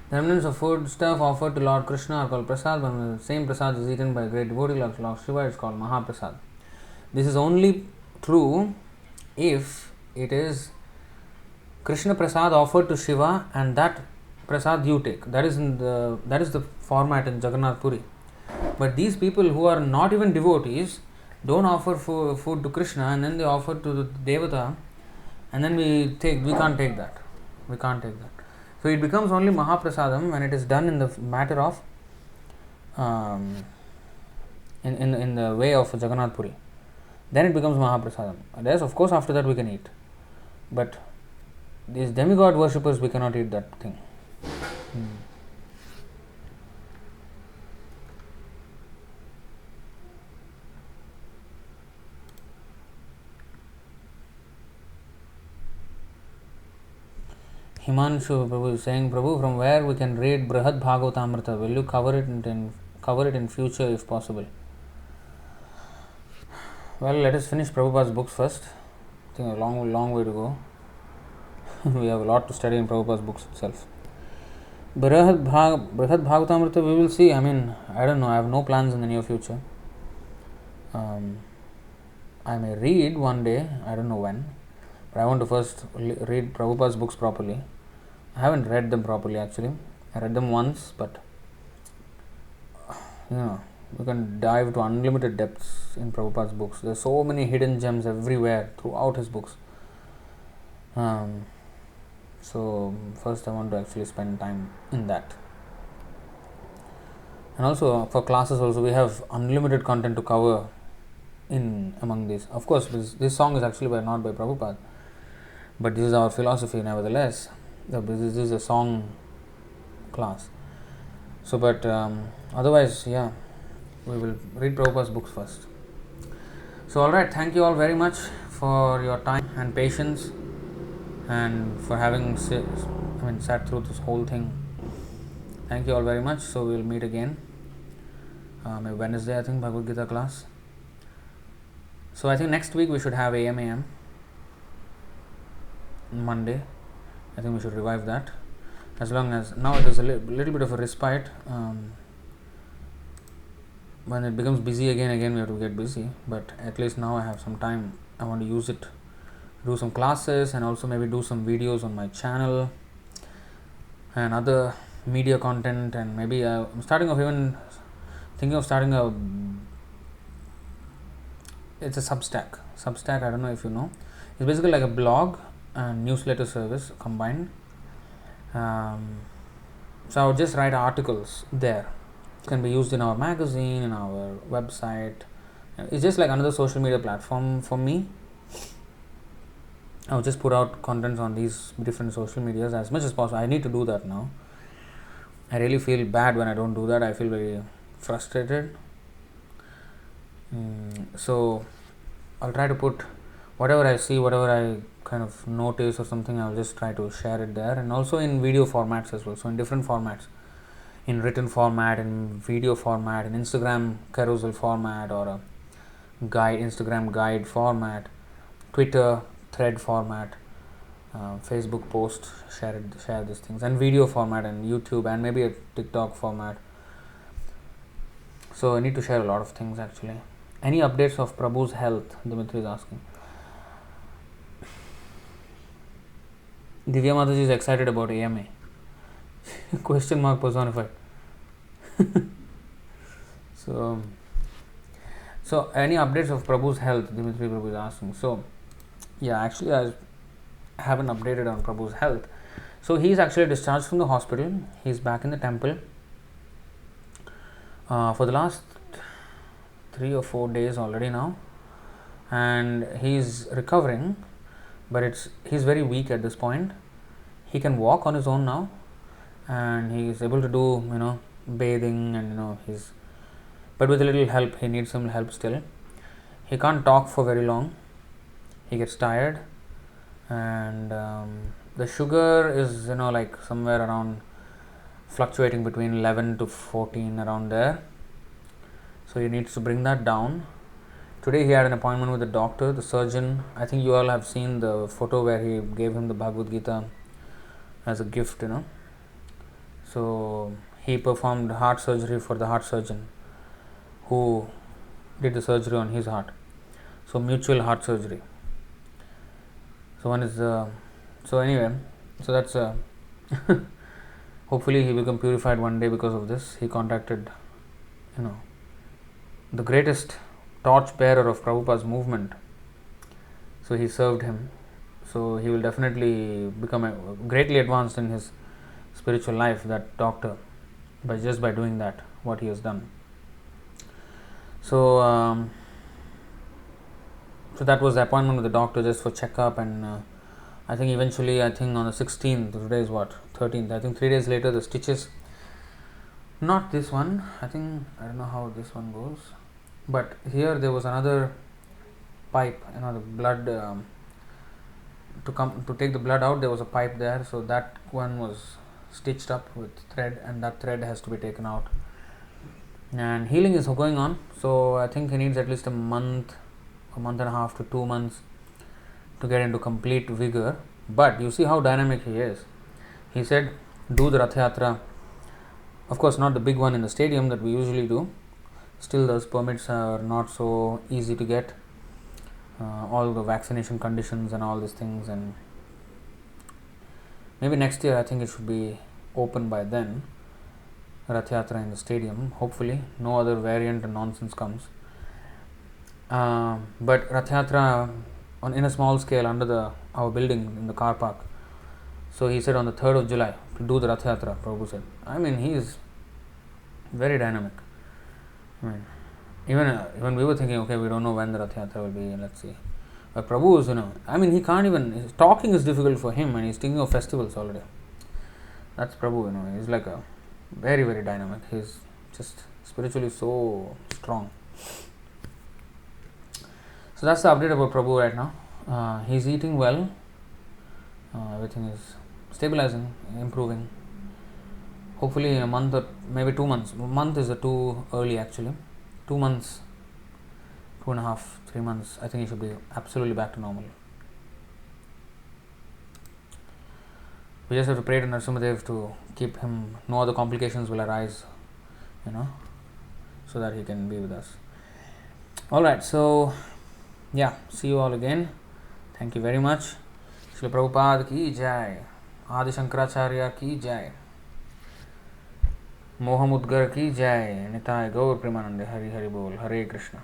The remnants of food stuff offered to Lord Krishna are called prasad. When the same prasad is eaten by a great devotee like Lord Shiva, it is called Mahaprasad. This is only true if it is Krishna prasad offered to Shiva and that prasad you take. That is the format in Jagannath Puri. But these people who are not even devotees don't offer food to Krishna and then they offer to the Devata, and then we can't take that. We can't take that. So it becomes only Mahaprasadam when it is done in the matter of in the way of Jagannath Puri. Then it becomes Mahaprasadam. Yes, of course, after that we can eat. But these demigod worshippers, we cannot eat that thing. Himanshu Prabhu is saying, Prabhu, from where we can read Brihad Bhagavatamrita? Will you cover it in future if possible? Well, let us finish Prabhupada's books first. I think a long way to go. We have a lot to study in Prabhupada's books itself. Brihad Bhagavatamrita, we will see. I mean, I don't know. I have no plans in the near future. I may read one day. I don't know when. But I want to first read Prabhupada's books properly. I haven't read them properly actually. I read them once, but you can dive to unlimited depths in Prabhupada's books. There are so many hidden gems everywhere throughout his books. So first I want to actually spend time in that. And also for classes also we have unlimited content to cover in among these. Of course this song is actually not by Prabhupada, but this is our philosophy nevertheless. This is a song class. So but otherwise we will read Prabhupada's books first. So alright, thank you all very much for your time and patience and for having sat through this whole thing. Thank you all very much. So we will meet again maybe Wednesday, I think, Bhagavad Gita class. So I think next week we should have AM. Monday, I think we should revive that. As long as now it is a little bit of a respite. When it becomes busy again we have to get busy. But at least now I have some time. I want to use it, do some classes, and also maybe do some videos on my channel and other media content. And maybe I'm thinking of starting it's a Substack. I don't know if you know. It's basically like a blog and newsletter service combined. So I would just write articles there. It can be used in our magazine, in our website. It's just like another social media platform for me. I would just put out contents on these different social medias as much as possible. I need to do that now. I really feel bad when I don't do that. I feel very frustrated. So I'll try to put whatever I see, whatever I kind of notice or something, I'll just try to share it there. And also in video formats as well. So in different formats, in written format, in video format, in Instagram carousel format, or a Instagram guide format, Twitter thread format, Facebook post, share these things, and video format, and YouTube, and maybe a TikTok format. So I need to share a lot of things actually. Any updates of Prabhu's health? Dimitri is asking. Divya Mataji is excited about AMA. Question mark personified. So any updates of Prabhu's health? Dimitri Prabhu is asking. So actually I haven't updated on Prabhu's health. So he is actually discharged from the hospital. He is back in the temple for the last 3 or 4 days already now, and he is recovering. But he's very weak at this point. He can walk on his own now, and he is able to do bathing, and but with a little help. He needs some help still. He can't talk for very long. He gets tired, and the sugar is like somewhere around fluctuating between 11 to 14 around there. So he needs to bring that down. Today he had an appointment with the doctor, the surgeon. I think you all have seen the photo where he gave him the Bhagavad Gita as a gift, So he performed heart surgery for the heart surgeon who did the surgery on his heart. So mutual heart surgery. So one is so anyway, so that's hopefully he will become purified one day because of this. He contacted, the greatest torch bearer of Prabhupada's movement. So he served him. So he will definitely become greatly advanced in his spiritual life, that doctor, by doing that, what he has done. So so that was the appointment with the doctor, just for checkup, and I think eventually, I think on the 16th, today is what, 13th, I think 3 days later the stitches, not this one, I don't know how this one goes, but here there was another pipe, the blood, to take the blood out, there was a pipe there, so that one was stitched up with thread, and that thread has to be taken out, and healing is going on. So I think he needs at least a month and a half to 2 months to get into complete vigor. But you see how dynamic he is. He said, do the Rath Yatra, of course not the big one in the stadium that we usually do, still those permits are not so easy to get, all the vaccination conditions and all these things, and maybe next year I think it should be open by then, Rath Yatra in the stadium, hopefully no other variant and nonsense comes. But Rath Yatra in a small scale under our building in the car park. So he said on the 3rd of July to do the Rath Yatra, Prabhu said. I mean, he is very dynamic. I mean, even we were thinking, okay, we don't know when the Rath Yatra will be, let's see. But Prabhu is, I mean, he can't even, talking is difficult for him, and he's thinking of festivals already. That's Prabhu, he's like a very, very dynamic. He's just spiritually so strong. So that's the update about Prabhu right now. He's eating well. Everything is stabilizing, improving. Hopefully in a month or maybe 2 months. A month is too early actually. 2 months, 2.5, 3 months, I think he should be absolutely back to normal. We just have to pray to Narasimhadev to keep him, no other complications will arise, so that he can be with us. Alright, so yeah, see you all again. Thank you very much. Srila Prabhupada ki jai. Adi Shankaracharya ki jai. Mohamudgar ki jai. Nitai Gaur Premanande. Hari Hari Bol. Hare Krishna.